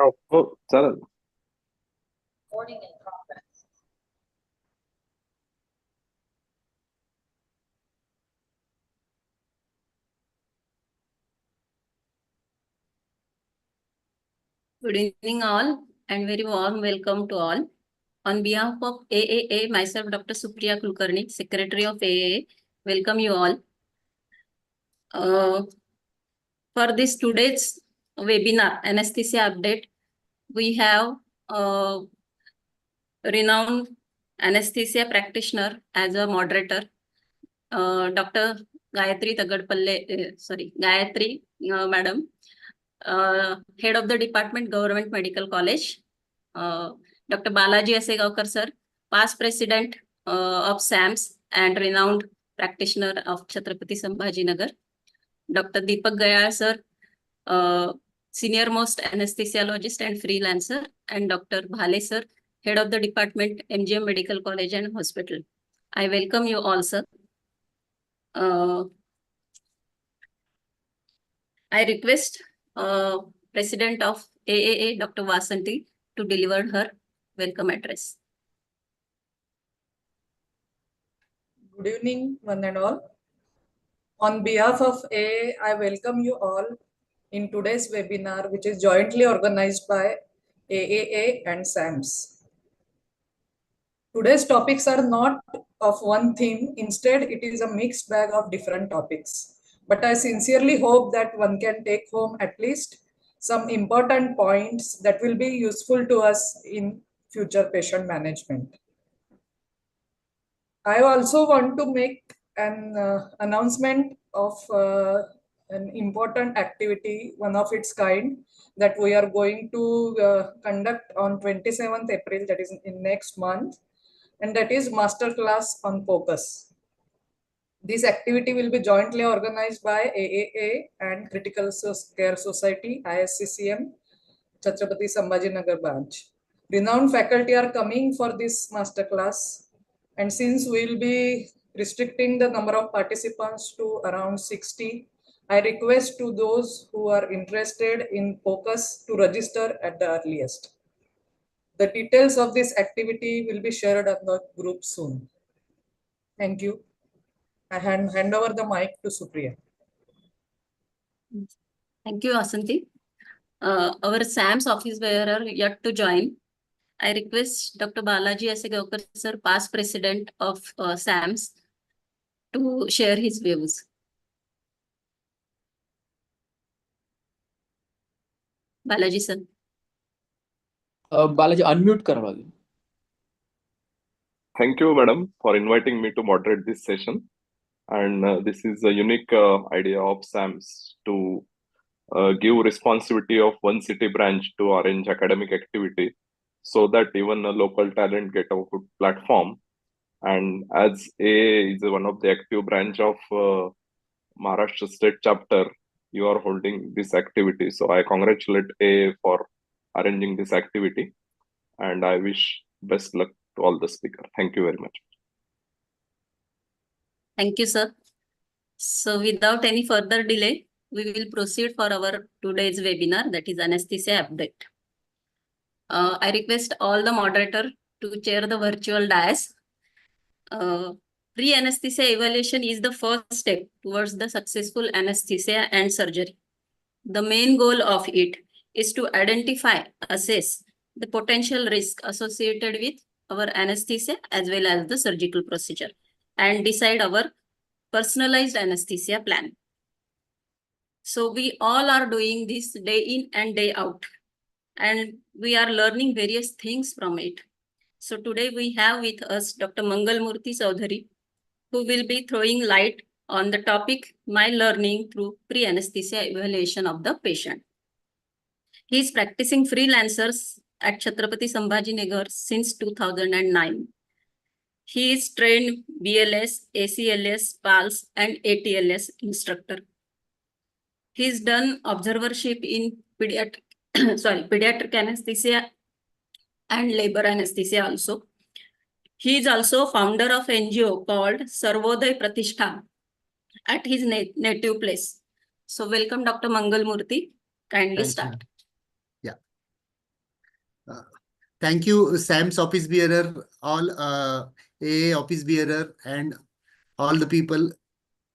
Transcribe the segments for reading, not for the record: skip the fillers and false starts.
हो चालेल. Morning in progress. Good evening all and very warm welcome to all. On behalf of AAA, myself Dr. Supriya Kulkarni, Secretary of AAA, welcome you all. For this today's webinar, Anesthesia Update, we have renowned anesthesia practitioner as a moderator, Dr. Gayatri Madam, Head of the Department, Government Medical College, Dr. Balaji Asegavkar sir, past President of SAMS and renowned practitioner of Chhatrapati Sambhajinagar, Dr. Deepak Gayal sir, senior most anesthesiologist and freelancer, and Dr. Bhale sir, Head of the Department, MGM Medical College and Hospital. I welcome you all, sir. I request President of AAA, Dr. Vasanti, to deliver her welcome address. Good evening, one and all. On behalf of AAA, I welcome you all in today's webinar, which is jointly organized by AAA and SAMS. Today's topics are not of one theme. Instead, it is a mixed bag of different topics. But I sincerely hope that one can take home at least some important points that will be useful to us in future patient management. I also want to make an announcement of an important activity, one of its kind, that we are going to conduct on 27th April, that is in next month, and that is Masterclass on Focus. This activity will be jointly organized by AAA and Critical Care Society, ISCCM, Chhatrapati Sambhajinagar branch. Renowned faculty are coming for this masterclass, and since we will be restricting the number of participants to around 60, I request to those who are interested in Focus to register at the earliest. The details of this activity will be shared on the group soon. Thank you. I hand over the mic to Supriya. Thank you, Vasanti. Our SAMS office bearer yet to join. I request Dr. Balaji Asegavkar sir, past President of SAMS, to share his views. Balaji sir. Balaji, unmute kara Balaji. Thank you, madam, for inviting me to moderate this session. And this is a unique idea of SAMS to give responsibility of one city branch to arrange academic activity so that even a local talent get a good platform. And as AA is one of the active branch of Maharashtra State Chapter, you are holding this activity. So I congratulate AA for arranging this activity, and I wish best luck to all the speakers. Thank you very much. Thank you, sir. So without any further delay, we will proceed for our today's webinar, that is Anesthesia Update. I request all the moderator to chair the virtual dais. Pre-anesthesia evaluation is the first step towards the successful anesthesia and surgery. The main goal of it is to identify, assess the potential risk associated with our anesthesia as well as the surgical procedure, and decide our personalized anesthesia plan. So we all are doing this day in and day out, and we are learning various things from it. So today we have with us Dr. Mangal Murthy Chaudhary, who will be throwing light on the topic, My Learning Through Pre-anesthesia Evaluation of the Patient. He is practicing freelancers at Chhatrapati Sambhajinagar since 2009. He is trained BLS, ACLS, PALS, and ATLS instructor. He's done observership in pediatric anesthesia and labor anesthesia also. He is also founder of NGO called Sarvodaya Pratishtha at his native place. So welcome, Dr. Mangal Murthy. Kindly start. Yeah. Thank you, Sam's office bearer, all AA office bearer, and all the people,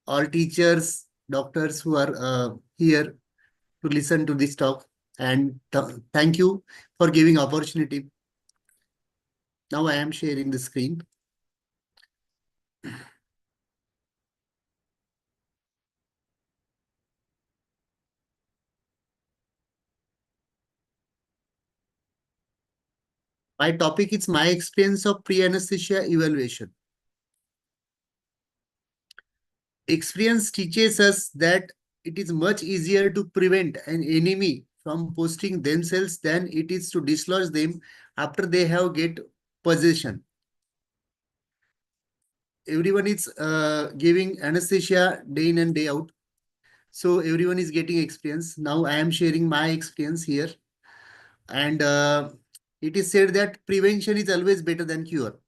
all teachers, doctors who are here to listen to this talk. And thank you for giving opportunity. Now I am sharing the screen. My topic is my experience of pre-anesthesia evaluation. Experience teaches us that it is much easier to prevent an enemy from posting themselves than it is to dislodge them after they have get possession. Everyone is giving anesthesia day in and day out. So everyone is getting experience. Now I am sharing my experience here. And it is said that prevention is always better than cure.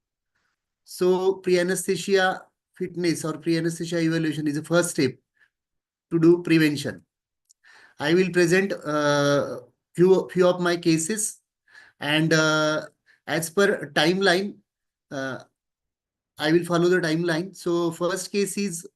So pre-anesthesia fitness or pre-anesthesia evaluation is the first step to do prevention. I will present few of my cases, and as per timeline, I will follow the timeline. So first case is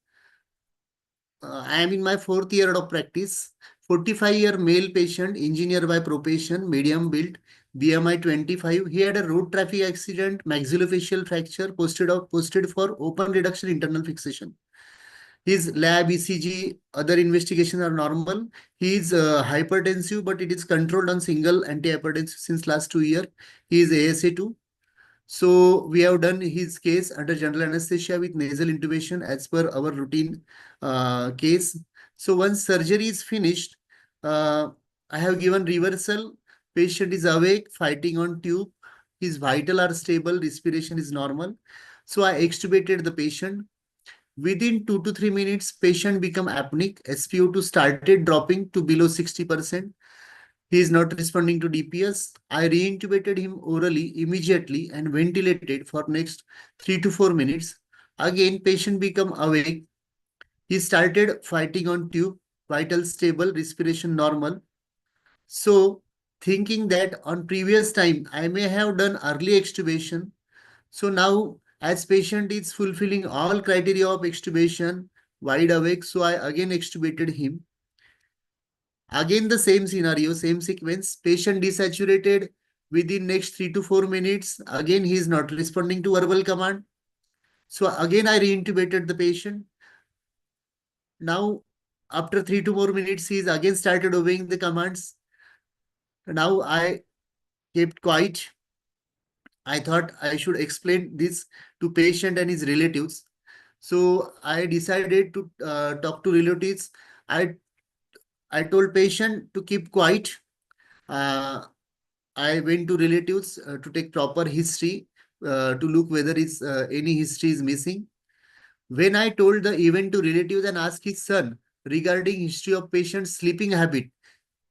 I am in my 4th year of practice. 45-year male patient, engineer by profession, medium build, BMI 25. He had a road traffic accident, maxillofacial fracture, posted for open reduction internal fixation. His lab, ECG, other investigations are normal. He is hypertensive, but it is controlled on single antihypertensive since last 2 years. He is ASA2. So we have done his case under general anesthesia with nasal intubation as per our routine case. So once surgery is finished, I have given reversal. Patient is awake, fighting on tube. His vital are stable, respiration is normal. So I extubated the patient. Within 2 to 3 minutes, patient become apneic. SpO2 started dropping to below 60%. He is not responding to DPS. I reintubated him orally immediately and ventilated for next 3 to 4 minutes. Again, patient become awake. He started fighting on tube, vital stable, respiration normal. So thinking that on previous time, I may have done early extubation. So now as patient is fulfilling all criteria of extubation, wide awake, so I again extubated him. Again, the same scenario, same sequence, patient desaturated within next 3 to 4 minutes. Again, he is not responding to verbal command. So again, I reintubated the patient. Now, after 3 to more minutes, he is again started obeying the commands. Now I kept quiet. I thought I should explain this to patient and his relatives. So I decided to talk to relatives. I told patient to keep quiet. I went to relatives to take proper history to look whether any history is missing. When I told the event to relatives and asked his son regarding history of patient's sleeping habit,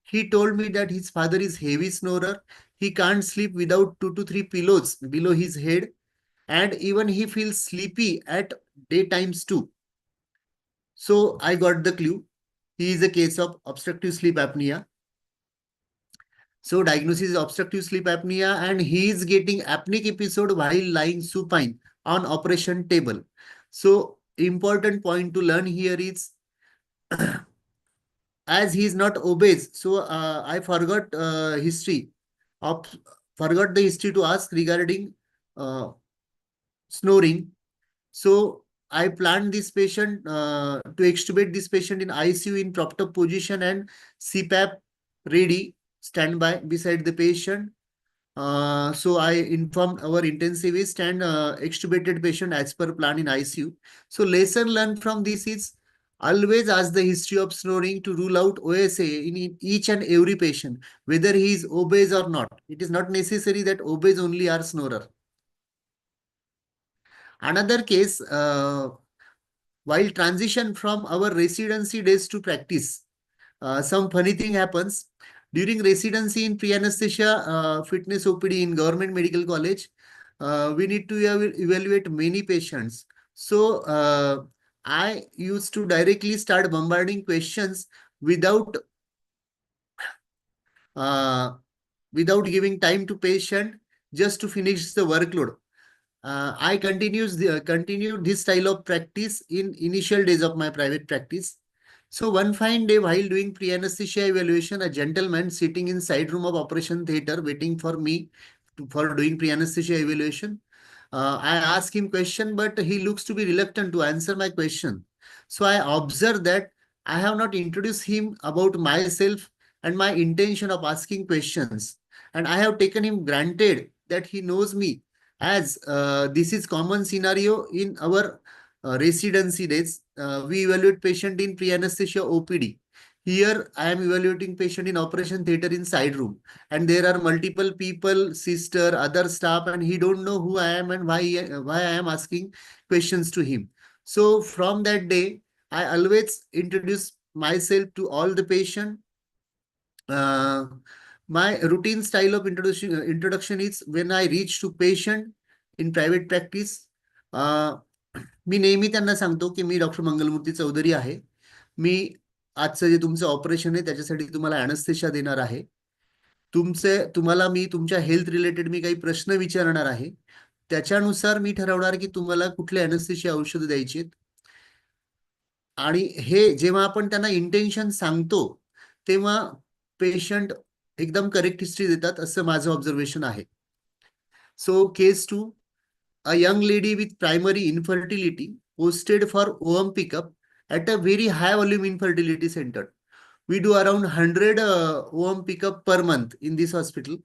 he told me that his father is heavy snorer. He can't sleep without 2 to 3 pillows below his head, and even he feels sleepy at daytimes too. So I got the clue. He is a case of obstructive sleep apnea. So diagnosis is obstructive sleep apnea, and he is getting apneic episode while lying supine on operation table. So important point to learn here is as he is not obese. So I forgot forgot the history to ask regarding snoring. So I planned this patient to extubate this patient in ICU in propped up position and CPAP ready, standby beside the patient. So I informed our intensivist and extubated patient as per plan in ICU. So lesson learned from this is always ask the history of snoring to rule out OSA in each and every patient, whether he is obese or not. It is not necessary that obese only are snorer. Another case, while transition from our residency days to practice, some funny thing happens. During residency in pre-anesthesia fitness OPD in government medical college, we need to evaluate many patients. So I used to directly start bombarding questions without without giving time to patient just to finish the workload. I continued this style of practice in initial days of my private practice. So one fine day, while doing pre-anesthesia evaluation, a gentleman sitting in side room of operation theater waiting for me for doing pre-anesthesia evaluation. I asked him question, but he looks to be reluctant to answer my question. So I observed that I have not introduced him about myself and my intention of asking questions. And I have taken him granted that he knows me, as this is common scenario in our residency days. We evaluate patient in pre-anesthesia OPD. Here, I am evaluating patient in operation theater in side room, and there are multiple people, sister, other staff, and he don't know who I am and why I am asking questions to him. So from that day, I always introduce myself to all the patient. My routine style of introduction is when I reach to patient in private practice. मी नेहमी त्यांना सांगतो की मी doctor Mangalmurti Chaudhary आहे. मी आजचं जे तुमचं operation आहे त्याच्यासाठी तुम्हाला अॅनेस्थेशिया देणार आहे. तुम्हाला मी तुमच्या हेल्थ रिलेटेड मी काही प्रश्न विचारणार आहे. त्याच्यानुसार मी ठरवणार की तुम्हाला कुठले अॅनेस्थेशिया औषध द्यायचे. आणि हे जेव्हा आपण त्यांना इंटेन्शन सांगतो तेव्हा पेशंट एकदम करेक्ट हिस्ट्री देतात असं माझं ऑब्झर्वेशन आहे. So case 2, a young lady with primary infertility posted for OM pickup at a very high volume infertility center. We do around 100 OM pickup per month in this hospital.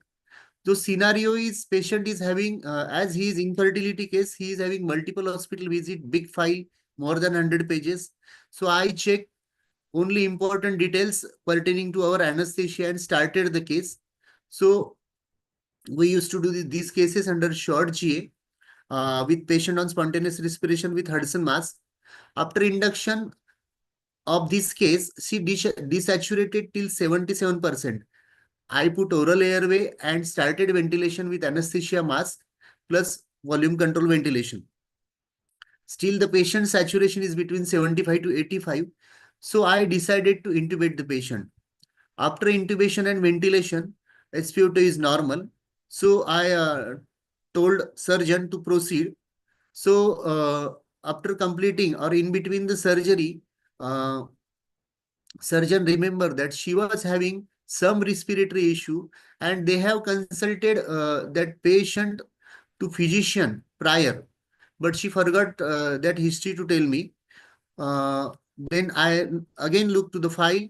The scenario is patient is having, as he is infertility case, he is having multiple hospital visit, big file, more than 100 pages. So I checked only important details pertaining to our anesthesia and started the case. So we used to do these cases under short GA. With patient on spontaneous respiration with Hudson mask. After induction of this case, she desaturated till 77%. I put oral airway and started ventilation with anesthesia mask plus volume control ventilation. Still, the patient saturation is between 75 to 85. So I decided to intubate the patient. After intubation and ventilation, SpO2 is normal. So I told surgeon to proceed. So after completing or in between the surgery, surgeon remember that she was having some respiratory issue and they have consulted that patient to physician prior, but she forgot that history to tell me. Then I again looked to the file.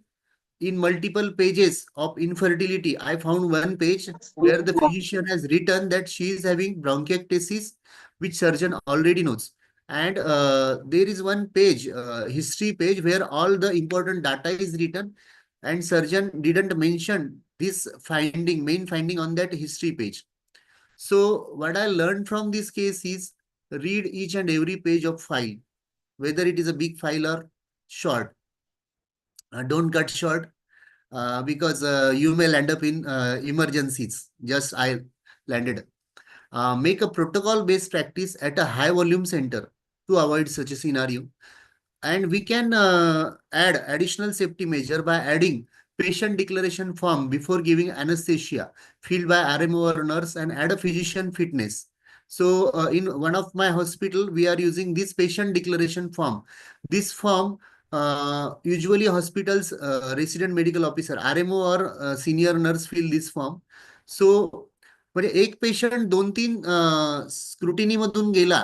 In multiple pages of infertility, I found one page where the physician has written that she is having bronchiectasis, which surgeon already knows. And there is one page, history page, where all the important data is written, and surgeon didn't mention this finding, main finding on that history page. So what I learned from this case is read each and every page of file, whether it is a big file or short. Don't cut short because you may land up in emergencies. Just I landed. Make a protocol-based practice at a high-volume center to avoid such a scenario. And we can add additional safety measure by adding patient declaration form before giving anesthesia, filled by RMO or nurse, and add a physician fitness. So in one of my hospital, we are using this patient declaration form. This form usually hospitals resident medical officer RMO or senior nurse fill this form. So म्हणजे एक patient 2-3 scrutiny मधून गेला,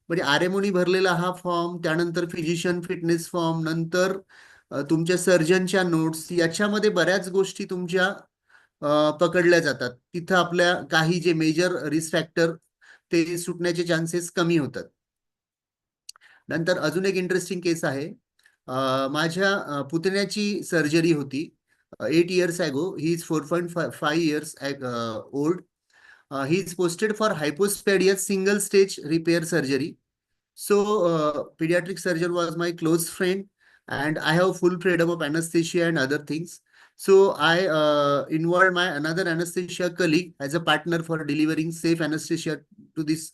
म्हणजे आरएमओनी भरलेला हा form, त्यानंतर physician fitness form, नंतर तुमच्या सर्जनच्या नोट्स, याच्यामध्ये बऱ्याच गोष्टी तुमच्या पकडल्या जातात. तिथं आपल्या काही जे मेजर रिस्क फॅक्टर ते सुटण्याचे चान्सेस कमी होतात. नंतर अजून एक इंटरेस्टिंग केस आहे. माझ्या पुतण्याची सर्जरी होती 8 years ago. He is 4.5 years old. He is posted for hypospadias single stage repair surgery. So pediatric surgeon was my close friend, and I have full freedom of anesthesia and other things. So I involved my another anesthesia colleague as a partner for delivering safe anesthesia to this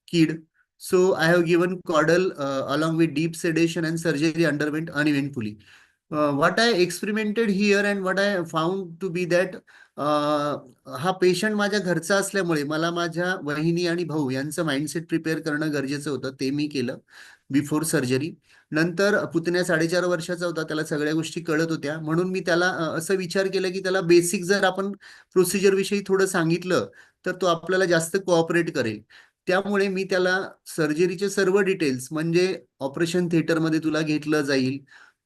kid. So I have given caudal along with deep sedation, and surgery underwent uneventfully. what I experimented here and what I found to be that हा patient माझ्या घरचा असल्यामुळे मला माझ्या वहिनी आणि भाऊ यांचं माइंडसेट प्रिपेअर करणं गरजेचं होतं. ते मी केलं बिफोर सर्जरी. नंतर पुतण्या 4.5 वर्षाचा होता, त्याला सगळ्या गोष्टी कळत होत्या, म्हणून मी त्याला असं विचार केला की त्याला बेसिक जर आपण प्रोसिजर विषयी थोडं सांगितलं तर तो आपल्याला जास्त कोऑपरेट करेल. त्यामुळे मी त्याला सर्जरीचे सर्व डिटेल्स, म्हणजे ऑपरेशन थिएटरमध्ये तुला घेतलं जाईल,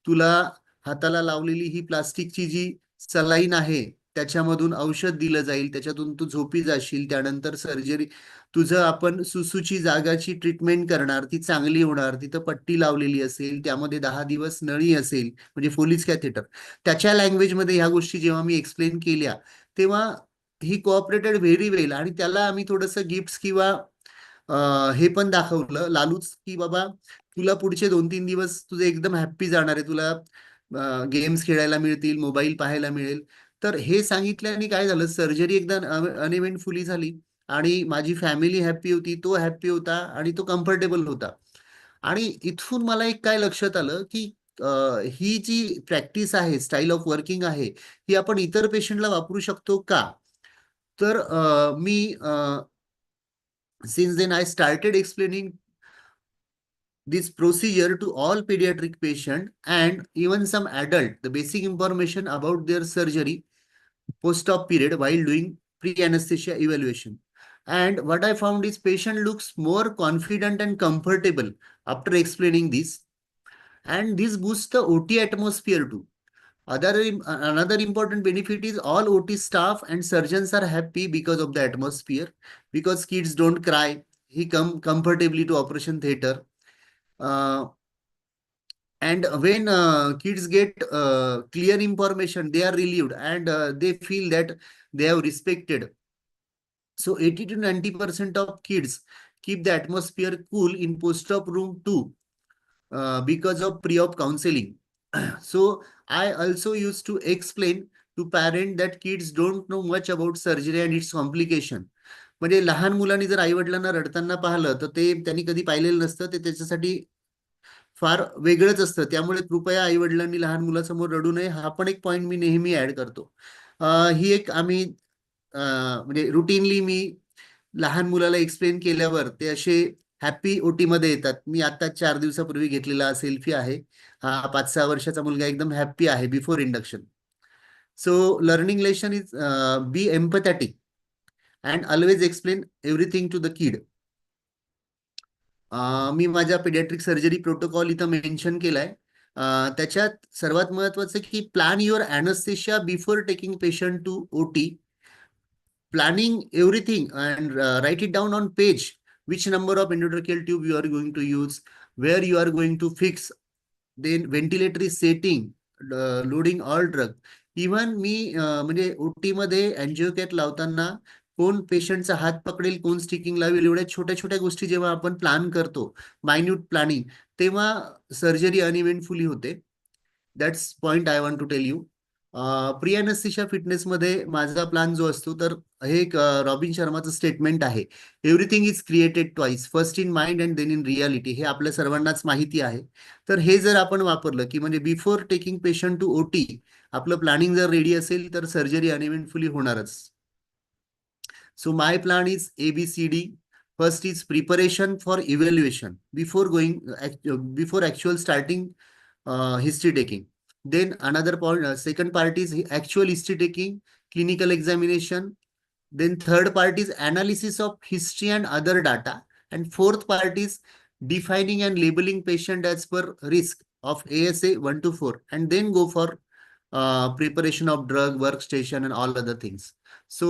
तुला हाताला लावलेली ही प्लास्टिकची जी सलाईन आहे त्याच्यामधून औषध दिलं जाईल, त्याच्यातून तू झोपी जाशील, त्यानंतर सर्जरी तुझं आपण सुसूची जागाची ट्रीटमेंट करणार, ती चांगली होणार, तिथं पट्टी लावलेली असेल, त्यामध्ये 10 दिवस नळी असेल म्हणजे फोलिस कॅथेटर. त्याच्या लँग्वेजमध्ये ह्या गोष्टी जेव्हा मी एक्सप्लेन केल्या तेव्हा ही कोऑपरेटेड व्हेरी वेल. आणि त्याला आम्ही थोडंसं गिफ्ट्स किंवा हे पण दाखवलं लालूच की बाबा तुला पुढचे 2-3 दिवस तुझे एकदम हॅप्पी जाणार आहे, तुला गेम्स खेळायला मिळतील, मोबाईल पाहायला मिळेल. तर हे सांगितल्याने काय झालं, सर्जरी एकदा अनइव्हेंटफुली झाली आणि माझी फॅमिली हॅप्पी होती, तो हॅप्पी होता आणि तो कम्फर्टेबल होता. आणि इथून मला एक काय लक्षात आलं की ही जी प्रॅक्टिस आहे, स्टाईल ऑफ वर्किंग आहे, ही आपण इतर पेशंटला वापरू शकतो का? तर मी since then I started explaining this procedure to all pediatric patient and even some adult, the basic information about their surgery post-op period while doing pre-anesthesia evaluation. And what I found is patient looks more confident and comfortable after explaining this. And this boosts the OT atmosphere too. Another important benefit is all OT staff and surgeons are happy because of the atmosphere, because kids don't cry. He come comfortably to operation theater. And when kids get clear information, they are relieved and they feel that they have respected. So 80 to 90% of kids keep the atmosphere cool in post-op room too, because of pre-op counseling. So I also used to explain to parents that kids don't know much about surgery and its complication. म्हणजे लहान मुलांनी जर आई वडिलांना रडताना पाहिलं तर ते त्यांनी कधी पाहिलेलं नसतं, ते त्याच्यासाठी फार वेगळंच असतं. त्यामुळे कृपया आई वडिलांनी लहान मुलासमोर रडू नये, हा पण एक पॉइंट मी नेहमी ऍड करतो. ही एक आम्ही म्हणजे रुटीनली मी लहान मुलाला एक्सप्लेन केल्यावर ते असे हॅपी ओटी मध्ये येतात. मी आता 4 दिवसापूर्वी घेतलेला सेल्फी आहे. हा 5-6 वर्षाचा मुलगा एकदम हॅप्पी आहे before induction. So learning lesson is be empathetic and always explain everything to the kid. मी माझ्या पेडियाट्रिक सर्जरी प्रोटोकॉल इथं मेन्शन केलाय. त्याच्यात सर्वात महत्वाचं की plan your anaesthesia before taking patient to OT. Planning everything and write it down on page, which number of endotracheal tube you are going to use, where you are going to fix, then ventilatory setting, loading all drug. Even मी म्हणजे OT मध्ये अँजिओकॅट लावताना कोण पेशंटचा हात पकडेल, कोण sticking लावेल, एवढ्या छोट्या छोट्या गोष्टी जेव्हा आपण प्लॅन करतो, मायन्यूट प्लॅनिंग, तेव्हा सर्जरी अनइव्हेंटफुली होते. That's point I want to tell you. Pre anaesthesia fitness मध्ये माझा प्लॅन जो असतो, तर हे एक रॉबिन शर्माचं स्टेटमेंट आहे, everything is created twice, first in mind and then in reality. हे आपल्या सर्वांनाच माहिती आहे. तर हे जर आपण वापरलं की म्हणजे before taking patient to OT आपलं प्लॅनिंग जर रेडी असेल तर सर्जरी अनइव्हेंटफुली होणारच. So my plan is ABCD. First is preparation for evaluation before actual starting history taking. Then another point, second part is actual history taking, clinical examination. Then third part is analysis of history and other data. And fourth part is defining and labeling patient as per risk of ASA 1 to 4. And then go for preparation of drug, workstation, and all other things. So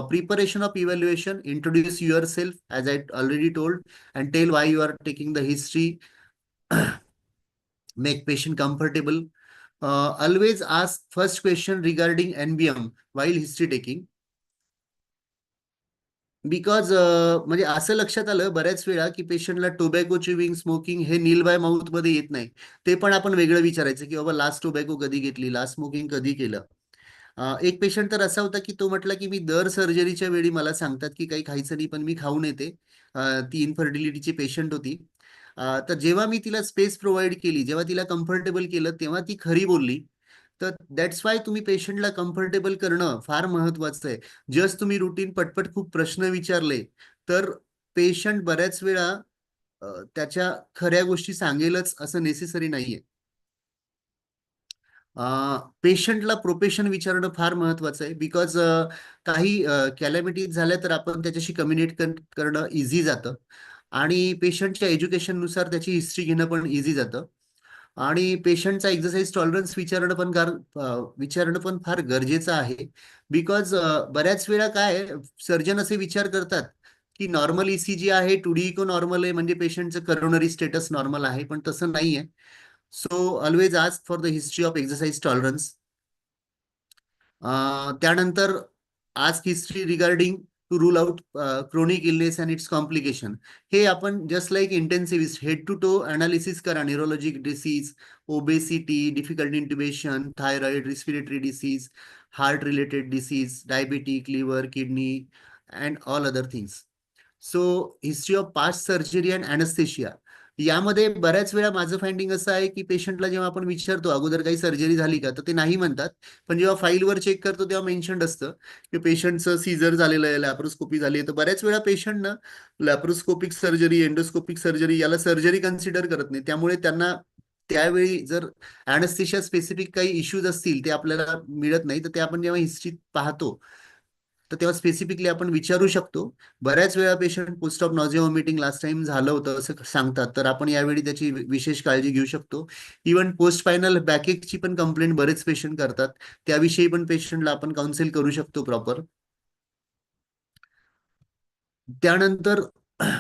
preparation of evaluation, introduce yourself as I already told and tell why you are taking the history. Make patient comfortable. Always ask first question regarding NBM while history taking. Because म्हणजे असं लक्षात आलं बऱ्याच वेळा की पेशंटला tobacco chewing, smoking हे nil by mouth मध्ये येत नाही. ते पण आपण वेगळं विचारायचं की बाबा लास्ट टोबॅको कधी घेतली, लास्ट स्मोकिंग कधी केलं. एक पेशंट तर असा होता की तो म्हटला की मी दर सर्जरीच्या वेळी मला सांगतात की काही खायचं नाही पण मी खाऊन येते. ती इन्फर्टिलिटीची पेशंट होती. तर जेव्हा मी तिला स्पेस प्रोव्हाइड केली, जेव्हा तिला कम्फर्टेबल केलं, तेव्हा ती खरी बोलली. तर दॅट्स वाय तुम्ही पेशंटला कम्फर्टेबल करणं फार महत्वाचं आहे. जस्ट तुम्ही रुटीन पटपट खूप प्रश्न विचारले तर पेशंट बऱ्याच वेळा त्याच्या खऱ्या गोष्टी सांगेलच असं नेसेसरी नाहीये. पेशंटला प्रोफेशन विचारणं फार महत्वाचं आहे, बिकॉज काही कॅलॅमिटीज झाल्या तर आपण त्याच्याशी कम्युनिकेट करणं इझी जातं आणि पेशंटच्या एज्युकेशननुसार त्याची हिस्ट्री घेणं पण इझी जातं आणि पेशंटचा एक्सरसाइज टॉलरन्स विचारणं पण फार गरजेचं आहे. बिकॉज बऱ्याच वेळा काय सर्जन असे विचार करतात की नॉर्मल ईसीजी आहे, 2D इको नॉर्मल आहे, म्हणजे पेशंटचं करोनरी स्टेटस नॉर्मल आहे, पण तसं नाहीये. So always ask for the history of exercise tolerance. त्यानंतर ask history regarding to rule out chronic illness and its complication. हे आपण just like intensivist head to toe analysis करा, neurologic disease, obesity, difficult intubation, thyroid, respiratory disease, heart related disease, diabetic, liver, kidney and all other things. So history of past surgery and anaesthesia यामध्ये बऱ्याच वेळा माझं finding असं आहे की पेशंटला जेव्हा आपण विचारतो अगोदर काही सर्जरी झाली का, तर ते नाही म्हणतात. पण जेव्हा फाईलवर चेक करतो तेव्हा मेन्शन्ड असतं की पेशंटचं सीझर झालेलं आहे, लॅप्रोस्कोपी झाली आहे. तर बऱ्याच वेळा पेशंटनं लॅप्रोस्कोपिक सर्जरी, एंडोस्कोपिक सर्जरी याला सर्जरी कन्सिडर करत नाही. त्यामुळे त्यांना त्यावेळी जर अॅनेस्थेशिया स्पेसिफिक काही इश्यूज असतील ते आपल्याला मिळत नाही. तर ते आपण जेव्हा हिस्ट्रीत पाहतो तर तेव्हा स्पेसिफिकली आपण विचारू शकतो. बऱ्याच वेळा patient post of nausea vomiting last time झालं होतं असं सांगतात, तर आपण यावेळी त्याची विशेष काळजी घेऊ शकतो. इव्हन पोस्ट स्पायनल बॅकएकची पण कंप्लेंट बरेच पेशंट करतात, त्याविषयी पण पेशंटला आपण काउन्सिल करू शकतो प्रॉपर. त्यानंतर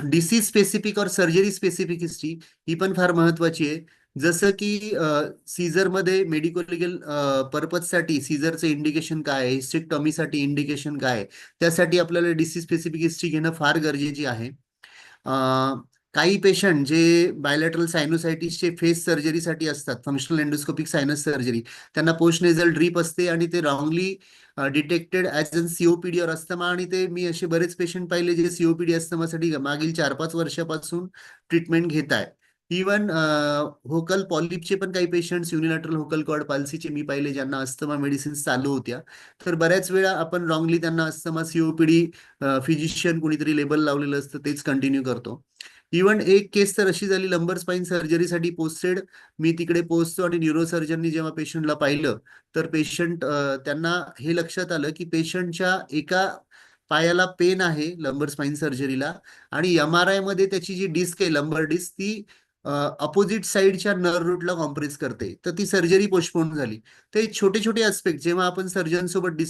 डिसीज स्पेसिफिक और सर्जरी स्पेसिफिक हिस्ट्री ही पण फार महत्वाची आहे. जसं की सीझरमध्ये मेडिको लिगल पर्पजसाठी सीझरचं इंडिकेशन काय आहे, हिस्टेक्टॉमीसाठी इंडिकेशन काय आहे, त्यासाठी आपल्याला डिसीज स्पेसिफिक हिस्ट्री घेणं फार गरजेची आहे. काही पेशंट जे बायलॅटरल सायनोसायटिसचे फेस सर्जरीसाठी असतात, फंक्शनल एंडोस्कोपिक सायनस सर्जरी, त्यांना पोस्ट नेझल ड्रीप असते आणि ते wrongly detected as an COPD और अस्थमा. आणि ते मी असे बरेच पेशंट पाहिले जे सीओपीडी अस्थमासाठी मागील 4-5 वर्षापासून ट्रीटमेंट घेत आहे. इवन होकल पॉलिपचे पण काही पेशंट्स, युनिलॅटरल होकल कॉर्ड पाल्सीचे मी पाहिले ज्यांना अस्थमा मेडिसिन चालू होत्या. तर बऱ्याच वेळा आपण रॉंगली त्यांना अस्थमा सीओपीडी फिजिशियन कोणीतरी लेबल लावलेलं असतं तेच कंटिन्यू करतो. इव्हन एक केस तर अशी झाली, लंबर स्पाईन सर्जरीसाठी पोस्टेड, मी तिकडे पोहोचतो आणि न्यूरोसर्जननी जेव्हा पेशंटला पाहिलं तर पेशंट त्यांना हे लक्षात आलं की पेशंटच्या एका पायाला पेन आहे लंबर स्पाईन सर्जरीला आणि MRI मध्ये त्याची जी डिस्क आहे लंबर डिस्क ती अपोजिट साईडच्या नर्व रूटला कॉम्प्रेस करते, तर ती सर्जरी पोस्टपोन झाली. ते छोटे छोटे आस्पेक्ट जेव्हा आपण सर्जन सोबत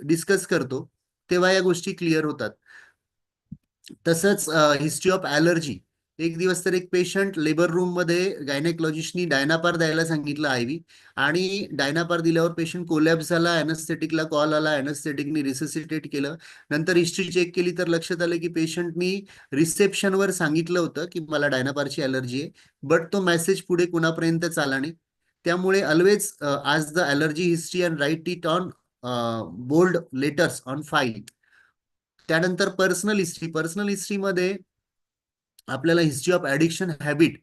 डिस्कस करतो तेव्हा या गोष्टी क्लिअर होतात. तसंच हिस्ट्री ऑफ ॲलर्जी. एक दिवस तर एक पेशंट लेबर रूम मध्ये गायनेकॉलॉजिस्टनी डायनापार द्यायला सांगितलं IV, आणि डायनापार दिल्यावर पेशंट कोलॅप्स झाला. अॅनेस्थेटिकला कॉल आला, अॅनेस्थेटिकनी रिससिटेट केलं. नंतर हिस्ट्री चेक केली तर लक्षात आलं की पेशंटनी रिसेप्शनवर सांगितलं होतं की मला डायनापारची ॲलर्जी आहे, बट तो मेसेज पुढे कुणापर्यंतच आला नाही. त्यामुळे always ask the allergy history and write it on bold letters on file. त्यानंतर पर्सनल हिस्ट्रीमध्ये आपल्याला हिस्ट्री ऑफ ऍडिक्शन हॅबिट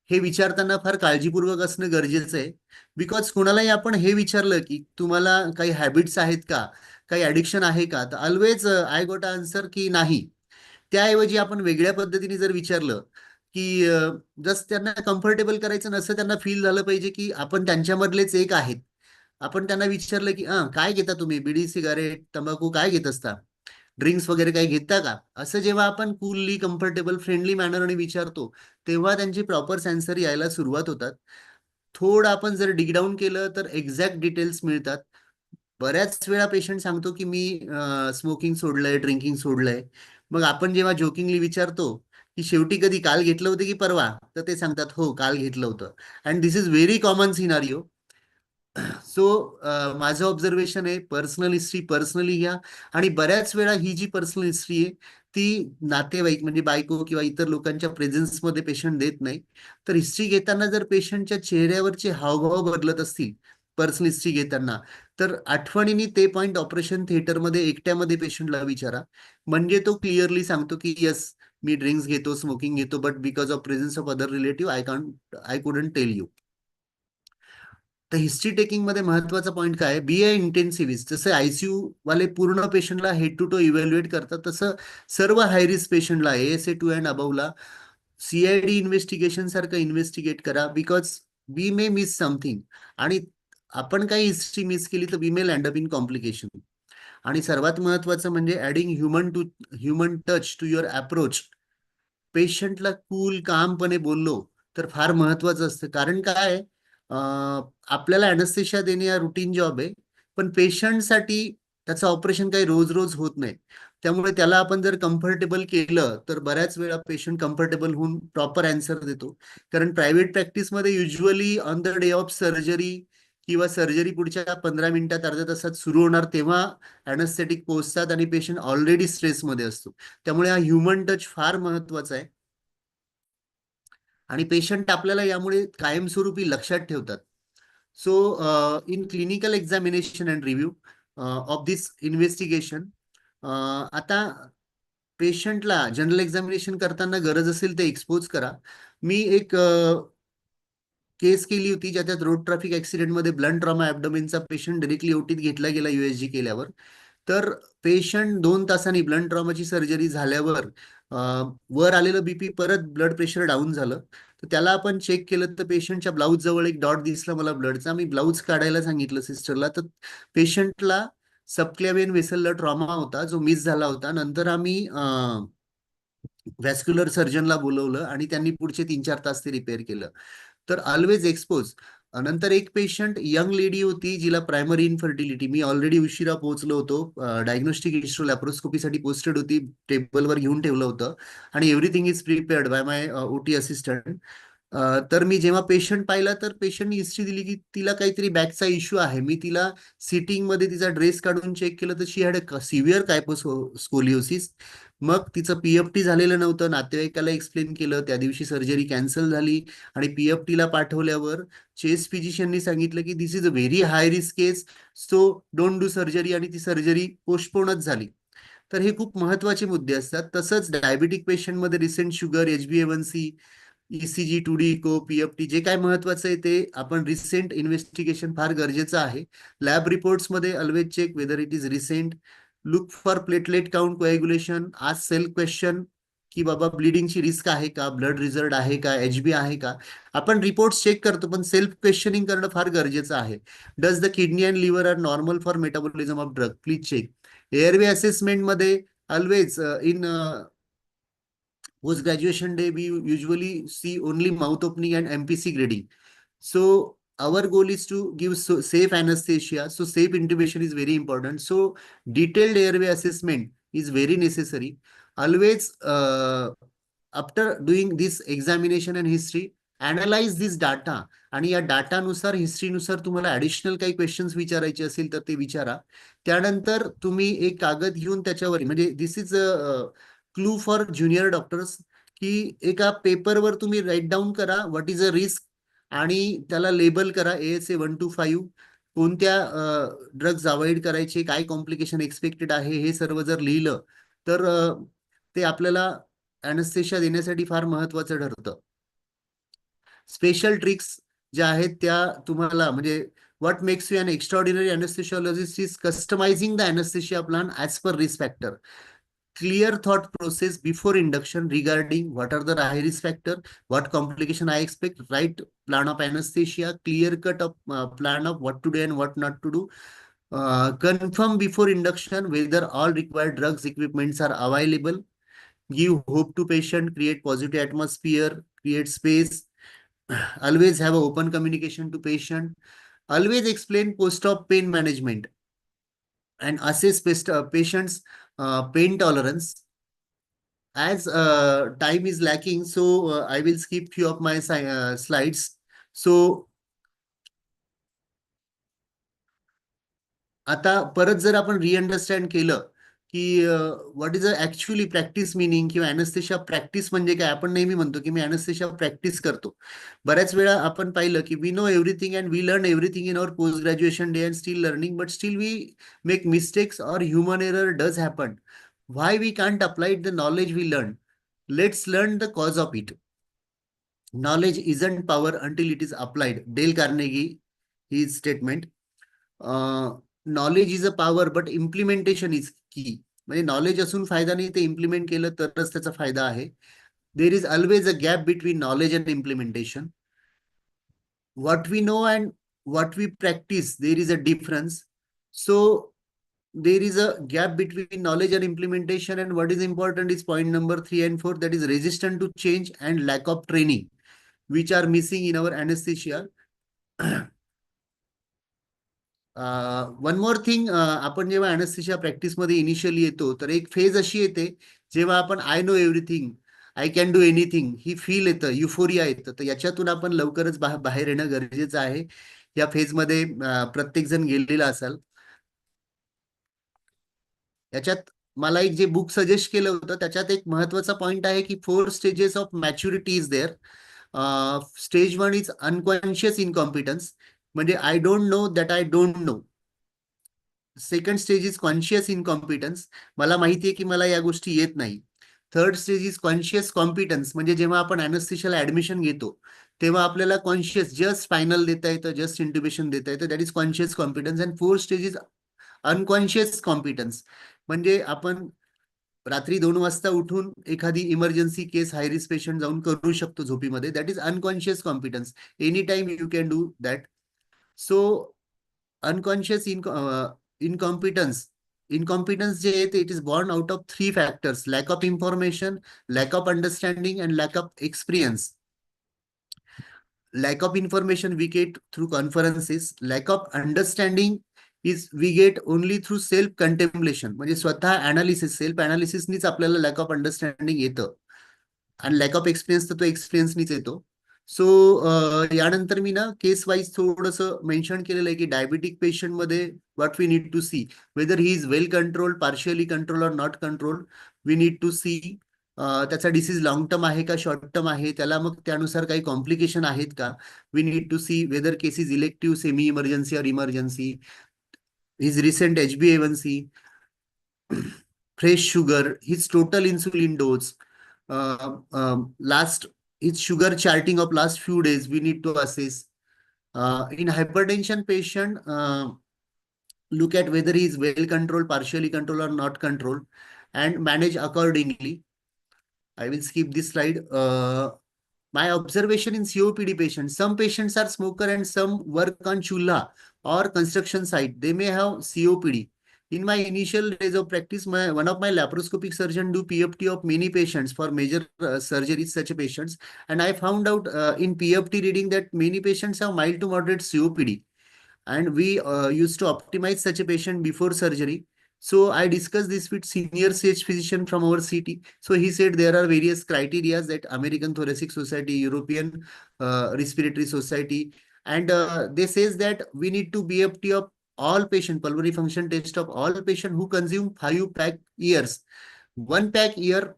हे विचारताना फार काळजीपूर्वक असणं गरजेचं आहे. बिकॉज कोणालाही आपण हे विचारलं की तुम्हाला काही हॅबिट्स आहेत का, काही ऍडिक्शन आहे का, तर ऑलवेज आय गोट आन्सर की नाही. त्याऐवजी आपण वेगळ्या पद्धतीने जर विचारलं की जस्ट त्यांना कम्फर्टेबल करायचं नसतं, त्यांना फील झालं पाहिजे की आपण त्यांच्यामधलेच एक आहेत. आपण त्यांना विचारलं की काय घेता तुम्ही, बिडी, सिगारेट, तंबाखू काय घेत असता, ड्रिंक्स वगैरे काही घेता का, असं जेव्हा आपण कूलली, कम्फर्टेबल, फ्रेंडली मॅनरने विचारतो तेव्हा त्यांची प्रॉपर आन्सर यायला सुरुवात होतात. थोडं आपण जर डिगडाऊन केलं तर एक्झॅक्ट डिटेल्स मिळतात. बऱ्याच वेळा पेशंट सांगतो की मी स्मोकिंग सोडलंय, ड्रिंकिंग सोडलंय. मग आपण जेव्हा जोकिंगली विचारतो की शेवटी कधी, काल घेतलं होतं की परवा, तर ते सांगतात हो काल घेतलं होतं. And this is very common scenario. So माझं ऑब्झर्वेशन आहे, पर्सनल हिस्ट्री पर्सनली घ्या. आणि बऱ्याच वेळा ही जी पर्सनल हिस्ट्री आहे ती नातेवाईक म्हणजे बायको किंवा इतर लोकांच्या प्रेझेन्समध्ये पेशंट देत नाही. तर हिस्ट्री घेताना जर पेशंटच्या चेहऱ्यावरचे हावभाव बदलत असतील पर्सनल हिस्ट्री घेताना, तर आठवणीने ते पॉइंट ऑपरेशन थिएटरमध्ये एकट्यामध्ये पेशंटला विचारा, म्हणजे तो क्लिअरली सांगतो की यस मी ड्रिंक्स घेतो, स्मोकिंग घेतो, but because of presence of other relative I couldn't tell you. तर हिस्ट्री टेकिंग मध्ये महत्वाचा पॉईंट काय आहे, बी ए इंटेन्सिव्हिस्ट. जसं आयसीयू वाले पूर्ण पेशंटला हेड टू टो इव्हॅल्युएट करतात, तसं सर्व हाय रिस्क पेशंटला ASA2 अँड अबवला CID इन्व्हेस्टिगेशन सारखं इन्व्हेस्टिगेट करा, because we may miss something. आणि आपण काही हिस्ट्री मिस केली तर we may land up in complication. आणि सर्वात महत्वाचं म्हणजे adding human touch to your approach. पेशंटला कूल कामपणे बोललो तर फार महत्वाचं असतं. कारण काय आपल्याला अॅनेस्थेशिया देणे हा रुटीन जॉब आहे, पण पेशंटसाठी त्याचं ऑपरेशन काही रोज रोज होत नाही. त्यामुळे त्याला आपण जर कम्फर्टेबल केलं तर बऱ्याच वेळा पेशंट कम्फर्टेबल होऊन प्रॉपर अँसर देतो. कारण प्रायव्हेट प्रॅक्टिसमध्ये usually on the day of surgery किंवा सर्जरी पुढच्या 15 मिनिटात अर्ध्या तासात सुरू होणार तेव्हा अॅनेस्थेटिक पोहोचतात आणि पेशंट ऑलरेडी स्ट्रेसमध्ये असतो. त्यामुळे हा ह्युमन टच फार महत्वाचा आहे आणि पेशंट आपल्याला यामुळे कायमस्वरूपी लक्षात ठेवतात. So in clinical examination and review of this investigation, आता पेशंटला जनरल एक्झामिनेशन करताना गरज असेल ते एक्सपोज करा. मी एक केस केली होती ज्याच्यात रोड ट्रॅफिक ऍक्सिडेंटमध्ये ब्लंट ट्रॉमा ऍब्डोमेनचा पेशंट डायरेक्टली ओटीत घेतला गेला USG केल्यावर. तर पेशंट 2 तासांनी ब्लंट ट्रॉमाची सर्जरी झाल्यावर वर आलेलं BP परत ब्लड प्रेशर डाऊन झालं. तर त्याला आपण चेक केलं तर पेशंटच्या ब्लाऊज जवळ एक डॉट दिसला मला ब्लडचा. मी ब्लाऊज काढायला सांगितलं सिस्टरला, तर पेशंटला सबक्लेवियन वेसलला ट्रॉमा होता जो मिस झाला होता. नंतर आम्ही व्हॅस्क्युलर सर्जनला बोलवलं आणि त्यांनी पुढचे 3-4 तास ते रिपेअर केलं. तर ऑलवेज एक्सपोज. नंतर एक पेशंट यंग लेडी होती जिला प्रायमरी इन्फर्टिलिटी, मी ऑलरेडी उशिरा पोहोचलो होतो, डायग्नोस्टिक हिस्ट्रो लॅप्रोस्कोपीसाठी पोस्टेड होती, टेबलवर घेऊन ठेवलं होतं आणि everything is prepared by my OT assistant. तर मी जेव्हा पेशंट पाहिला तर पेशंटनी हिस्ट्री दिली की तिला काहीतरी बॅकचा इश्यू आहे. मी तिला सिटिंग मध्ये तिचा ड्रेस काढून चेक केलं तर शी हॅड अ सिव्हिअर स्कोलिओसिस. मग तिचं PFT झालेलं नव्हतं. नातेवाईकाला एक्सप्लेन केलं, त्या दिवशी सर्जरी कॅन्सल झाली आणि PFT ला पाठवल्यावर चेस्ट फिजिशियननी सांगितलं की this is a very high risk case, so don't do surgery, आणि ती सर्जरी पोस्टपोनच झाली. तर हे खूप महत्वाचे मुद्दे असतात. तसंच डायबिटिक पेशंटमध्ये recent sugar, HbA1c, ECG, 2D echo, PFT जे काय महत्वाचं आहे ते आपण रिसेंट इन्व्हेस्टिगेशन फार गरजेचं आहे. लॅब रिपोर्ट्समध्ये always check whether it is recent. Look for platelet count, coagulation, आज सेल्फ क्वेश्चन की बाबा ब्लिडिंगची रिस्क आहे का, ब्लड रिझल्ट आहे का, HB आहे का. आपण रिपोर्ट चेक करतो पण सेल्फ क्वेश्चनिंग करणं फार गरजेचं आहे. Does the kidney and liver are normal for metabolism of drug, please check. Airway असेसमेंटमध्ये always in post graduation day we usually see only mouth opening and MPC grading. So our goal is to give safe anesthesia, so safe intubation is very important. So detailed airway assessment is very necessary. Always after doing this examination and history, analyze this data आणि या डाटानुसार, हिस्ट्रीनुसार तुम्हाला additional काही questions विचारायचे असेल तर ते विचारा. त्यानंतर तुम्ही एक कागद घेऊन त्याच्यावर, म्हणजे this is clue for junior doctors, की एका पेपरवर तुम्ही राईट डाऊन करा व्हॉट इज अ रिस्क आणि त्याला लेबल करा ASA 1 to 5, कोणत्या ड्रग्ज अवॉइड करायचे, काय कॉम्प्लिकेशन एक्सपेक्टेड आहे, हे सर्व जर लिहिलं तर ते आपल्याला अॅनेस्थेशिया देण्यासाठी फार महत्वाचं ठरतं. स्पेशल ट्रिक्स ज्या आहेत त्या तुम्हाला, म्हणजे what makes you an extraordinary anesthesiologist is customizing the anesthesia plan as per risk factor. Clear thought process before induction regarding what are the high risk factor, what complication I expect, right plan of anesthesia, clear cut of plan of what to do and what not to do. Confirm before induction whether all required drugs equipments are available. Give hope to patient, create positive atmosphere, create space. Always have an open communication to patient. Always explain post-op pain management and assess patient's pain tolerance. As time is lacking, so I will skip few of my slides. So आता परत जर आपण रिअंडरस्टँड केलं की what is actually practice meaning किंवा anaesthesia practice म्हणजे काय. आपण नेहमी म्हणतो की मी अॅनेस्थेशिया प्रॅक्टिस करतो. बऱ्याच वेळा आपण पाहिलं की we know everything and we learn everything in our post graduation day and still learning, but still we make mistakes और human error does happen. Why we can't apply the knowledge we learn. Let's learn the cause of it. Knowledge isn't power until it is applied. Dale Carnegie, his statement. Knowledge is a power, but implementation is key. म्हणजे knowledge असून फायदा नाही, ते implement केलं तरच त्याचा फायदा आहे. There is always a gap between knowledge and implementation. What we know and what we practice, there is a difference. So there is a gap between knowledge and implementation, and what is important is point number 3 and 4, that is resistance to change and lack of training, which are missing in our anesthesia. One more thing, आपण जेव्हा anaesthesia practice मध्ये initially येतो तर एक phase अशी येते जेव्हा आपण I know everything, I can do anything, he feel येतं, युफोरिया येतं. तर याच्यातून आपण लवकरच बाहेर येणं गरजेचं आहे. या फेजमध्ये प्रत्येक जण गेलेला असाल. याच्यात मला एक जे बुक सजेस्ट केलं होतं त्याच्यात एक महत्वाचा पॉइंट आहे की 4 stages of maturity is there. Stage 1 is unconscious incompetence, म्हणजे I don't know that I don't know. Second stage is conscious incompetence, मला माहिती आहे की मला या गोष्टी येत नाही. Third stage is conscious competence, म्हणजे जेव्हा आपण अॅनेस्थेशियाला ऍडमिशन घेतो तेव्हा आपल्याला कॉन्शियस जस्ट स्पायनल देता येतं, जस्ट इंट्युबेशन देता येतं, that is conscious competence. And fourth stage is unconscious competence, म्हणजे आपण रात्री 2 वाजता उठून एखादी emergency case high risk patient जाऊन करू शकतो झोपीमध्ये, that is unconscious competence. Any time you can do that. So unconscious incompetence जे आहे ते it is born out of 3 factors: lack of information, lack of understanding and lack of experience. Lack of information we get through conferences. Lack of understanding is we get only through self contemplation, म्हणजे स्वतः analysis, self अनालिसिसनीच आपल्याला lakh of understanding येतं. आणि lakh of experience तर तो एक्सपिरियन्सनीच येतो. सो यानंतर मी ना केस वाईज थोडस मेन्शन केलेलं आहे की डायबिटिक पेशंट मध्ये what we need to see, whether he is well controlled, partially control or not controlled. We need to see त्याचा डिसीज लॉंग टर्म आहे का शॉर्ट टर्म आहे, त्याला मग त्यानुसार काही कॉम्प्लिकेशन आहेत का. We need to see whether case is elective, semi emergency और emergency, his recent HbA1c, fresh sugar, his total insulin dose, last his sugar charting of last few days we need to assess. In hypertension patient, look at whether he is well controlled, partially controlled or not controlled, and manage accordingly. I will skip this slide. My observation in COPD patients, some patients are smoker and some work on chulha or construction site. They may have COPD. In my initial days of practice, one of my laparoscopic surgeon do PFT of many patients for major surgeries, such patients. And I found out in PFT reading that many patients have mild to moderate COPD. And we used to optimize such a patient before surgery. So I discussed this with senior stage physician from our city. So he said there are various criteria that American Thoracic Society, European Respiratory Society, and they says that we need to BFT of all patient, pulmonary function test of all patient who consume 5 pack years, 1 pack year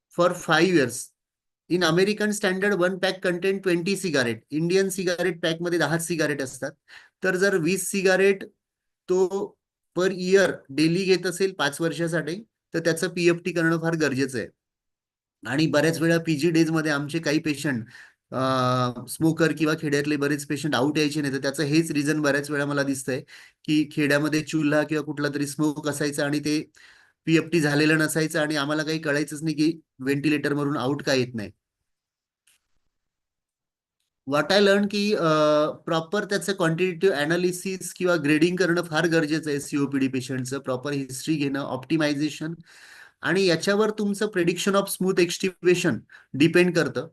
for 5 years. In American standard 1 pack contain 20 cigarette. Indian cigarette pack मध्ये 10 cigarette असतात. तर जर 20 cigarette तो per year daily घेत असेल 5 वर्षासाठी तर त्याचं PFT करणं फार गरजेचं आहे. आणि बऱ्याच वेळा PG डेज मध्ये आमचे काही पेशंट स्मोकर किंवा खेड्यातले बरेच पेशंट आउट यायचे नाही. तर त्याचं हेच रिझन बऱ्याच वेळा मला दिसतंय की खेड्यामध्ये चुल्हा किंवा कुठला तरी स्मोक असायचा आणि ते PFT झालेलं नसायचं आणि आम्हाला काही कळायचंच नाही की व्हेंटिलेटर मरून आउट का येत नाही. व्हॉट आय लर्न की प्रॉपर त्याचं क्वांटिटेटिव्ह अनालिसिस किंवा ग्रेडिंग करणं फार गरजेचं आहे. COPD पेशंटचं प्रॉपर हिस्ट्री घेणं, ऑप्टिमायझेशन, आणि याच्यावर तुमचं prediction of smooth extubation depend करतं.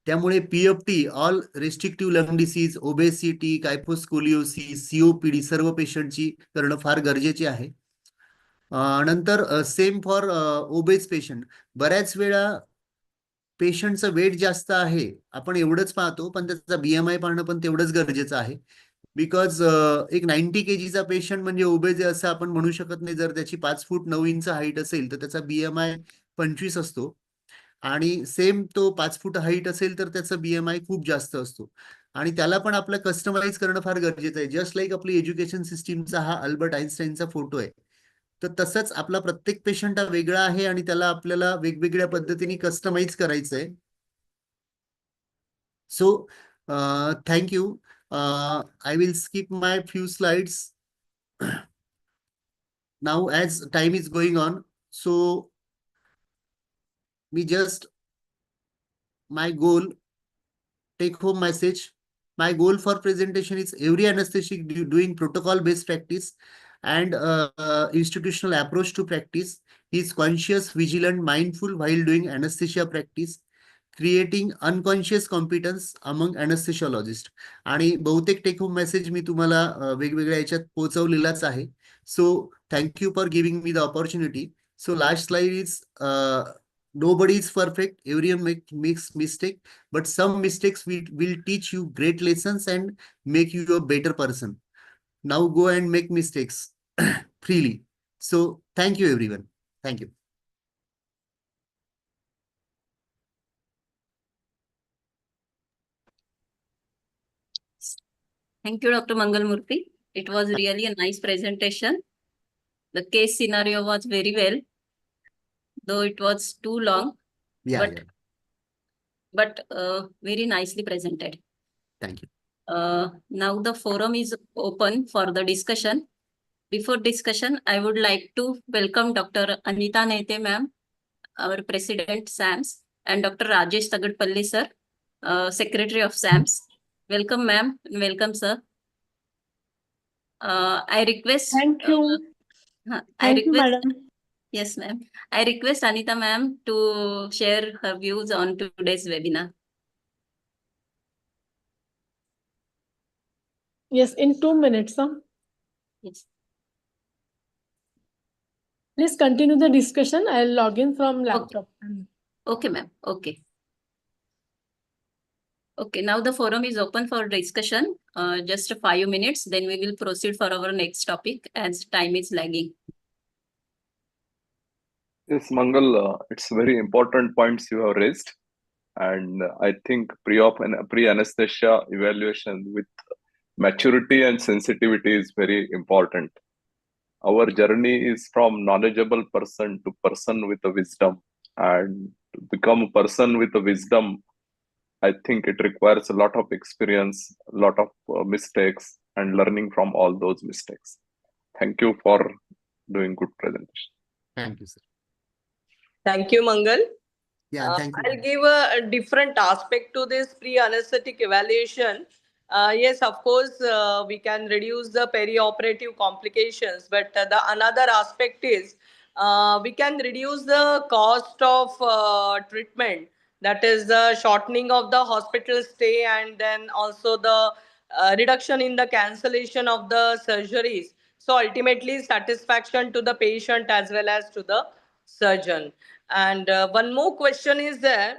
त्यामुळे PFT all restrictive lung disease, obesity, kyphoscoliosis, COPD सर्व पेशंटची करणं फार गरजेचे आहे. नंतर सेम फॉर ओबेस पेशंट. बऱ्याच वेळा पेशंटचं वेट जास्त आहे, आपण एवढंच पाहतो, पण त्याचा BMI पाहणं पण तेवढंच गरजेचं आहे. बिकॉज एक 90 kgचा पेशंट म्हणजे ओबेज आहे असं आपण म्हणू शकत नाही. जर त्याची 5 फूट 9 इंच हाईट असेल तर त्याचा BMI 25 असतो, आणि सेम तो 5 फूट हाईट असेल तर त्याचा BMI खूप जास्त असतो. आणि त्याला पण आपलं कस्टमाइज करणं फार गरजेचं आहे. जस्ट लाईक आपली एज्युकेशन सिस्टीमचा हा अल्बर्ट आइन्स्टाईनचा फोटो आहे. तर तसंच आपला प्रत्येक पेशंट हा वेगळा आहे आणि त्याला आपल्याला वेगवेगळ्या पद्धतीने कस्टमाइज करायचंय. So thank you. I will skip my few slides now as time is going on. So we just my goal, take home message. My goal for presentation is every anesthetic doing protocol based practice and institutional approach to practice. He is conscious, vigilant, mindful while doing anesthesia practice, creating unconscious competence among anesthesiologists. आणि बहुतेक take home message मी तुम्हाला वेगवेगळ्या याच्यात पोहोचवलेलाच आहे. So thank you for giving me the opportunity. So last slide is nobody is perfect. Everyone makes mistake, but some mistakes will teach you great lessons and make you a better person. Now go and make mistakes freely. So thank you everyone. Thank you. Thank you, Dr. Mangalmurthy. It was really a nice presentation. The case scenario was very well, though it was too long, Yeah, but very nicely presented. thank you. Now the forum is open for the discussion. Before discussion, I would like to welcome Dr. Anita Nete ma'am, our President SAMS, and Dr. Rajesh Tagadpalli sir, Secretary of SAMS. Welcome ma'am, and welcome sir. I request. Thank you. Thank you, madam. Yes, ma'am. I request Anita ma'am to share her views on today's webinar. Yes, in 2 minutes. Yes. Please continue the discussion. I'll log in from laptop. Okay, ma'am. Okay. Okay, now the forum is open for discussion. Just 5 minutes, then we will proceed for our next topic as time is lagging. Yes, Mangal, it's very important points you have raised. And I think pre-op and pre-anesthesia evaluation with maturity and sensitivity is very important. Our journey is from knowledgeable person to person with a wisdom. And to become a person with a wisdom, I think it requires a lot of experience, a lot of mistakes, and learning from all those mistakes. Thank you for doing good presentation. Thank you, sir. Thank you, Mangal. Yeah, thank you. I'll give a different aspect to this pre-anesthetic evaluation. Yes, of course, we can reduce the perioperative complications, but the another aspect is we can reduce the cost of treatment. That is the shortening of the hospital stay and then also the reduction in the cancellation of the surgeries. So ultimately satisfaction to the patient as well as to the surgeon. And one more question is there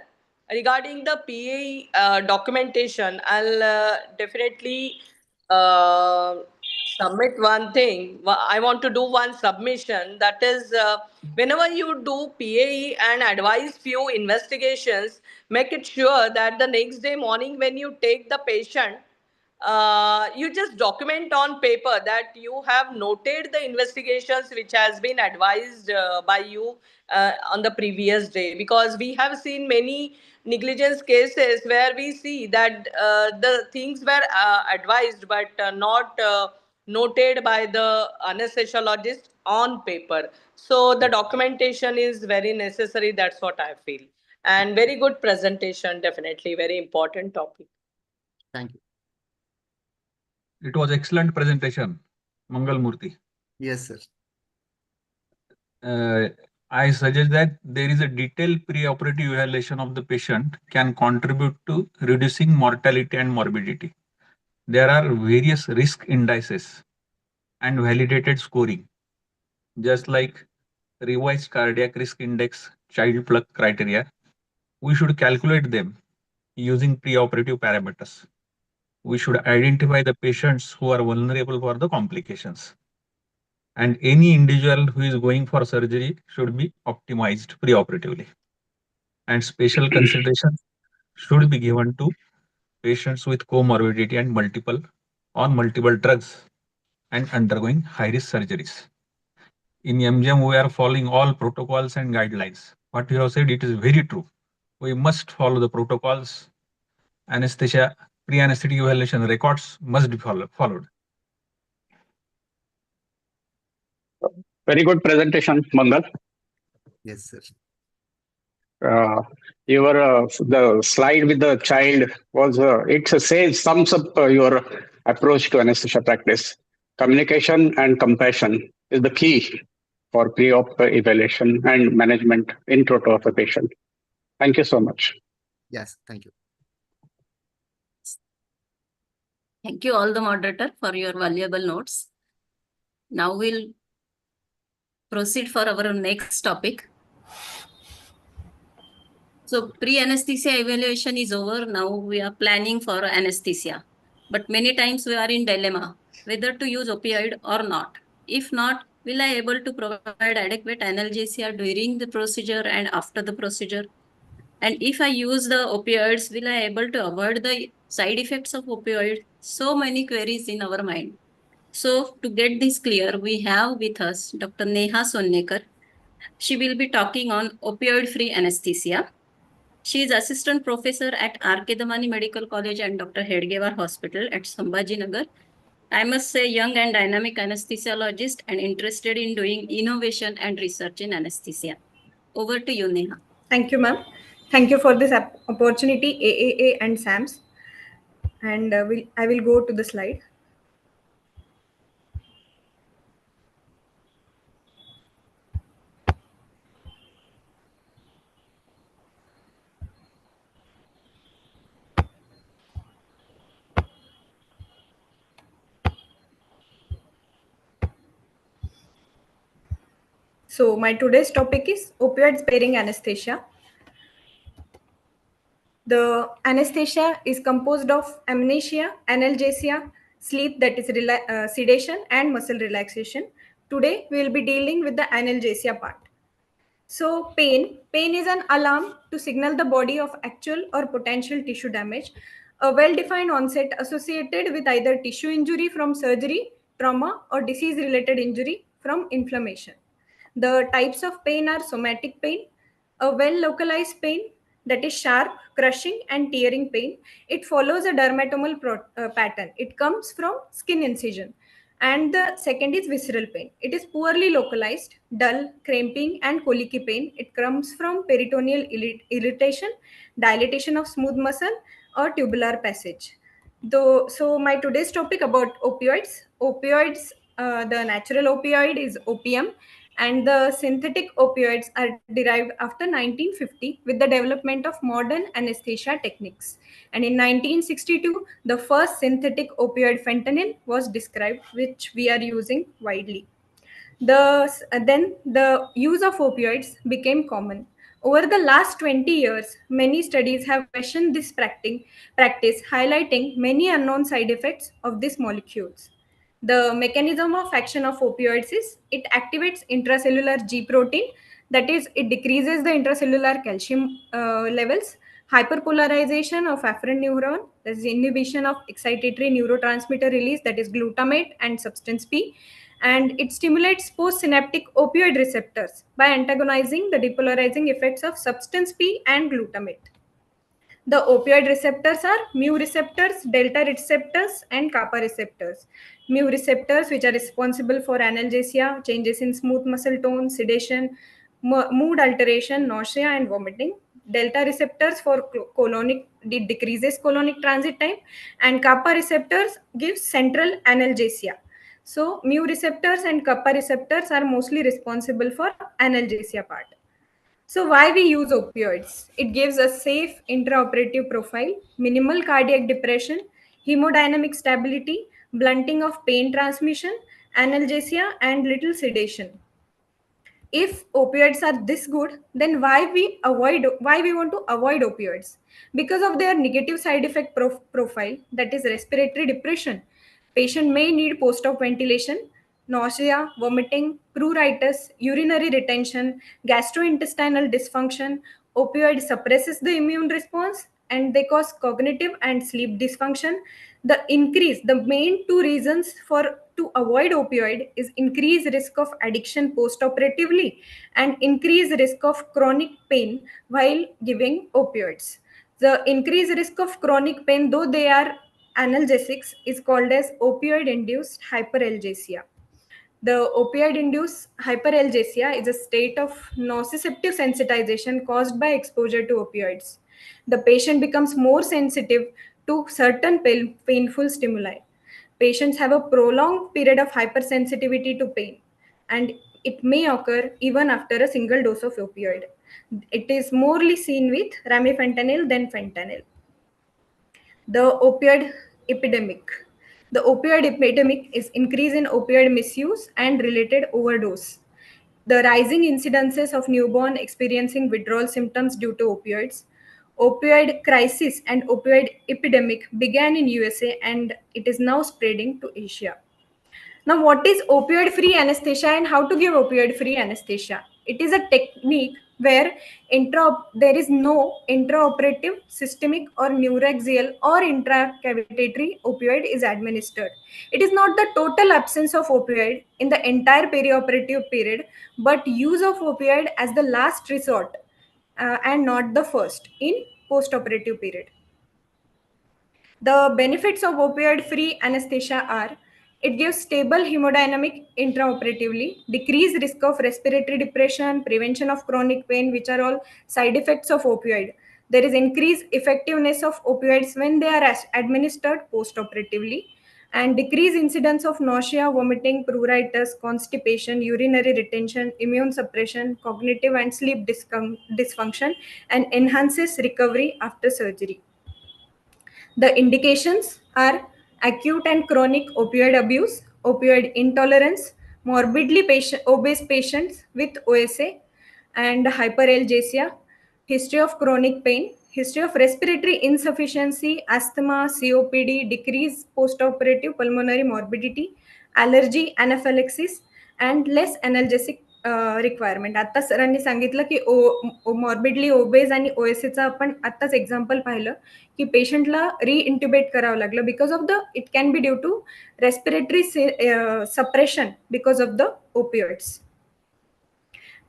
regarding the PA documentation. I'll definitely uh, submit one thing. I want to do one submission. That is, whenever you do PAE and advise few investigations, make it sure that the next day morning when you take the patient, you just document on paper that you have noted the investigations which has been advised by you on the previous day, because we have seen many negligence cases where we see that the things were advised but not noted by the anesthesiologist on paper. So the documentation is very necessary. That's what I feel. And very good presentation, definitely very important topic. Thank you. It was excellent presentation, Mangal Murthy. Yes, sir. I suggest that there is a detailed pre-operative evaluation of the patient can contribute to reducing mortality and morbidity. There are various risk indices and validated scoring, just like revised cardiac risk index, child plug criteria. We should calculate them using pre-operative parameters. We should identify the patients who are vulnerable for the complications. And any individual who is going for surgery should be optimized preoperatively. And special consideration should be given to patients with comorbidity and multiple drugs and undergoing high-risk surgeries. In MGM, we are following all protocols and guidelines. What you have said, it is very true. We must follow the protocols. Anesthesia, pre-anesthetic evaluation records must be followed. Very good presentation, Mangal. Yes, sir. The slide with the child was sums up your approach to anesthesia practice. Communication and compassion is the key for pre-op evaluation and management in total of a patient. Thank you so much. Yes, thank you. Thank you all the moderator for your valuable notes. Now we'll proceed for our next topic. So pre-anesthesia evaluation is over. Now we are planning for anesthesia. But many times we are in dilemma whether to use opioid or not. If not, will I able to provide adequate analgesia during the procedure and after the procedure? And if I use the opioids, will I able to avoid the side effects of opioid? So many queries in our mind. So to get this clear, we have with us Dr. Neha Sonnekar. She will be talking on opioid-free anesthesia. She is assistant professor at R.K. Damani Medical College and Dr. Hedgewar Hospital at Sambhajinagar. I must say young and dynamic anesthesiologist and interested in doing innovation and research in anesthesia. Over to you, Neha. Thank you, ma'am. Thank you for this opportunity, AAA and SAMS. And I will go to the slide. So my today's topic is opioid sparing anesthesia. The anesthesia is composed of amnesia, analgesia, sleep, that is sedation, and muscle relaxation. Today we will be dealing with the analgesia part. So pain is an alarm to signal the body of actual or potential tissue damage. A well-defined onset associated with either tissue injury from surgery, trauma, or disease-related injury from inflammation. The types of pain are somatic pain, a well-localized pain, that is sharp, crushing, and tearing pain. It follows a dermatomal pattern. It comes from skin incision. And the second is visceral pain. It is poorly localized, dull, cramping, and colicky pain. It comes from peritoneal irritation, dilatation of smooth muscle, or tubular passage. So my today's topic about opioids. Opioids, the natural opioid is opium, and the synthetic opioids are derived after 1950 with the development of modern anesthesia techniques. And in 1962, the first synthetic opioid fentanyl was described, which we are using widely. Then the use of opioids became common. Over the last 20 years, many studies have questioned this practice, highlighting many unknown side effects of these molecules. The mechanism of action of opioids is it activates intracellular G protein, that is, it decreases the intracellular calcium levels, hyperpolarization of afferent neuron, that is inhibition of excitatory neurotransmitter release, that is glutamate and substance P, and it stimulates postsynaptic opioid receptors by antagonizing the depolarizing effects of substance P and glutamate. The opioid receptors are mu receptors, delta receptors, and kappa receptors. Mu receptors, which are responsible for analgesia, changes in smooth muscle tone, sedation, mood alteration, nausea, and vomiting. Delta receptors for colonic, decreases colonic transit time, and kappa receptors give central analgesia. So mu receptors and kappa receptors are mostly responsible for analgesia part. So why we use opioids? It gives a safe intraoperative profile, minimal cardiac depression, hemodynamic stability, blunting of pain transmission, analgesia, and little sedation. If opioids are this good, then why we want to avoid opioids? Because of their negative side effect profile, that is respiratory depression. Patient may need post-op ventilation, nausea, vomiting, pruritus, urinary retention, gastrointestinal dysfunction. Opioid suppresses the immune response and they cause cognitive and sleep dysfunction. The main two reasons for to avoid opioid is increased risk of addiction post-operatively and increased risk of chronic pain while giving opioids. The increased risk of chronic pain, though they are analgesics, is called as opioid-induced hyperalgesia. The opioid-induced hyperalgesia is a state of nociceptive sensitization caused by exposure to opioids. The patient becomes more sensitive to certain painful stimuli. Patients have a prolonged period of hypersensitivity to pain, and it may occur even after a single dose of opioid. It is morely seen with ramifentanil than fentanyl. The opioid epidemic. The opioid epidemic is increase in opioid misuse and related overdose. The rising incidences of newborn experiencing withdrawal symptoms due to opioids. Opioid crisis and opioid epidemic began in USA and it is now spreading to Asia. Now, what is opioid-free anesthesia and how to give opioid-free anesthesia? It is a technique where there is no intraoperative, systemic, or neuraxial or intracavitary opioid is administered. It is not the total absence of opioid in the entire perioperative period, but use of opioid as the last resort and not the first in post-operative period. The benefits of opioid-free anesthesia are it gives stable hemodynamic intraoperatively, decreased risk of respiratory depression, prevention of chronic pain, which are all side effects of opioid. There is increased effectiveness of opioids when they are administered postoperatively, and decreased incidence of nausea, vomiting, pruritus, constipation, urinary retention, immune suppression, cognitive and sleep dysfunction, and enhances recovery after surgery. The indications are acute and chronic opioid abuse, opioid intolerance, morbidly obese patients with OSA and hyperalgesia, history of chronic pain, history of respiratory insufficiency, asthma, COPD, decreased postoperative pulmonary morbidity, allergy, anaphylaxis, and less analgesic requirement. आता सरांनी सांगितलं की morbidly obeys आणि ओएसएचा आपण आत्ताच example पाहिलं की पेशंटला रिइंट्युबेट करावं लागलं because of the it can be due to respiratory suppression because of the opioids.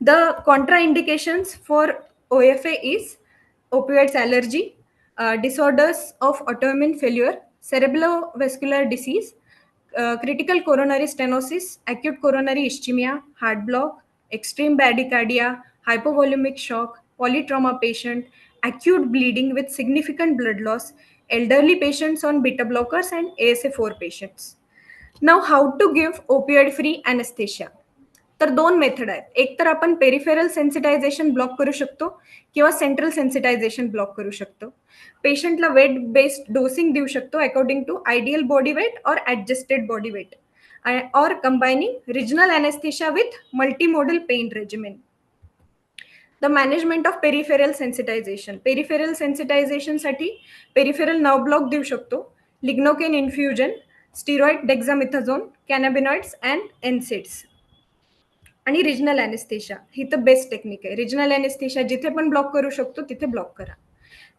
The contraindications for OFA is opioids allergy, disorders of autoimmune failure, cerebrovascular disease, critical coronary stenosis, acute coronary ischemia, heart block, extreme bradycardia, hypovolemic shock, polytrauma patient, acute bleeding with significant blood loss, elderly patients on beta blockers, and ASA4 patients. Now, how to give opioid-free anesthesia? तर दोन method आहेत. एक तर आपण peripheral sensitisation block करू शकतो किंवा central sensitisation block करू शकतो. पेशंटला वेट बेस्ड डोसिंग देऊ शकतो according to ideal body weight और ऍडजस्टेड बॉडी वेट और combining regional anaesthesia with multimodal pain regimen. The management of peripheral sensitisation. Peripheral sensitisation साठी पेरिफेरल नर्व ब्लॉक देऊ शकतो, lignocaine infusion, steroid, dexamethasone, cannabinoids and NSAIDs. आणि regional anaesthesia ही तर best technique आहे. Regional anaesthesia जिथे पण ब्लॉक करू शकतो तिथे ब्लॉक करा.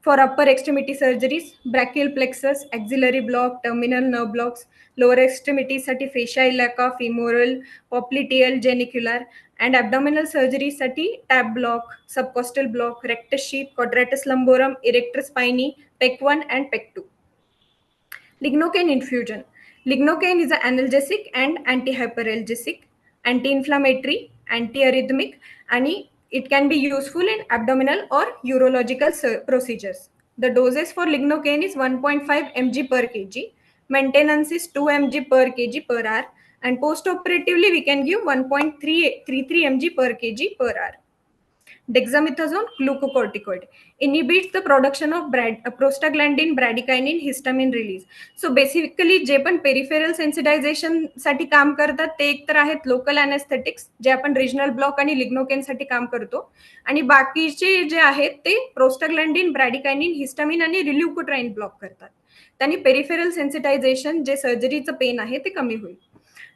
For upper extremity surgeries brachial plexus, axillary block, terminal nerve blocks. Lower एक्स्ट्रीमिटीसाठी fascia iliaca, femoral, popliteal, genicular and abdominal सर्जरीसाठी TAP block, subcostal block, rectus sheath, quadratus lumborum, erector spinae, pec 1 and pec 2. Lignocaine infusion. Lignocaine is an analgesic and antihyperalgesic, anti-inflammatory, anti-arrhythmic, and it can be useful in abdominal or urological procedures. The doses for lignocaine is 1.5 mg per kg. Maintenance is 2 mg per kg per hour, and post-operatively we can give 1.33 mg per kg per hour. Dexamethasone glucocorticoid inhibits the production of prostaglandin, bradykinin, histamine release. So basically जे पण peripheral sensitisation साठी काम करतात ते एक तर आहेत local अनेस्थेटिक्स जे आपण regional block आणि लिग्नोकेन साठी काम करतो, आणि बाकीचे जे आहेत ते प्रोस्टाग्लॅन्डिन, ब्रॅडिकायनिन, हिस्टामिन आणि रिल्युकोट्राईन ब्लॉक करतात. त्यांनी पेरिफेरल सेन्सिटायझेशन जे सर्जरीचं पेन आहे ते कमी होईल.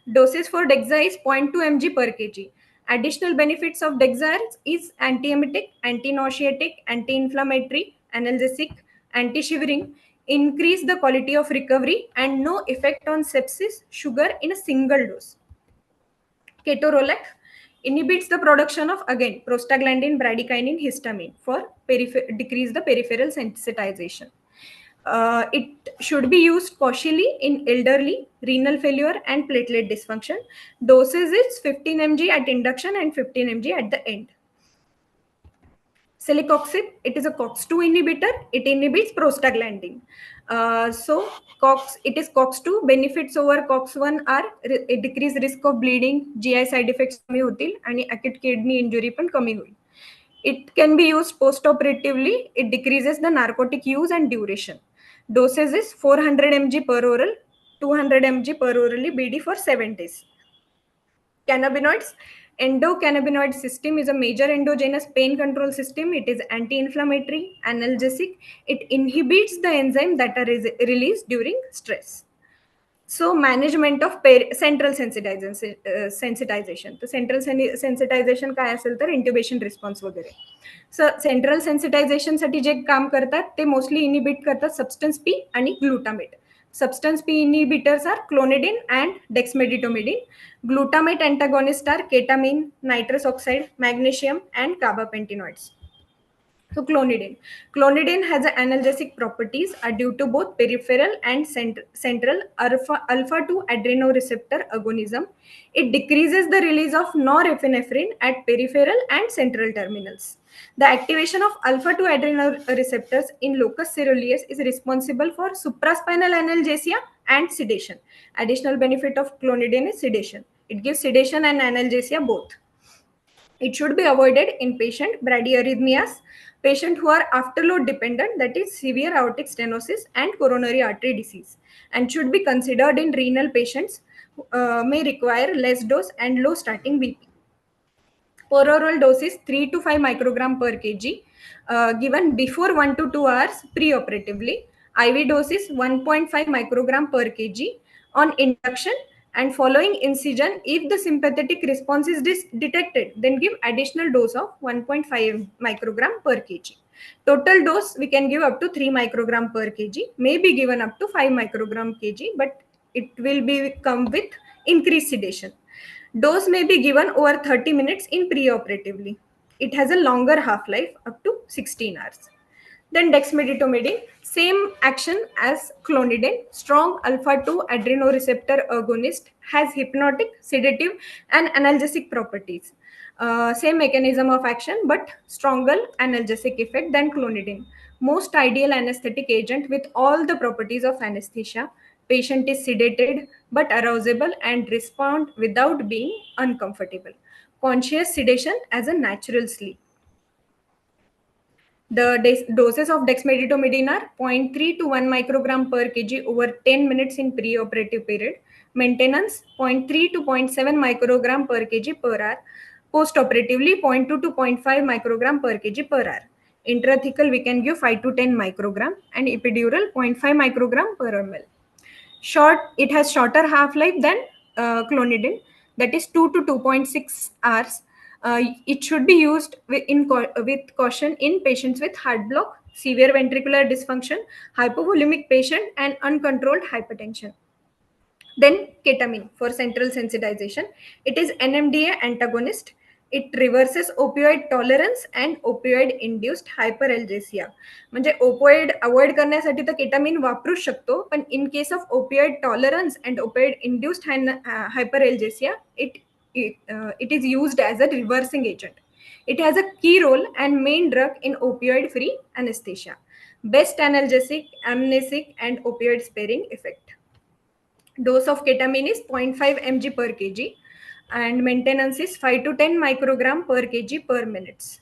Doses for Dexa is 0.2 mg per kg. Additional benefits of Dexa is antiemetic, anti-nauseatic, anti-inflammatory, analgesic, anti-shivering, increase the quality of recovery, and no effect on sepsis, sugar in a single dose. Ketorolac inhibits the production of, again, prostaglandin, bradykinin, histamine for decrease the peripheral sensitization. It should be used cautiously in elderly, renal failure, and platelet dysfunction. Doses is 15 mg at induction and 15 mg at the end. Celecoxib, it is a COX-2 inhibitor. It inhibits prostaglandin. It is COX-2. Benefits over COX-1 are decreased risk of bleeding, GI side effects कमी होतील आणि acute kidney injury पण कमी होईल. It can be used post-operatively. It decreases the narcotic use and duration. Dosage is 400 mg per oral, 200 mg per orally BD for 7 days. Cannabinoids. Endocannabinoid system is a major endogenous pain control system. It is anti-inflammatory, analgesic. It inhibits the enzyme that are released during stress. So management of central sensitization. The central sensitization काय असेल तर intubation response वगैरे. So central sensitization साठी जे काम करतात ते mostly inhibit करतात substance P आणि glutamate. Substance P inhibitors are clonidine and dexmedetomidine. Glutamate antagonists are ketamine, nitrous oxide, magnesium, and carbapentenoids. So clonidine. Clonidine has analgesic properties are due to both peripheral and central alpha-2 adrenoreceptor agonism. It decreases the release of norepinephrine at peripheral and central terminals. The activation of alpha-2 adrenoreceptors in locus coeruleus is responsible for supraspinal analgesia and sedation. Additional benefit of clonidine is sedation. It gives sedation and analgesia both. It should be avoided in patient bradyarrhythmias, patient who are afterload dependent, that is severe aortic stenosis and coronary artery disease, and should be considered in renal patients may require less dose and low starting BP. Per oral dose is 3 to 5 microgram per kg, given before 1 to 2 hours preoperatively. IV dose is 1.5 microgram per kg on induction, and following incision, if the sympathetic response is detected, then give additional dose of 1.5 microgram per kg. Total dose we can give up to 3 microgram per kg, may be given up to 5 microgram kg, but it will be come with increased sedation. Dose may be given over 30 minutes in preoperatively. It has a longer half-life up to 16 hours. Then dexmedetomidine, same action as clonidine, strong alpha-2 adrenoreceptor agonist, has hypnotic, sedative, and analgesic properties. Same mechanism of action, but stronger analgesic effect than clonidine. Most ideal anesthetic agent with all the properties of anesthesia. Patient is sedated but arousable and respond without being uncomfortable. Conscious sedation as a natural sleep. The doses of dexmedetomidine are 0.3 to 1 microgram per kg over 10 minutes in preoperative period. Maintenance 0.3 to 0.7 microgram per kg per hour. Postoperatively 0.2 to 0.5 microgram per kg per hour. Intrathecal we can give 5 to 10 microgram and epidural 0.5 microgram per ml. It has shorter half-life than clonidine, that is 2 to 2.6 hours. It should be used with caution in patients with heart block, severe ventricular dysfunction, hypovolemic patient, and uncontrolled hypertension. Then ketamine for central sensitization. It is NMDA antagonist. It reverses opioid tolerance and opioid induced hyperalgesia. म्हणजे opioid avoid करण्यासाठी तर ketamine वापरू शकतो, पण in case of opioid tolerance and opioid induced hyperalgesia, it is used as a reversing agent. It has a key role and main drug in opioid-free anesthesia. Best analgesic, amnesic, and opioid sparing effect. Dose of ketamine is 0.5 mg per kg and maintenance is 5 to 10 microgram per kg per minutes.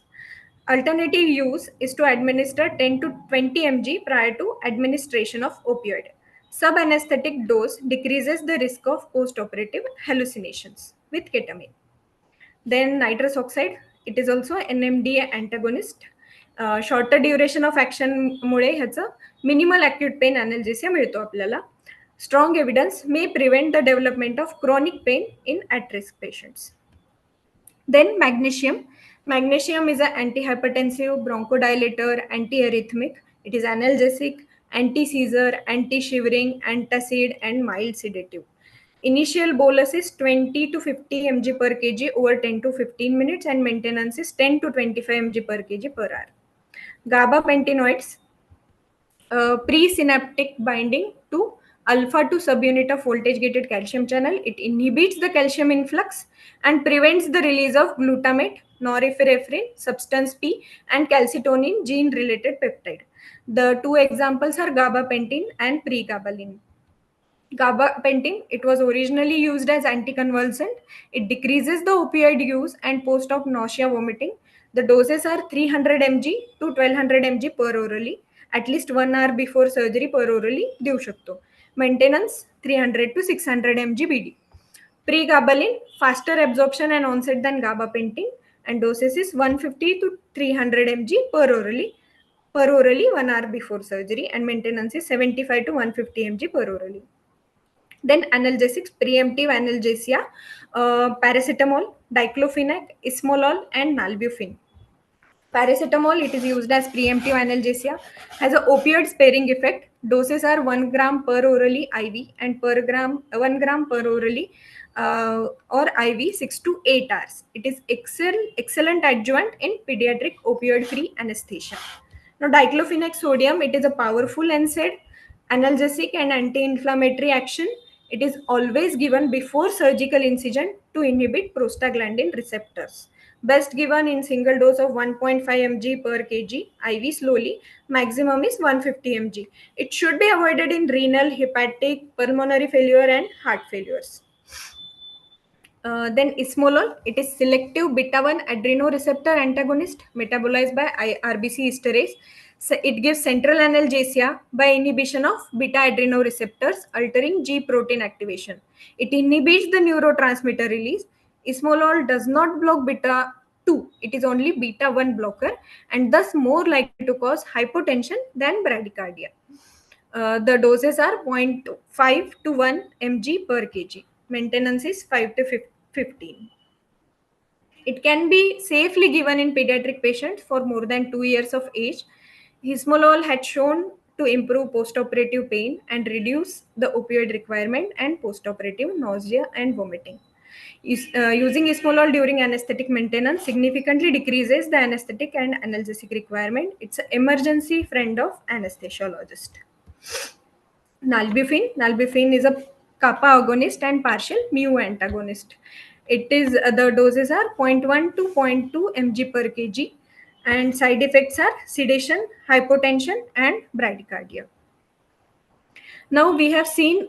Alternative use is to administer 10 to 20 mg prior to administration of opioid. Subanesthetic dose decreases the risk of postoperative hallucinations with ketamine. Then nitrous oxide, it is also NMDA antagonist. Shorter duration of action मुळे ह्याचं minimal acute pain analgesia मिळतो आपल्याला. Strong evidence may prevent the development of chronic pain in at-risk patients. Then magnesium. Magnesium is an antihypertensive, bronchodilator, antiarrhythmic. It is analgesic, anti-seizure, anti-shivering, antacid, and mild sedative. Initial bolus is 20 to 50 mg per kg over 10 to 15 minutes, and maintenance is 10 to 25 mg per kg per hour. Gabapentinoids, presynaptic binding to alpha 2 subunit of voltage gated calcium channel. It inhibits the calcium influx and prevents the release of glutamate, norepinephrine, substance P, and calcitonin gene related peptide. The two examples are gabapentin and pregabalin. Gabapentin, it was originally used as anticonvulsant. It decreases the opioid use and post-op nausea, vomiting. The doses are 300 mg to 1200 mg per orally. At least 1 hour before surgery per orally देऊ शकतो. Maintenance 300 to 600 mg BD. Pregabalin, faster absorption and onset than gabapentin, and doses is 150 to 300 mg per orally 1 hour before surgery, and maintenance is 75 to 150 mg per orally. Then analgesics, preemptive analgesia, paracetamol, diclofenac, ismolol, and nalbuphine. Paracetamol, it is used as preemptive analgesia, has an opioid sparing effect. Doses are 1 gram per orally IV and 1 gram per orally or IV 6 to 8 hours. It is excellent adjuvant in pediatric opioid-free anesthesia. Now, diclofenac sodium, it is a powerful NSAID, analgesic and anti-inflammatory action. It is always given before surgical incision to inhibit prostaglandin receptors. Best given in single dose of 1.5 mg per kg IV slowly. Maximum is 150 mg. It should be avoided in renal, hepatic, pulmonary failure, and heart failures. Then ismolol, it is selective beta-1 adrenoreceptor antagonist metabolized by RBC esterase. So it gives central analgesia by inhibition of beta adrenoreceptors, altering G protein activation. It inhibits the neurotransmitter release. Ismolol does not block beta 2, it is only beta 1 blocker, and thus more likely to cause hypotension than bradycardia. The doses are 0.5 to 1 mg per kg. Maintenance is 5 to 15. It can be safely given in pediatric patients for more than 2 years of age. Ismolol had shown to improve postoperative pain and reduce the opioid requirement and postoperative nausea and vomiting. Using ismolol during anesthetic maintenance significantly decreases the anesthetic and analgesic requirement. It's an emergency friend of anesthesiologist. Nalbuphine is a kappa agonist and partial mu antagonist. It is the doses are 0.1 to 0.2 mg per kg, and side effects are sedation, hypotension, and bradycardia. Now we have seen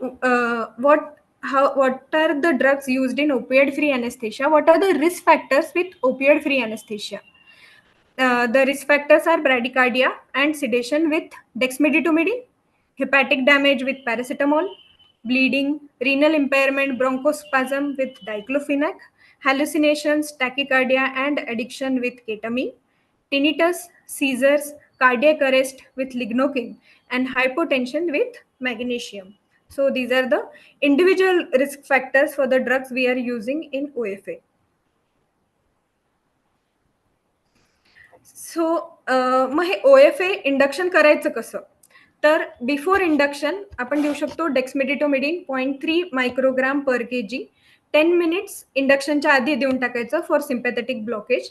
what are the drugs used in opioid-free anesthesia. What are the risk factors with opioid-free anesthesia? The risk factors are bradycardia and sedation with dexmedetomidine, hepatic damage with paracetamol, bleeding, renal impairment, bronchospasm with diclofenac, hallucinations, tachycardia, and addiction with ketamine, tinnitus, seizures, cardiac arrest with lignocaine, and hypotension with magnesium. So these are the individual risk factors for the drugs we are using in OFA. So मग हे OFA induction करायचं कसं? तर before induction आपण देऊ शकतो डेक्समेडिटोमिडीन 0.3 मायक्रोग्राम पर KG 10 minutes इंडक्शनच्या आधी देऊन टाकायचं for sympathetic blockade.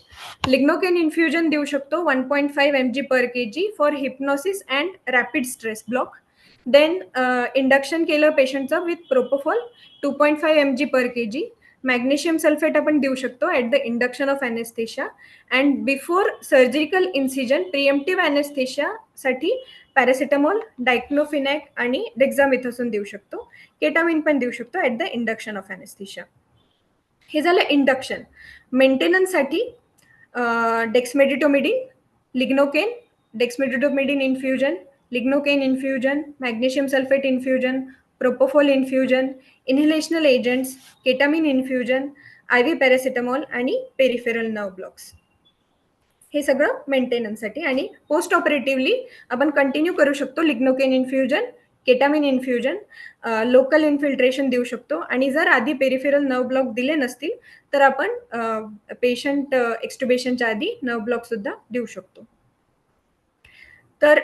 Lignocaine infusion देऊ शकतो 1.5 mg per KG for hypnosis and rapid stress block. Then induction केलं पेशंटचं with propofol 2.5 mg per KG. Magnesium sulphate आपण देऊ शकतो at the induction of anaesthesia. And before surgical incision preemptive ॲनेस्थेशियासाठी paracetamol, diclofenac आणि dexamethasone देऊ शकतो. Ketamine पण देऊ शकतो at the induction of anaesthesia. हे झालं इंडक्शन. मेंटेनन्ससाठी dexmedetomidine, lignocaine, dexmedetomidine infusion, lignocaine infusion, magnesium sulphate infusion, propofol infusion, inhalational agents, ketamine infusion, IV paracetamol आणि पेरिफेरल नर्व ब्लॉक्स. हे सगळं मेंटेनन्ससाठी. आणि पोस्ट ऑपरेटिव्हली आपण कंटिन्यू करू शकतो lignocaine infusion, ketamine infusion, local infiltration देऊ शकतो. आणि जर आधी पेरिफेरल नर्व ब्लॉक दिले नसतील तर आपण पेशंट एक्स्टुबेशनच्या आधी नर्व ब्लॉक सुद्धा देऊ शकतो. तर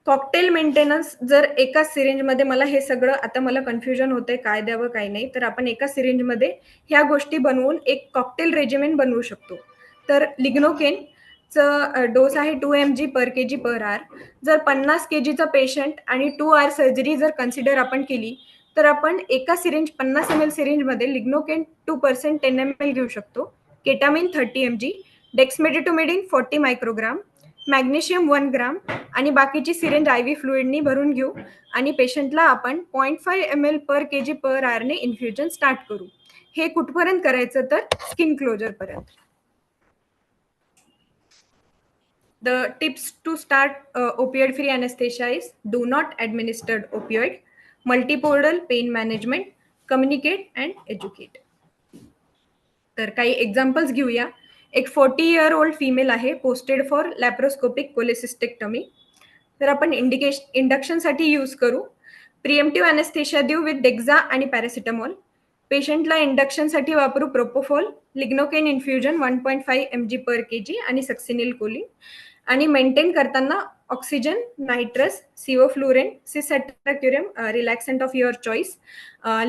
कॉकटेल मेंटेनन्स जर एका सिरिंजमध्ये मला हे सगळं आता मला कन्फ्युजन होतंय काय द्यावं काय नाही, तर आपण एका सिरिंजमध्ये ह्या गोष्टी बनवून एक कॉकटेल रेजिमेन बनवू शकतो. तर लिग्नोकेनचं डोस आहे 2 mg पर kg पर आर. जर 50 kgचा पेशंट आणि 2 hour सर्जरी जर कन्सिडर आपण केली तर आपण एका सिरिंज 50 ml सिरिंजमध्ये लिग्नोकेन 2% 10 ml घेऊ शकतो, केटामिन 30 mg, डेक्समेडिटोमेडिन 40 मायक्रोग्राम, मॅग्नेशियम 1 ग्राम आणि बाकीची सिरिंज IV फ्लुइडनी भरून घेऊ आणि पेशंटला आपण 0.5 ml पर kg पर आरने इन्फ्युजन स्टार्ट करू. हे कुठपर्यंत करायचं तर स्किन क्लोजर पर्यंत. The tips to start opioid-free anesthesia is: do not administer opioid, multimodal pain management, communicate and educate. तर काही एक्झाम्पल्स घेऊया. एक 40-year-old फिमेल आहे, पोस्टेड फॉर लॅप्रोस्कोपिक कोलेसिस्टेक्टमी. तर आपण इंडक्शनसाठी यूज करू. प्रिएम्प्टिव्ह अनेस्थेशिया देऊ विथ डेक्झा आणि पॅरासिटामॉल. पेशंटला इंडक्शनसाठी वापरू propofol, lignocaine infusion 1.5 mg per kg आणि सक्सिनिल कोलिन. आणि मेंटेन करताना oxygen, nitrous, sevoflurane, cisatracurium, relaxant of your choice,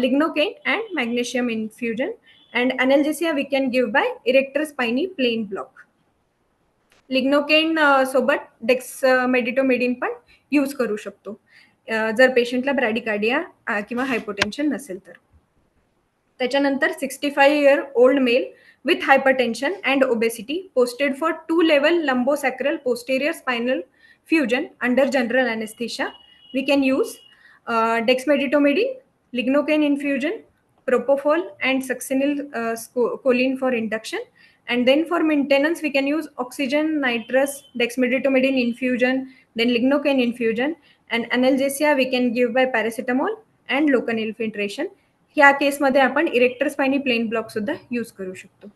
lignocaine and magnesium infusion. And analgesia we can give by erector spiny plain block. Lignocaine सोबत डेक्समेडिटोमेडिन पण use करू शकतो जर पेशंटला ब्रॅडिकार्डिया किंवा हायपोटेन्शन नसेल तर. त्याच्यानंतर 65-year-old mail with hypertension and obesity, posted for 2 level lumbosacral posterior spinal fusion under general anesthesia. We can use dexmedetomidine, lignocaine infusion, propofol and succinyl choline for induction. And then for maintenance, we can use oxygen, nitrous, dexmedetomidine infusion, then lignocaine infusion. And analgesia we can give by paracetamol and local infiltration. ह्या केसमध्ये आपण erector spiny plane block सुद्धा use करू शकतो.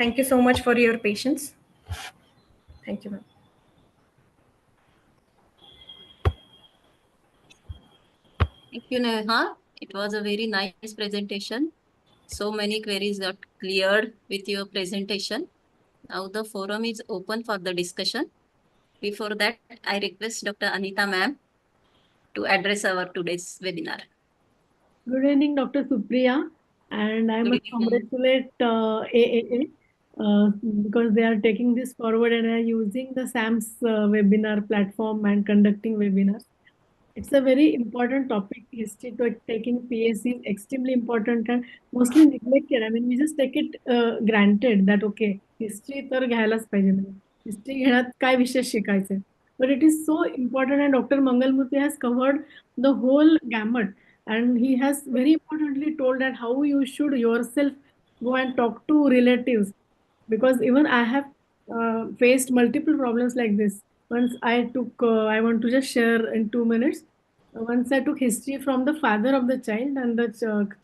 Thank you so much for your patience. Thank you ma'am. Thank you, Neha. It was a very nice presentation. So many queries got cleared with your presentation. Now the forum is open for the discussion. Before that, I request Dr. Anita ma'am to address our today's webinar. Good evening, Dr. Supriya, and I must congratulate AAA because they are taking this forward and are using the SAMS webinar platform and conducting webinars. It's a very important topic. History to taking PAC is extremely important and mostly neglected. I mean, we just take it granted that okay, history तर घ्यायलाच पाहिजे. History घेण्यात काय विशेष शिकायचे. But it is so important, and Dr. Mangalmurthy has covered the whole gamut. And he has very importantly told that how you should yourself go and talk to relatives, because even I have faced multiple problems like this. Once I took, I want to just share in 2 minutes. Once I took history from the father of the child, and the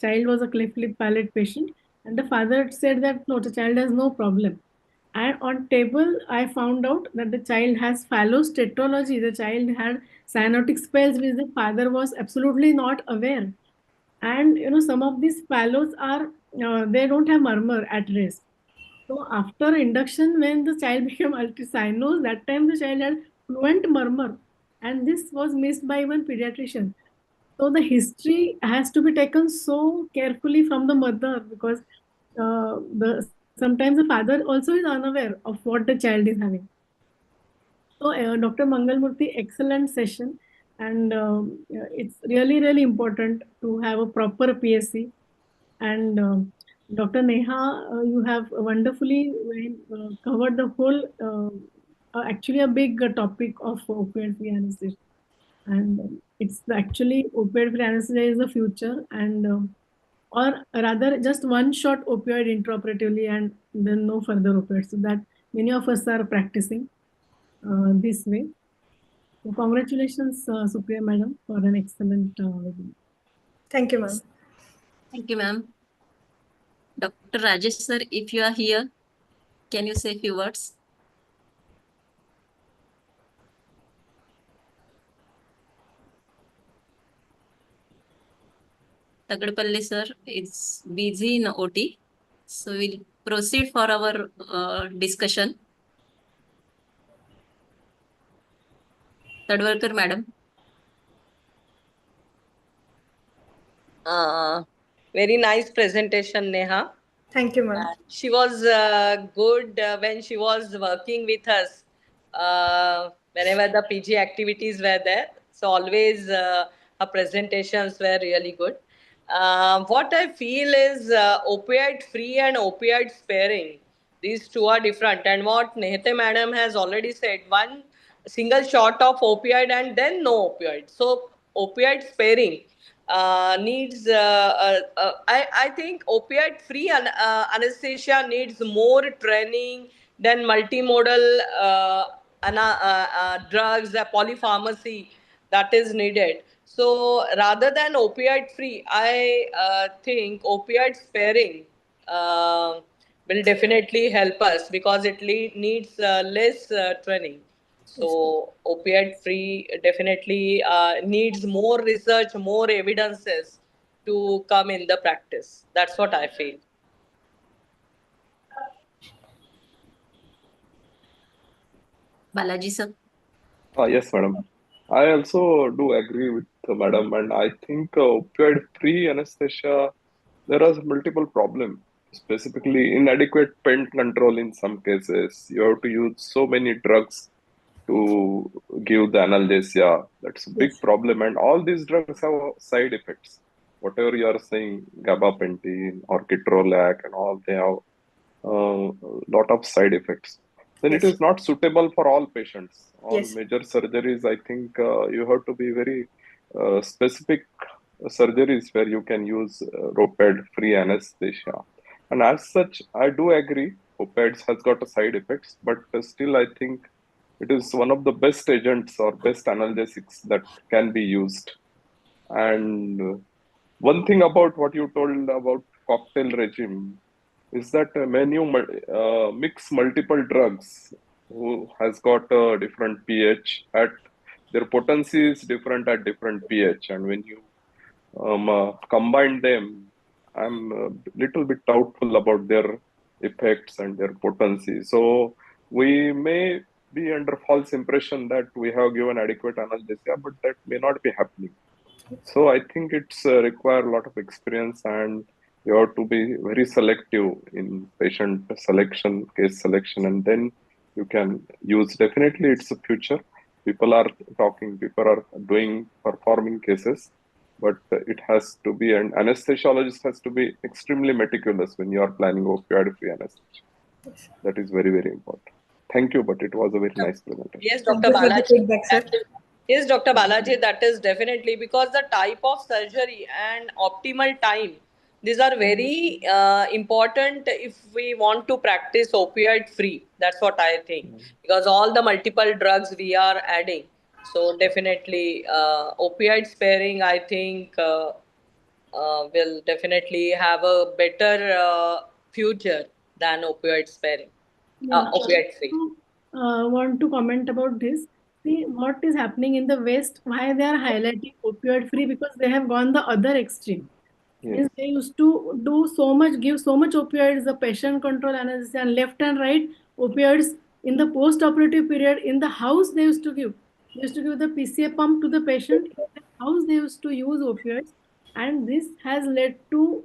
child was a cleft lip palate patient, and the father said that no, the child has no problem. And on table, I found out that the child has phallus-tetralogy. The child had cyanotic spells which the father was absolutely not aware. And you know, some of these fallows are, they don't have murmur at rest. So after induction, when the child became ultrasynose, that time the child had fluent murmur. And this was missed by one pediatrician. So the history has to be taken so carefully from the mother, because sometimes the father also is unaware of what the child is having. So Dr. Mangalmurthy, excellent session, and it's really, really important to have a proper PSC. And Dr. Neha, you have wonderfully covered the whole, actually a big topic of opioid-free anesthesia. And it's actually opioid-free anesthesia is the future, and or rather just one shot opioid intraoperatively and then no further opioids. So that many of us are practicing this way. So congratulations, Supriya Madam, for an excellent webinar. Thank you, ma'am. Thank you, ma'am. Dr. Rajesh sir, if you are here, can you say a few words? Tagadpalle sir is busy in OT, so we'll proceed for our discussion. Tadwalkar madam. Very nice presentation, Neha. Thank you, ma'am. She was good when she was working with us whenever the PG activities were there. So always her presentations were really good. What I feel is opioid-free and opioid-sparing. These two are different. And what Nehte madam has already said, one single shot of opioid and then no opioid. So opioid-sparing needs I think opioid free anesthesia needs more training than multimodal drugs, polypharmacy that is needed. So rather than opioid free, I think opioid sparing uh, will definitely help us because it needs less training. So opiate free definitely needs more research, more evidences to come in the practice. That's what I feel. Balaji sir. Yes, madam. I also do agree with madam, and I think opioid-free anesthesia, there are multiple problems, specifically inadequate pain control in some cases. You have to use so many drugs to give the analgesia. That's a big problem, and all these drugs have side effects. Whatever you are saying, gabapentin or ketorolac and all, they have a lot of side effects. Then it is not suitable for all patients. All major surgeries, I think you have to be very specific surgeries where you can use opioid-free anesthesia. And as such, I do agree, opioids has got a side effects, but still I think it is one of the best agents or best analgesics that can be used. And one thing about what you told about cocktail regime is that when you mix multiple drugs who has got a different pH at their potency is different at different pH, and when you combine them, I'm a little bit doubtful about their effects and their potency. So we may be under false impression that we have given adequate analgesia, but that may not be happening. So I think it's require a lot of experience, and you have to be very selective in patient selection, case selection, and then you can use. Definitely, it's a future. People are talking, people are performing cases, but it has to be, an anesthesiologist has to be extremely meticulous when you are planning opioid-free anesthesia. That is very, very important. Thank you, but it was a very nice presentation. Yes, Dr. Balaji. Yes, Dr. Balaji, that is definitely because the type of surgery and optimal time, these are very important if we want to practice opioid free. That's what I think, because all the multiple drugs we are adding. So definitely opioid sparing, I think will definitely have a better future than opioid sparing, opioid free. Want to comment about this. See what is happening in the West, why they are highlighting opioid free, because they have gone the other extreme. Means they used to do so much, give so much opioids, the patient control anesthesia, and left and right opioids in the post-operative period. In the house, they used to give. They used to give the PCA pump to the patient. In the house, they used to use opioids, and this has led to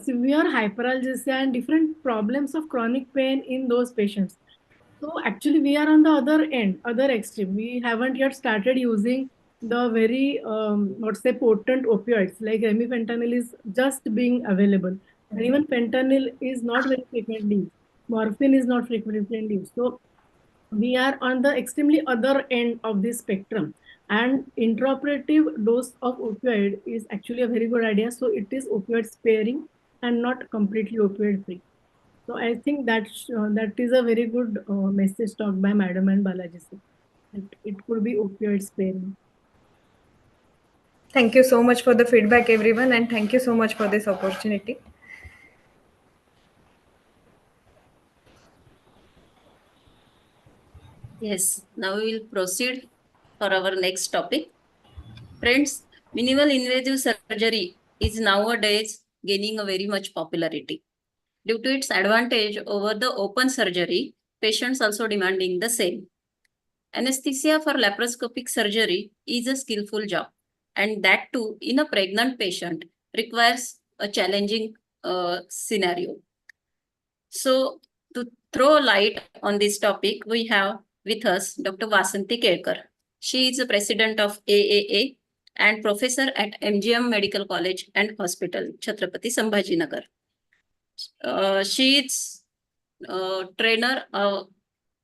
severe hyperalgesia and different problems of chronic pain in those patients. So actually, we are on the other end, other extreme. We haven't yet started using the very, let's say, potent opioids like remifentanil is just being available, and even fentanyl is not very frequently used. Morphine is not frequently used. So we are on the extremely other end of this spectrum, and intraoperative dose of opioid is actually a very good idea. So it is opioid sparing and not completely opioid free. So I think that that is a very good message talked by Madam and Balaji. It could be opioid sparing. Thank you so much for the feedback, everyone, and thank you so much for this opportunity. Yes, now we will proceed for our next topic. Friends, minimal invasive surgery is nowadays gaining a very much popularity. Due to its advantage over the open surgery, patients also demanding the same. Anesthesia for laparoscopic surgery is a skillful job, and that too in a pregnant patient requires a challenging scenario. So to throw light on this topic, we have with us Dr. Vasanti Kelkar. She is the president of AAA and professor at MGM Medical College and Hospital, Chhatrapati Sambhajinagar. She is trainer of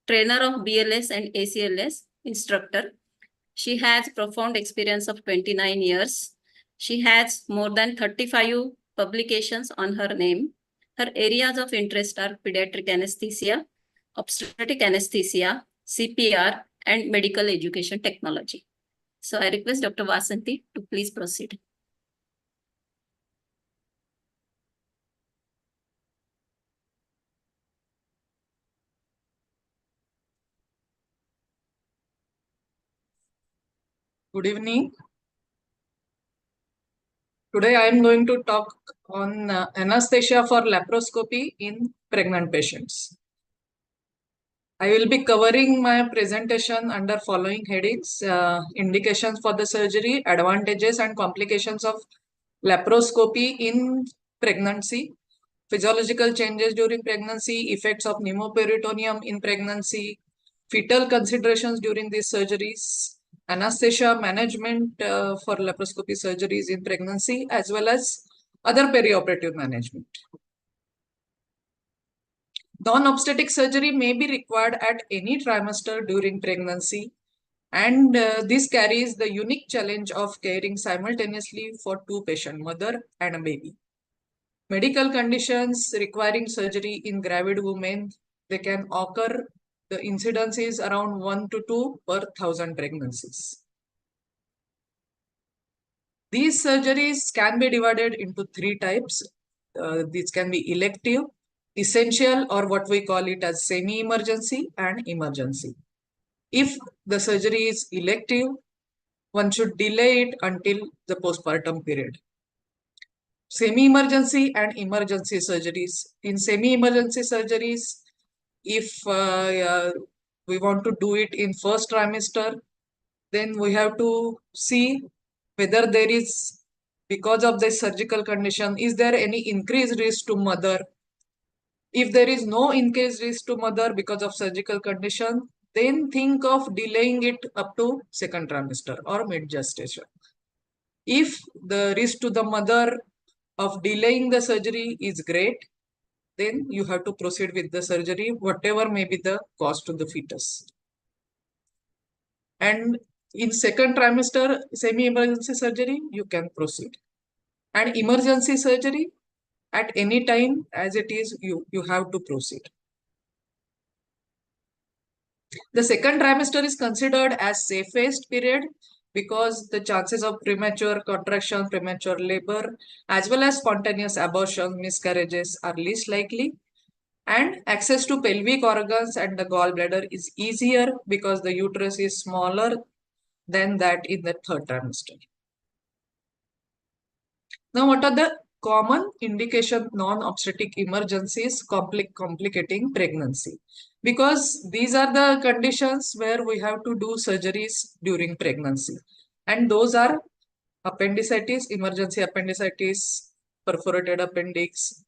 BLS and ACLS instructor. She has profound experience of 29 years. She has more than 35 publications on her name. Her areas of interest are pediatric anesthesia, obstetric anesthesia, CPR, and medical education technology. So I request Dr. Vasanti to please proceed. Good evening. Today I am going to talk on anesthesia for laparoscopy in pregnant patients. I will be covering my presentation under following headings: indications for the surgery, advantages and complications of laparoscopy in pregnancy, physiological changes during pregnancy, effects of pneumoperitoneum in pregnancy, fetal considerations during these surgeries, anesthesia management for laparoscopy surgeries in pregnancy, as well as other perioperative management. Non-obstetric surgery may be required at any trimester during pregnancy, and this carries the unique challenge of caring simultaneously for two patients, mother and a baby. Medical conditions requiring surgery in gravid women, they can occur. The incidence is around 1 to 2 per 1,000 pregnancies. These surgeries can be divided into 3 types. These can be elective, essential, or what we call it as semi-emergency and emergency. If the surgery is elective, one should delay it until the postpartum period. Semi-emergency and emergency surgeries. In semi-emergency surgeries, if we want to do it in first trimester, then we have to see whether there is, because of this surgical condition, is there any increased risk to mother. If there is no increased risk to mother because of surgical condition, then think of delaying it up to second trimester or mid-gestation. If the risk to the mother of delaying the surgery is great, then you have to proceed with the surgery, whatever may be the cost to the fetus. And in second trimester semi-emergency surgery, you can proceed. And emergency surgery, at any time as it is, you have to proceed. The second trimester is considered as safest period because the chances of premature contraction, premature labor, as well as spontaneous abortion, miscarriages are least likely. And access to pelvic organs and the gallbladder is easier because the uterus is smaller than that in the third trimester. Now, what are the common indication non-obstetric emergencies complicating pregnancy? Because these are the conditions where we have to do surgeries during pregnancy. And those are appendicitis, emergency appendicitis, perforated appendix,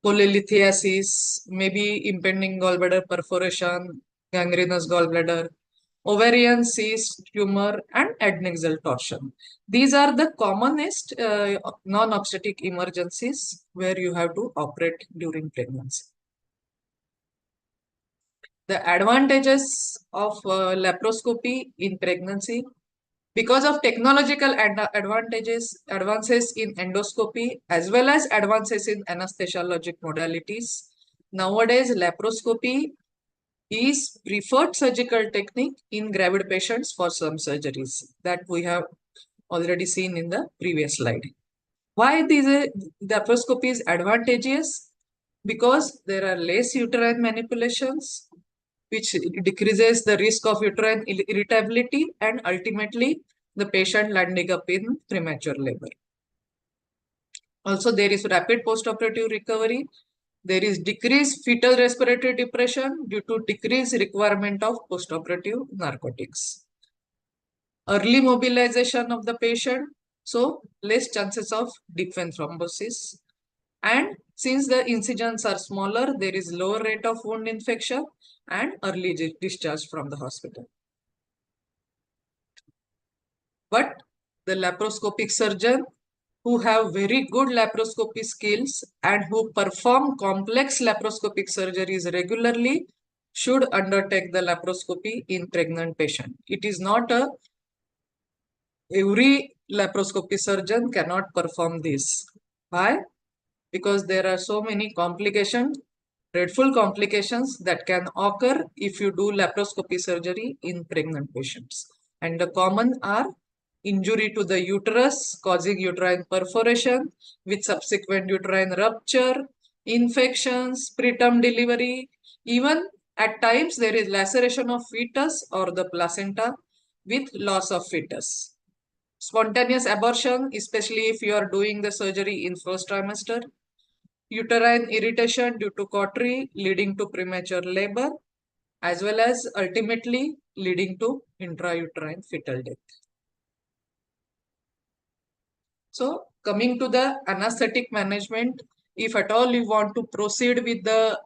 cholelithiasis, maybe impending gallbladder perforation, gangrenous gallbladder, ovarian cyst, tumor, and adnexal torsion. These are the commonest non-obstetric emergencies where you have to operate during pregnancy. The advantages of laparoscopy in pregnancy: because of technological advances in endoscopy as well as advances in anesthesiologic modalities, nowadays laparoscopy is preferred surgical technique in gravid patients for some surgeries that we have already seen in the previous slide. Why the laparoscopy is advantageous? Because there are less uterine manipulations, which decreases the risk of uterine irritability and ultimately the patient landing up in premature labor. Also, there is rapid postoperative recovery There is decreased fetal respiratory depression due to decreased requirement of postoperative narcotics. Early mobilization of the patient, so less chances of deep vein thrombosis. And since the incisions are smaller, there is lower rate of wound infection and early discharge from the hospital. But the laparoscopic surgeon who have very good laparoscopy skills and who perform complex laparoscopic surgeries regularly should undertake the laparoscopy in pregnant patient. It is not every laparoscopy surgeon cannot perform this. Why? Because there are so many complications, dreadful complications that can occur if you do laparoscopy surgery in pregnant patients. And the common are injury to the uterus causing uterine perforation with subsequent uterine rupture, infections, preterm delivery, even at times there is laceration of fetus or the placenta with loss of fetus. Spontaneous abortion, especially if you are doing the surgery in first trimester, uterine irritation due to cautery leading to premature labor, as well as ultimately leading to intrauterine fetal death. So coming to the anesthetic management, if at all you want to proceed with the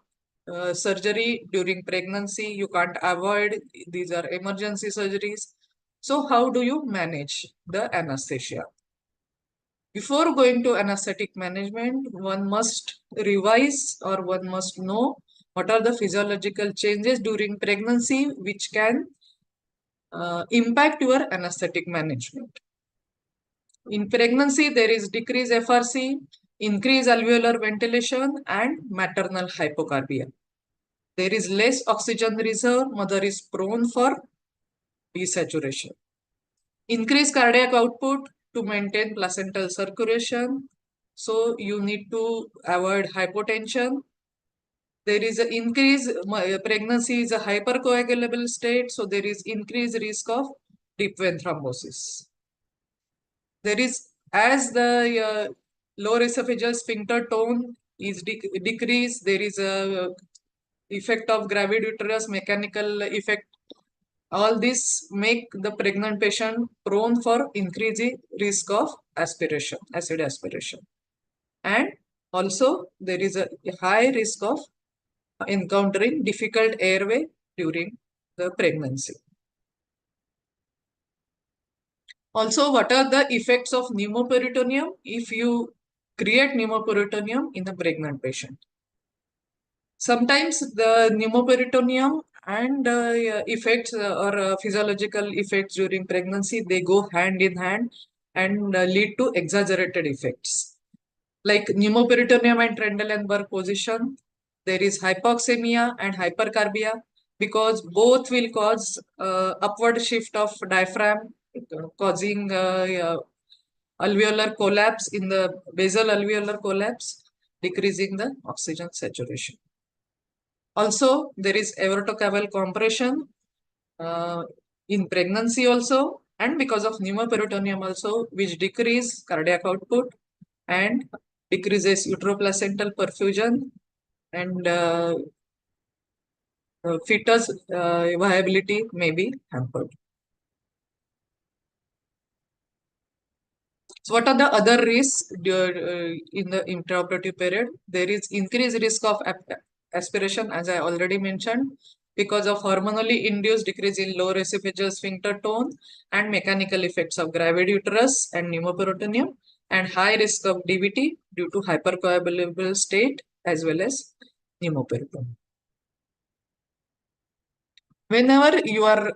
surgery during pregnancy, you can't avoid, these are emergency surgeries. So how do you manage the anesthesia? Before going to anesthetic management, one must revise or one must know what are the physiological changes during pregnancy which can impact your anesthetic management. In pregnancy, there is decreased FRC, increased alveolar ventilation, and maternal hypocarbia. There is less oxygen reserve, mother is prone for desaturation. Increased cardiac output to maintain placental circulation. So you need to avoid hypotension. There is an increase, pregnancy is a hypercoagulable state, so there is increased risk of deep vein thrombosis. There is, as the lower esophageal sphincter tone is decreased, there is a effect of gravid uterus, mechanical effect. All this make the pregnant patient prone for increasing risk of aspiration, acid aspiration. And also there is a high risk of encountering difficult airway during the pregnancy. Also, what are the effects of pneumoperitoneum if you create pneumoperitoneum in a pregnant patient? Sometimes the pneumoperitoneum and effects or physiological effects during pregnancy, they go hand in hand and lead to exaggerated effects. Like pneumoperitoneum and Trendelenburg position, there is hypoxemia and hypercarbia because both will cause upward shift of diaphragm, causing alveolar collapse in the basal alveolar collapse, decreasing the oxygen saturation. Also, there is aortocaval compression in pregnancy also, and because of pneumoperitoneum also, which decrease cardiac output and decreases uteroplacental perfusion and fetus viability may be hampered. So what are the other risks in the intraoperative period? There is increased risk of aspiration, as I already mentioned, because of hormonally induced decrease in lower esophageal sphincter tone and mechanical effects of gravid uterus and pneumoperitoneum, and high risk of DVT due to hypercoagulable state as well as pneumoperitoneum. Whenever you are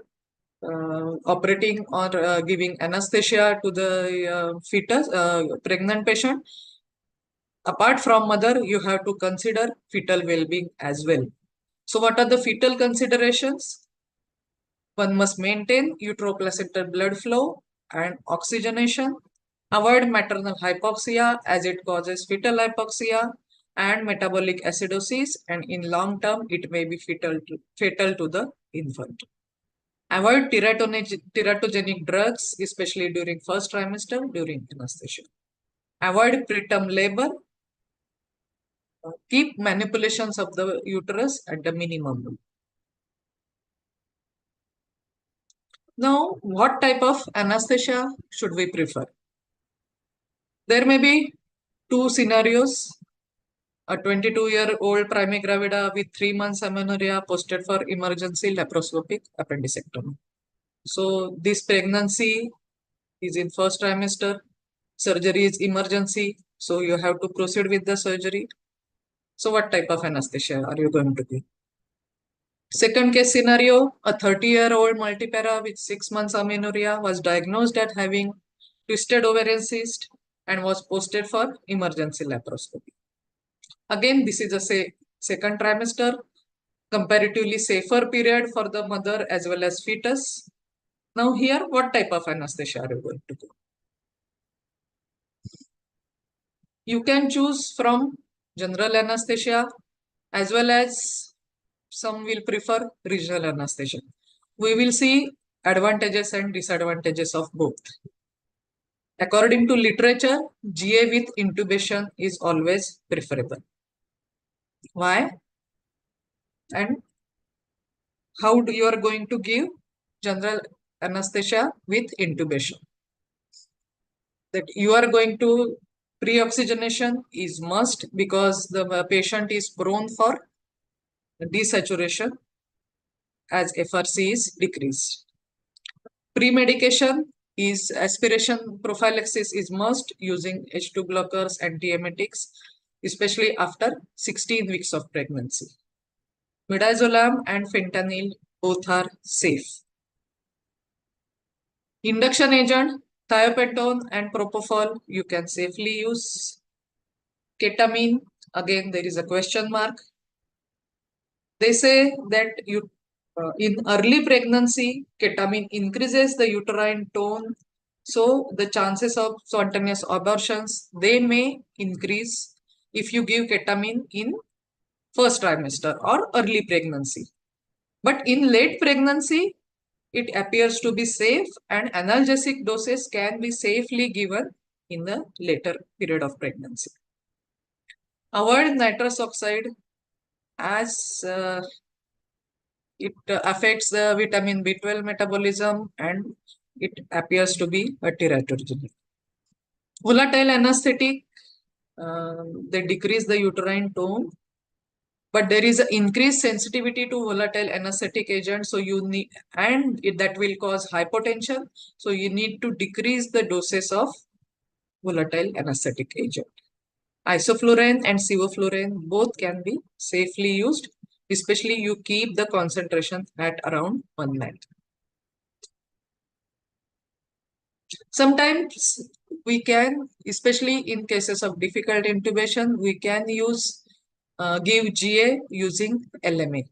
operating or giving anesthesia to the fetus, pregnant patient, apart from mother, you have to consider fetal well-being as well. So what are the fetal considerations? One must maintain uteroplacental blood flow and oxygenation, avoid maternal hypoxia as it causes fetal hypoxia and metabolic acidosis, and in long term it may be fatal to the infant. Avoid teratogenic drugs, especially during first trimester during anesthesia. Avoid preterm labor. keep manipulations of the uterus at the minimum. Now, what type of anesthesia should we prefer? There may be two scenarios. A 22-year-old primigravida with 3 months amenorrhea posted for emergency laparoscopic appendectomy. So this pregnancy is in first trimester. Surgery is emergency. So you have to proceed with the surgery. So what type of anesthesia are you going to give? Second case scenario, a 30-year-old multipara with 6 months amenorrhea was diagnosed as having twisted ovarian cyst and was posted for emergency laparoscopy. Again, this is a second trimester, comparatively safer period for the mother as well as fetus. Now here, what type of anesthesia are you going to do? You can choose from general anesthesia as well as some will prefer regional anesthesia. We will see advantages and disadvantages of both. According to literature, GA with intubation is always preferable. Why? And how you are going to give general anesthesia with intubation? That you are going to pre-oxygenation is must because the patient is prone for desaturation as FRC is decreased. Pre-medication is aspiration prophylaxis is must using H2 blockers, antiemetics, especially after 16 weeks of pregnancy. Midazolam and fentanyl both are safe. Induction agent, thiopentone and propofol, you can safely use. Ketamine, again there is a question mark. They say that in early pregnancy, ketamine increases the uterine tone. So the chances of spontaneous abortions, they may increase if you give ketamine in first trimester or early pregnancy. But in late pregnancy, it appears to be safe and analgesic doses can be safely given in the later period of pregnancy. Avoid nitrous oxide as it affects the vitamin B12 metabolism and it appears to be a teratogenic. Volatile anesthetic, they decrease the uterine tone, but there is an increased sensitivity to volatile anesthetic agent. So you need, and that will cause hypotension. So you need to decrease the doses of volatile anesthetic agent. Isoflurane and sevoflurane both can be safely used, especially you keep the concentration at around 1 ml. Sometimes we can, especially in cases of difficult intubation, we can give GA using LMA.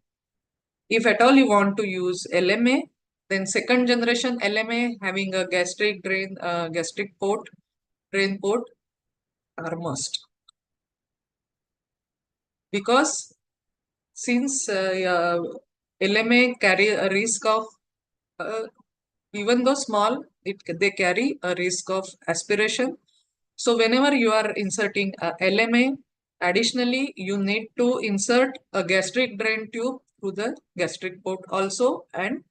If at all you want to use LMA, then second generation LMA having a gastric drain, gastric port, drain port are must. Because since LMA carry a risk of, even though small, they carry a risk of aspiration. So whenever you are inserting a LMA, additionally, you need to insert a gastric drain tube through the gastric port also and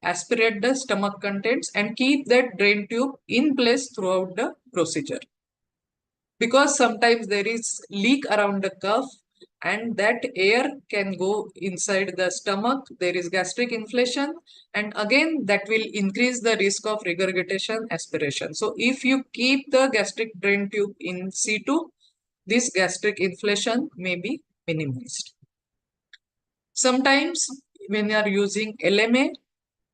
aspirate the stomach contents and keep that drain tube in place throughout the procedure. Because sometimes there is leak around the cuff and that air can go inside the stomach, there is gastric inflation, and again that will increase the risk of regurgitation, aspiration. So if you keep the gastric drain tube in situ, this gastric inflation may be minimized. Sometimes when you are using LMA,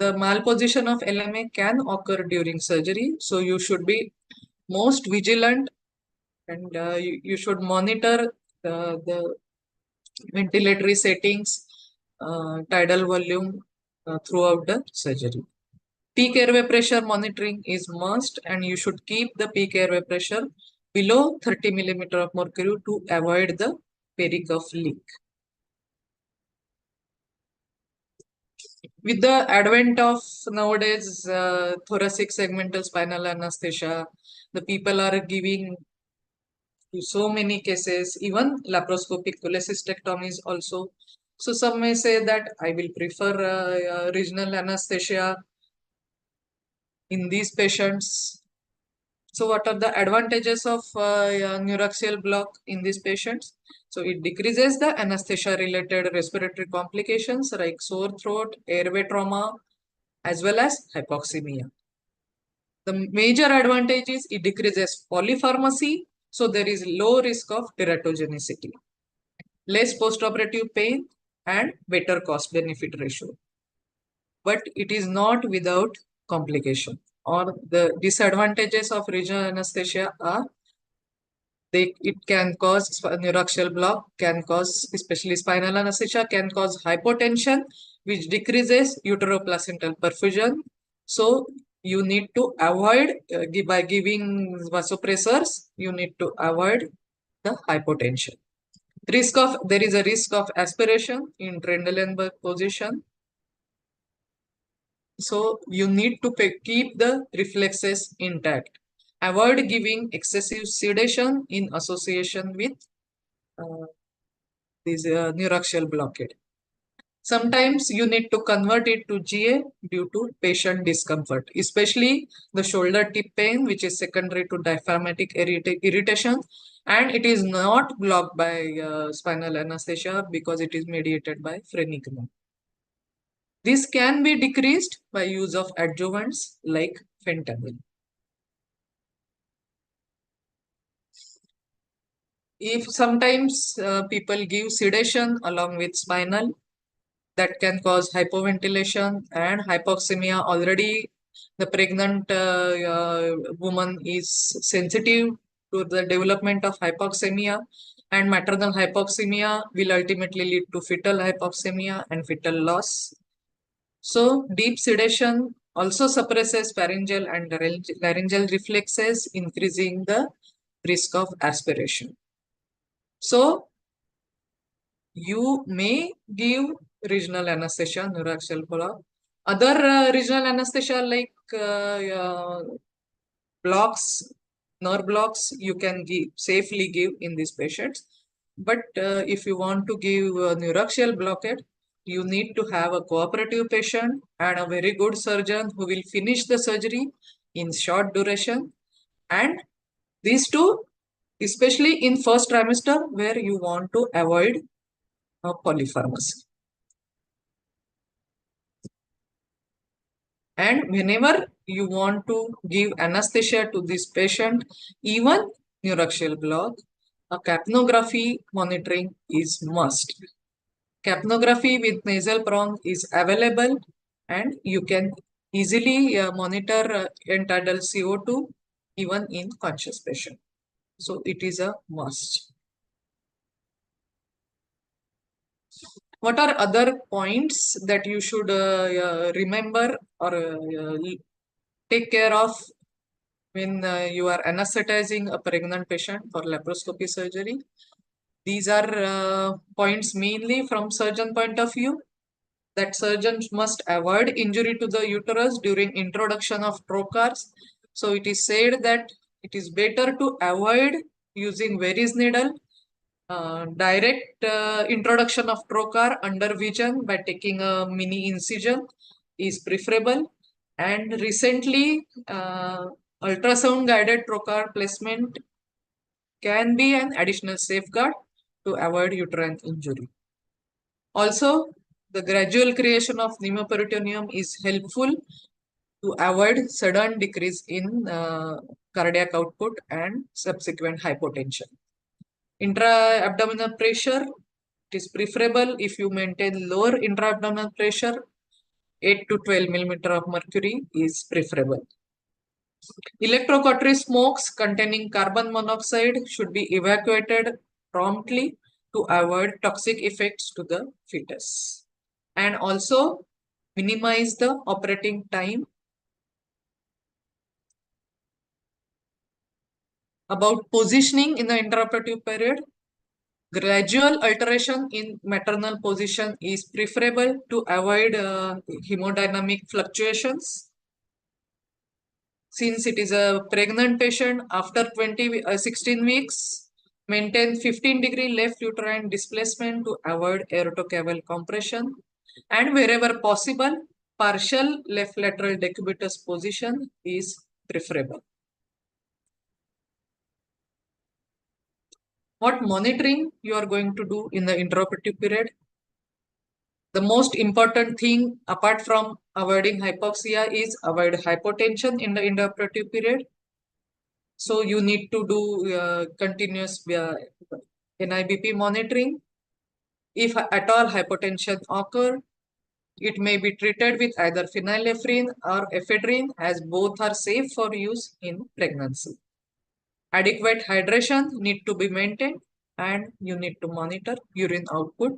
the malposition of LMA can occur during surgery. So you should be most vigilant and you should monitor the ventilatory settings, tidal volume throughout the surgery. Peak airway pressure monitoring is must and you should keep the peak airway pressure below 30 mm of mercury to avoid the pericuff leak. With the advent of nowadays thoracic segmental spinal anesthesia, the people are giving so many cases, even laparoscopic cholecystectomies also. So some may say that I will prefer regional anesthesia in these patients. So what are the advantages of neuraxial block in these patients? So it decreases the anesthesia related respiratory complications like sore throat, airway trauma, as well as hypoxemia. The major advantage is it decreases polypharmacy, so there is low risk of teratogenicity, less postoperative pain, and better cost benefit ratio. But it is not without complication, or the disadvantages of regional anesthesia are it can cause neuraxial block, can cause, especially spinal anesthesia, can cause hypotension, which decreases uteroplacental perfusion. So you need to avoid, by giving vasopressors, you need to avoid the hypotension. There is a risk of aspiration in Trendelenburg position. So you need to keep the reflexes intact. Avoid giving excessive sedation in association with this neuraxial blockade. Sometimes you need to convert it to GA due to patient discomfort, especially the shoulder tip pain, which is secondary to diaphragmatic irritation, and it is not blocked by spinal anesthesia because it is mediated by phrenic nerve. This can be decreased by use of adjuvants like fentanyl. If sometimes people give sedation along with spinal, that can cause hypoventilation and hypoxemia. Already the pregnant woman is sensitive to the development of hypoxemia, and maternal hypoxemia will ultimately lead to fetal hypoxemia and fetal loss. So deep sedation also suppresses pharyngeal and laryngeal reflexes, increasing the risk of aspiration. So you may give regional anesthesia, neuraxial block. Other regional anesthesia like nerve blocks, you can safely give in these patients. But if you want to give neuraxial blockade, you need to have a cooperative patient and a very good surgeon who will finish the surgery in short duration. And these two, especially in first trimester, where you want to avoid polypharmacy. And whenever you want to give anesthesia to this patient, even neuraxial block, a capnography monitoring is must. Capnography with nasal prong is available, and you can easily monitor end-tidal CO2 even in conscious patient. So it is a must. What are other points that you should remember or take care of when you are anesthetizing a pregnant patient for laparoscopy surgery? These are points mainly from surgeon point of view, that surgeons must avoid injury to the uterus during introduction of trocars. So it is said that it is better to avoid using Veress needle. Direct introduction of trocar under vision by taking a mini incision is preferable. And recently, ultrasound guided trocar placement can be an additional safeguard to avoid uterine injury. Also, the gradual creation of pneumoperitoneum is helpful to avoid sudden decrease in cardiac output and subsequent hypotension. Intra-abdominal pressure, it is preferable if you maintain lower intra-abdominal pressure. 8 to 12 millimeter of mercury is preferable. Electrocautery smokes containing carbon monoxide should be evacuated promptly to avoid toxic effects to the fetus. And also minimize the operating time. About positioning in the intraoperative period, gradual alteration in maternal position is preferable to avoid hemodynamic fluctuations. Since it is a pregnant patient, after 16 weeks, Maintain 15-degree left uterine displacement to avoid aortocaval compression. And wherever possible, partial left lateral decubitus position is preferable. What monitoring you are going to do in the intraoperative period? The most important thing apart from avoiding hypoxia is avoid hypotension in the intraoperative period. So you need to do continuous NIBP monitoring. If at all hypotension occur, it may be treated with either phenylephrine or ephedrine, as both are safe for use in pregnancy. Adequate hydration need to be maintained, and you need to monitor urine output.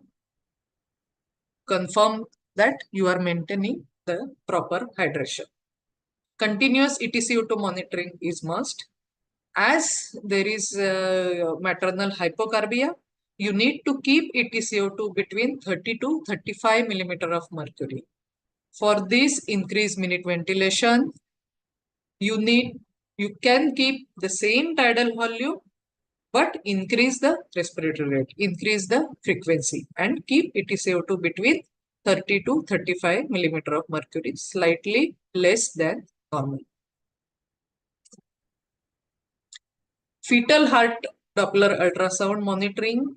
Confirm that you are maintaining the proper hydration. Continuous ETCO2 monitoring is must. As there is maternal hypocarbia, you need to keep ETCO2 between 30 to 35 millimeter of mercury. For this increased minute ventilation, you can keep the same tidal volume, but increase the respiratory rate, increase the frequency, and keep ETCO2 between 30 to 35 millimeter of mercury, slightly less than normal. Fetal heart Doppler ultrasound monitoring.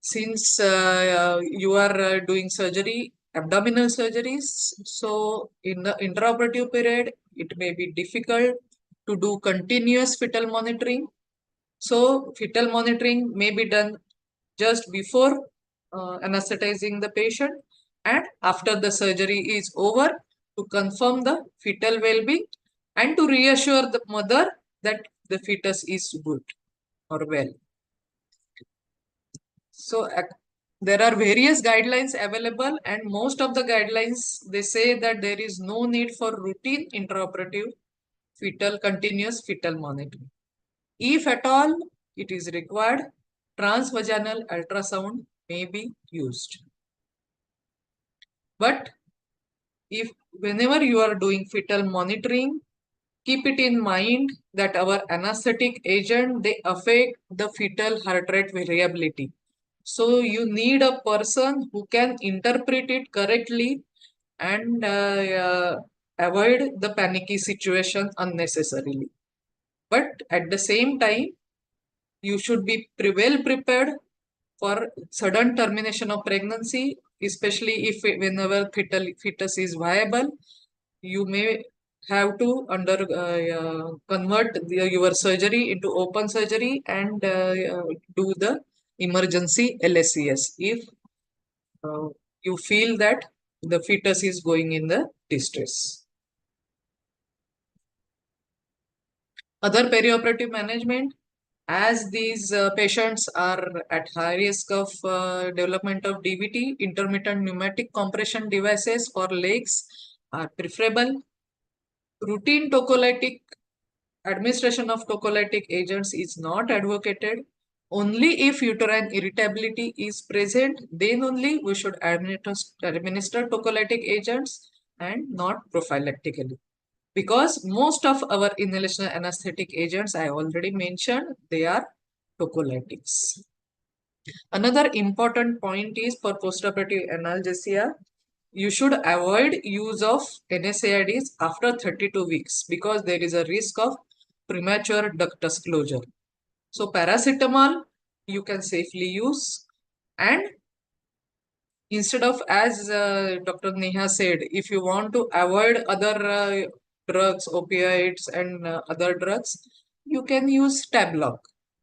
Since you are doing surgery, abdominal surgeries, so in the intraoperative period, it may be difficult to do continuous fetal monitoring. So fetal monitoring may be done just before anesthetizing the patient and after the surgery is over to confirm the fetal well-being and to reassure the mother that the fetus is good or well. So there are various guidelines available, and most of the guidelines, they say that there is no need for routine intraoperative continuous fetal monitoring. If at all it is required, transvaginal ultrasound may be used. But whenever you are doing fetal monitoring, keep it in mind that our anesthetic agent, they affect the fetal heart rate variability. So you need a person who can interpret it correctly and avoid the panicky situation unnecessarily. But at the same time, you should be well prepared for sudden termination of pregnancy, especially whenever fetus is viable. You may have to convert your surgery into open surgery and do the emergency LSCS if you feel that the fetus is going in the distress. Other perioperative management, as these patients are at high risk of development of DVT, intermittent pneumatic compression devices for legs are preferable. Routine administration of tocolytic agents is not advocated. Only if uterine irritability is present, then only we should administer tocolytic agents and not prophylactically. Because most of our inhalational anesthetic agents, I already mentioned, they are tocolytics. Another important point is for postoperative analgesia, you should avoid use of NSAIDs after 32 weeks because there is a risk of premature ductus closure. So paracetamol you can safely use, and instead of, as Dr. Neha said, if you want to avoid other drugs, opioids and other drugs, you can use Tabloc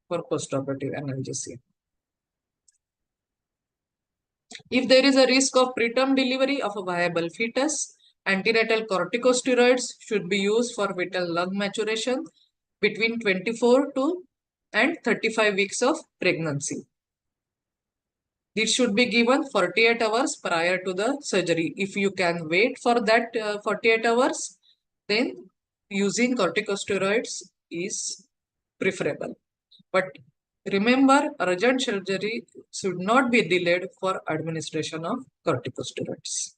for postoperative analgesia. If there is a risk of preterm delivery of a viable fetus, antenatal corticosteroids should be used for fetal lung maturation between 24 to and 35 weeks of pregnancy. This should be given 48 hours prior to the surgery. If you can wait for that 48 hours, then using corticosteroids is preferable. But remember, urgent surgery should not be delayed for administration of corticosteroids.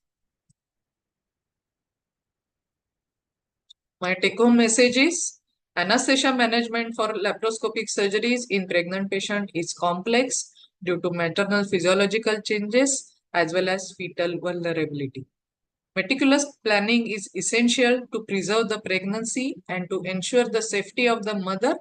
My take-home message is, Anesthesia management for laparoscopic surgeries in pregnant patient is complex due to maternal physiological changes as well as fetal vulnerability. Meticulous planning is essential to preserve the pregnancy and to ensure the safety of the mother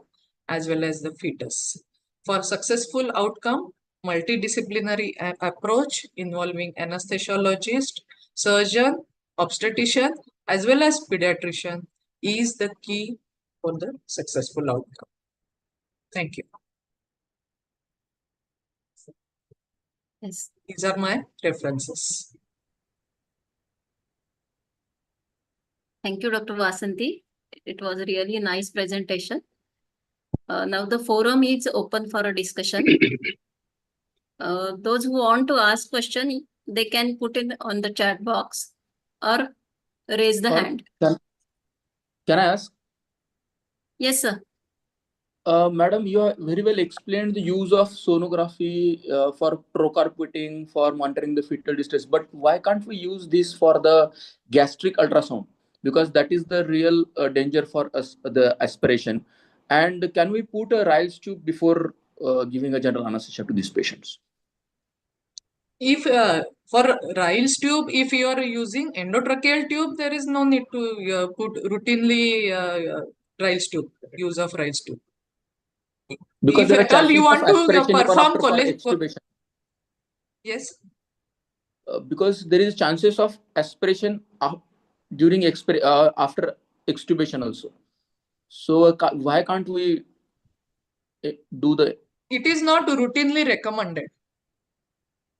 as well as the fetus. For successful outcome, multidisciplinary approach involving anesthesiologist, surgeon, obstetrician, as well as pediatrician is the key for the successful outcome. Thank you. Yes. These are my references. Thank you, Dr. Vasanti. It was really a nice presentation. Now the forum is open for a discussion. Those who want to ask question, they can put it on the chat box or raise the hand. Can I ask? Yes, sir. Madam, you have very well explained the use of sonography for procarpeting, for monitoring the fetal distress. But why can't we use this for the gastric ultrasound? Because that is the real danger for us, the aspiration. And can we put a Ryle's tube before giving a general anesthesia to these patients? If for Ryle's tube, if you are using endotracheal tube, there is no need to put routinely Ryle's tube, use of Ryle's tube. Because If there are at all you chances want of to aspiration even perform after for extubation. Yes. Because there is chances of aspiration during after extubation also. So why can't we do the? It is not routinely recommended.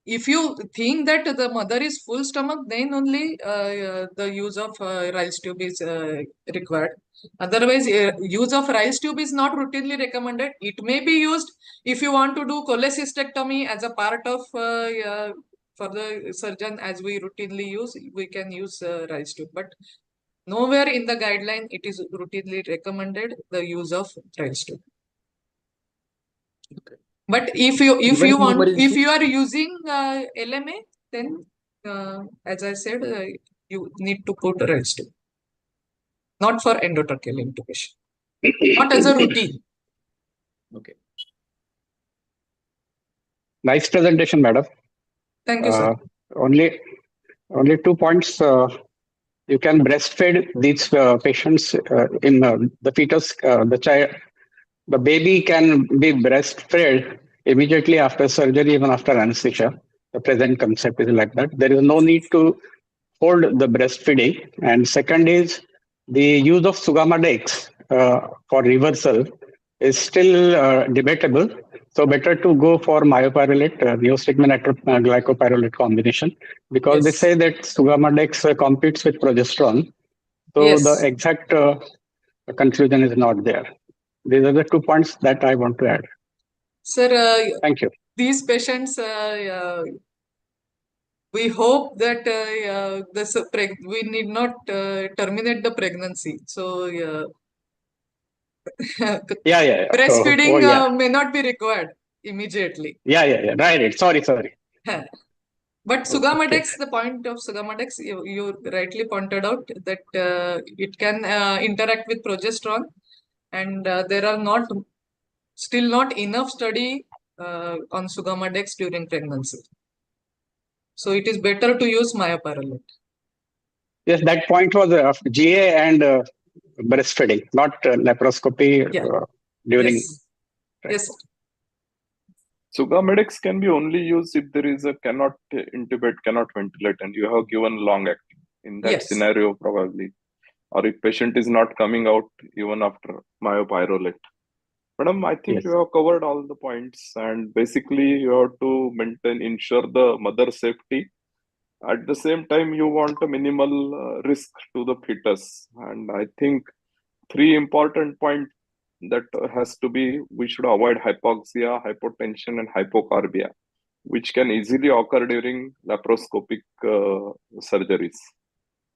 If you think that the mother is full stomach, then only the use of Ryle's tube is required. Otherwise, use of Ryle's tube is not routinely recommended. It may be used if you want to do cholecystectomy as a part of for the surgeon, as we routinely use, we can use Ryle's tube. But nowhere in the guideline it is routinely recommended the use of Ryle's tube. Okay. But if you are using LMA, then as I said, you need to put Ryle's tube, not for endotracheal intubation, not as a routine. Okay. Nice presentation, madam. Thank you, sir. Only 2 points. You can breastfeed these patients in the fetus, the child. The baby can be breastfed immediately after surgery, even after anesthesia. The present concept is like that. There is no need to hold the breastfeeding. And second is the use of Sugamadex for reversal is still debatable. So better to go for myopyrrolate, neostigmine glycopyrrolate combination, because they say that Sugamadex competes with progesterone. So the exact conclusion is not there. These are the 2 points that I want to add. Sir, thank you. These patients, we hope that we need not terminate the pregnancy. So, breastfeeding may not be required immediately. Yeah. Right. Sorry. But Sugamadex, the point of Sugamadex, you rightly pointed out that it can interact with progesterone, and there are still not enough study on Sugamadex during pregnancy. So it is better to use myopyrrolate. Yes, that point was GA and breastfeeding, not laparoscopy during. Yes. Right. Yes. Sugamadex can be only used if there is a cannot intubate, cannot ventilate, and you have given long acting. In that scenario, probably, or if patient is not coming out even after myopyrrolate. Madam, I think you have covered all the points, and basically you have to ensure the mother safety. At the same time, you want a minimal risk to the fetus, and I think 3 important points that has to be: we should avoid hypoxia, hypotension, and hypocarbia, which can easily occur during laparoscopic surgeries.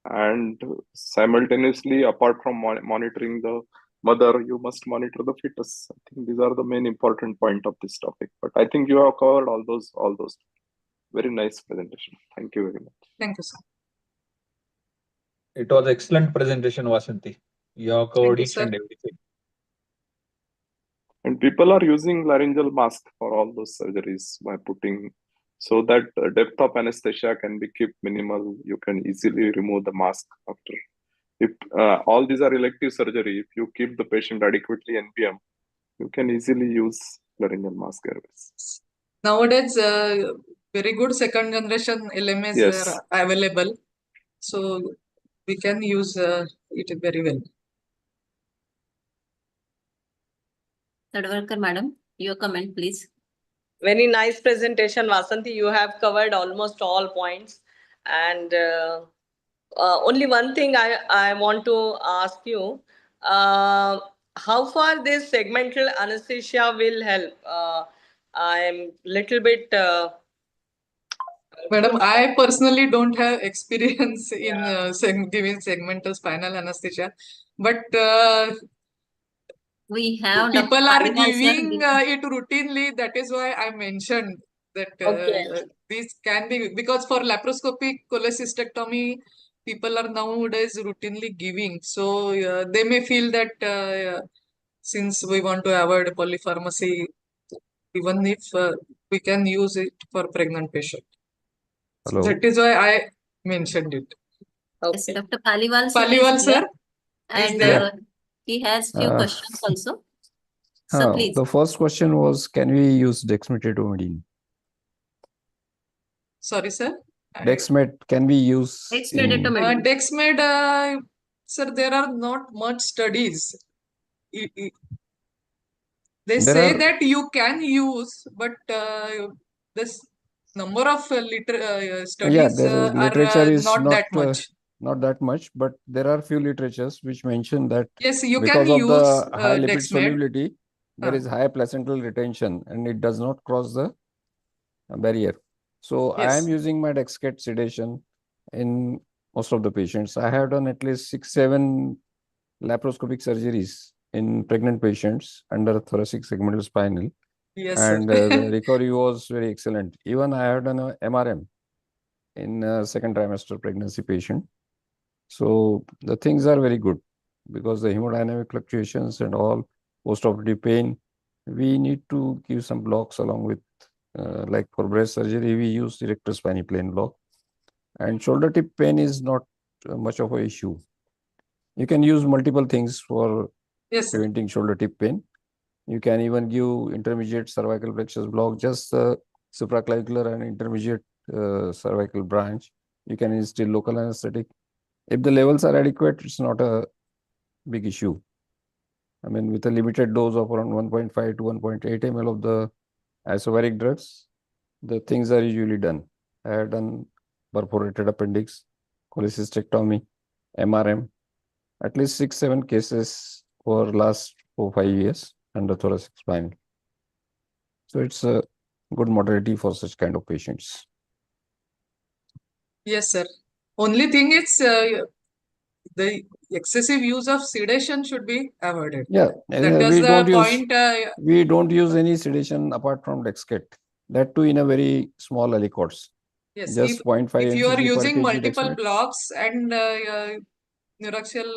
And simultaneously, apart from monitoring the mother, you must monitor the fetus. I think these are the main important point of this topic. But I think you have covered all those. Very nice presentation. Thank you very much. Thank you, sir. It was excellent presentation, Vasanti. You have covered each and everything. And people are using laryngeal mask for all those surgeries by putting, so that depth of anesthesia can be kept minimal. You can easily remove the mask after. If all these are elective surgery, if you keep the patient adequately NPM, you can easily use laryngeal mask airways. Nowadays, very good second generation LMS Yes. are available, so we can use it very well. Tadwarkar madam, your comment please. Very nice presentation, Vasanti. You have covered almost all points. And only one thing I want to ask you. How far this segmental anesthesia will help? I'm little bit... Madam, I personally don't have experience in giving segmental spinal anesthesia, but We have people Dr. are Paliwal, sir. giving it routinely. That is why I mentioned that Okay. these can be, because for laparoscopic cholecystectomy, people are nowadays routinely giving. So they may feel that since we want to avoid polypharmacy, even if we can use it for pregnant patient. Hello. That is why I mentioned it. Yes, Okay. Dr. Paliwal, Paliwal is sir here, is and there. he has few questions also. So please. The first question was, can we use dexmedetomidine? Sorry, sir. Dexmed, can we use Dexmedetomidine. Dexmed, sir, there are not much studies. They There say are- that you can use, but this number of studies there is literature are is not that much. not that much, but there are few literatures which mention that Yes, you because can of use the high lipid Dexmed. solubility, there is high placental retention and it does not cross the barrier. So I Yes. am using my Dexket sedation in most of the patients. I have done at least 6-7 laparoscopic surgeries in pregnant patients under thoracic segmental spinal. Yes, And sir. the recovery was very excellent. Even I have done a MRM in a second trimester pregnancy patient. So the things are very good because the hemodynamic fluctuations and all post-operative pain, we need to give some blocks along with, like for breast surgery, we use erector spiny plane block. And shoulder tip pain is not much of an issue. You can use multiple things for Yes, sir. preventing shoulder tip pain. You can even give intermediate cervical plexus block, just supraclavicular and intermediate cervical branch. You can instill local anesthetic. If the levels are adequate, it's not a big issue. I mean, with a limited dose of around 1.5 to 1.8 ml of the isobaric drugs, the things are usually done. I have done perforated appendix, cholecystectomy, MRM, at least 6-7 cases for last 4-5 years under thoracic spinal. So it's a good modality for such kind of patients. Yes, sir. Only thing is the excessive use of sedation should be avoided. Yeah, That was the point. We don't use any sedation apart from Dexket. That too in a very small aliquots. Yes, Just 0.5 if you are mcg per using kg multiple Dexmet. blocks and neuraxial,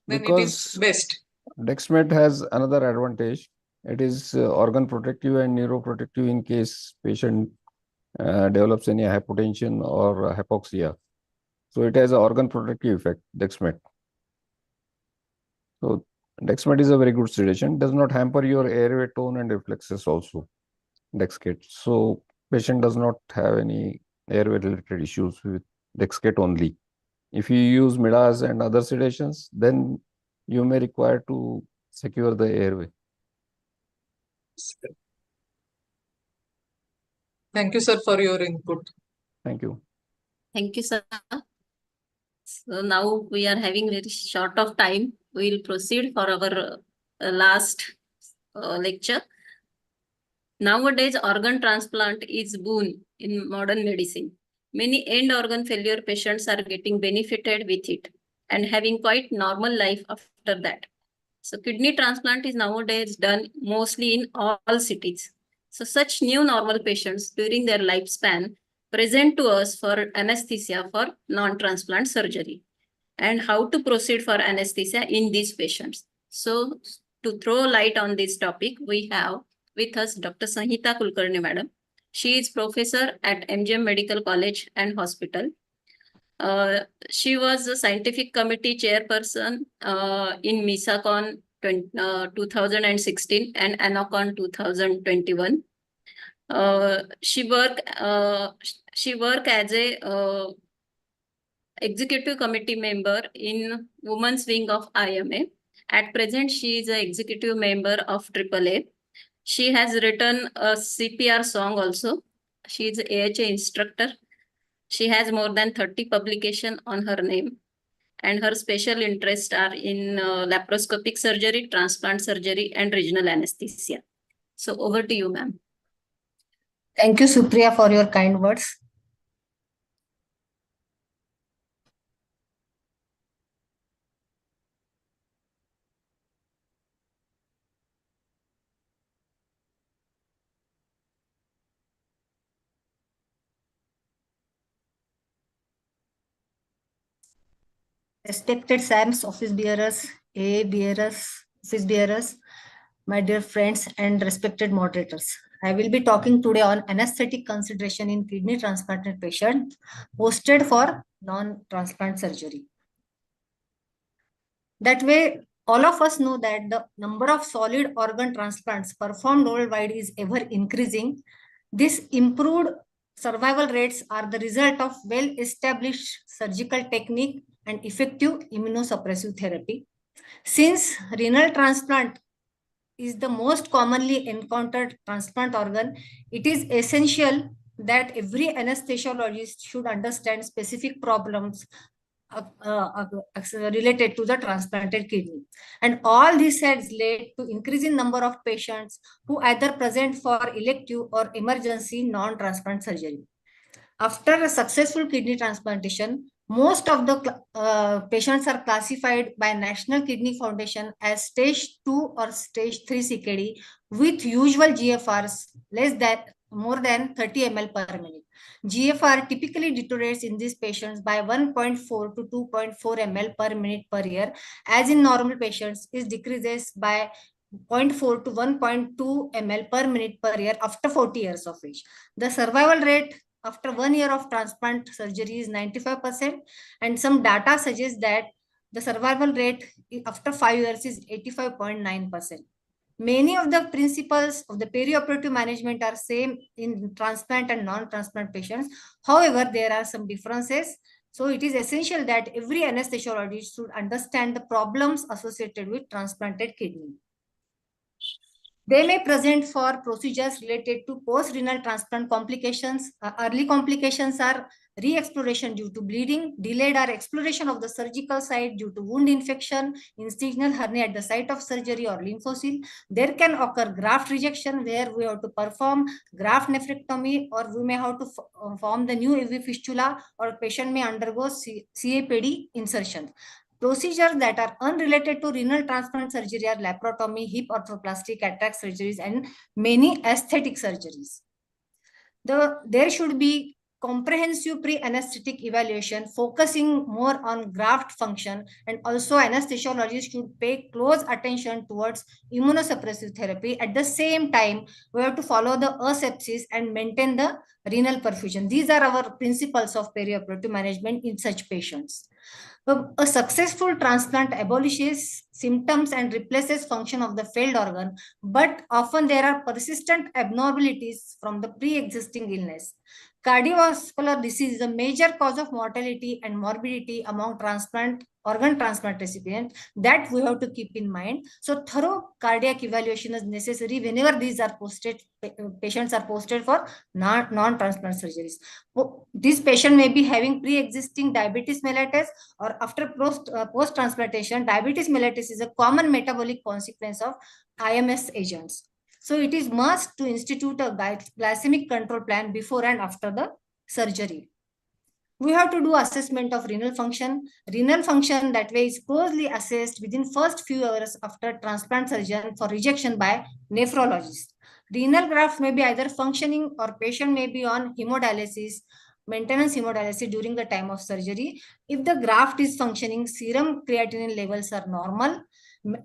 then Because it is best. Dexmet has another advantage. It is organ protective and neuroprotective in case patient develops any hypotension or hypoxia. So it has an organ protective effect, Dexmet. So Dexmet is a very good sedation. Does not hamper your airway tone and reflexes also, Dexket. So patient does not have any airway related issues with Dexket only. If you use Midas and other sedations, then you may require to secure the airway. Thank you, sir, for your input. Thank you. Thank you, sir. So now we are having very short of time. We will proceed for our last lecture. Nowadays, organ transplant is boon in modern medicine. Many end organ failure patients are getting benefited with it and having quite normal life after that. So kidney transplant is nowadays done mostly in all cities. So such new normal patients during their lifespan present to us for anesthesia for non-transplant surgery and how to proceed for anesthesia in these patients. So to throw light on this topic, we have with us Dr. Sanhita Kulkarni, madam. She is professor at MGM Medical College and Hospital. She was a scientific committee chairperson in MISACON 2016 and ANOCON 2021. She worked as a executive committee member in Women's Wing of IMA. At present, she is an executive member of AAA. She has written a CPR song also. She is an AHA instructor. She has more than 30 publications on her name, and her special interests are in laparoscopic surgery, transplant surgery, and regional anesthesia. So over to you, ma'am. Thank you, Supriya, for your kind words. Respected SAMS office bearers, AA bearers, office bearers, my dear friends and respected moderators. I will be talking today on anesthetic consideration in kidney transplanted patients posted for non-transplant surgery. That way, all of us know that the number of solid organ transplants performed worldwide is ever increasing. This improved survival rates are the result of well-established surgical technique and effective immunosuppressive therapy. Since renal transplant is the most commonly encountered transplant organ, it is essential that every anesthesiologist should understand specific problems related to the transplanted kidney. And all this has led to increasing number of patients who either present for elective or emergency non-transplant surgery. After a successful kidney transplantation, most of the patients are classified by National Kidney Foundation as stage 2 or stage 3 CKD with usual GFRs more than 30 ml per minute. GFR typically deteriorates in these patients by 1.4 to 2.4 ml per minute per year, as in normal patients it decreases by 0.4 to 1.2 ml per minute per year after 40 years of age. The survival rate after 1 year of transplant surgery is 95%, and some data suggests that the survival rate after 5 years is 85.9%. Many of the principles of the perioperative management are same in transplant and non-transplant patients. However, there are some differences. So it is essential that every anesthesiologist should understand the problems associated with transplanted kidney. They may present for procedures related to post-renal transplant complications. Early complications are re-exploration due to bleeding, delayed or exploration of the surgical site due to wound infection, incisional hernia at the site of surgery or lymphocyte. There can occur graft rejection where we have to perform graft nephrectomy, or we may have to form the new AV fistula, or patient may undergo CAPD insertion. Procedures that are unrelated to renal transplant surgery are laparotomy, hip arthroplasty, cataract surgeries, and many aesthetic surgeries. There should be comprehensive pre-anesthetic evaluation focusing more on graft function, and also anesthesiologists should pay close attention towards immunosuppressive therapy. At the same time, we have to follow the asepsis and maintain the renal perfusion. These are our principles of perioperative management in such patients. A successful transplant abolishes symptoms and replaces function of the failed organ, but often there are persistent abnormalities from the pre-existing illness. Cardiovascular disease is a major cause of mortality and morbidity among organ transplant recipients that we have to keep in mind. So thorough cardiac evaluation is necessary whenever these are patients are posted for non-transplant surgeries. This patient may be having pre-existing diabetes mellitus, or after post-transplantation, diabetes mellitus is a common metabolic consequence of IMS agents. So it is must to institute a glycemic control plan before and after the surgery. We have to do assessment of renal function. Renal function that way is closely assessed within first few hours after transplant surgery for rejection by nephrologist. Renal graft may be either functioning or patient may be on hemodialysis, maintenance hemodialysis during the time of surgery. If the graft is functioning, serum creatinine levels are normal.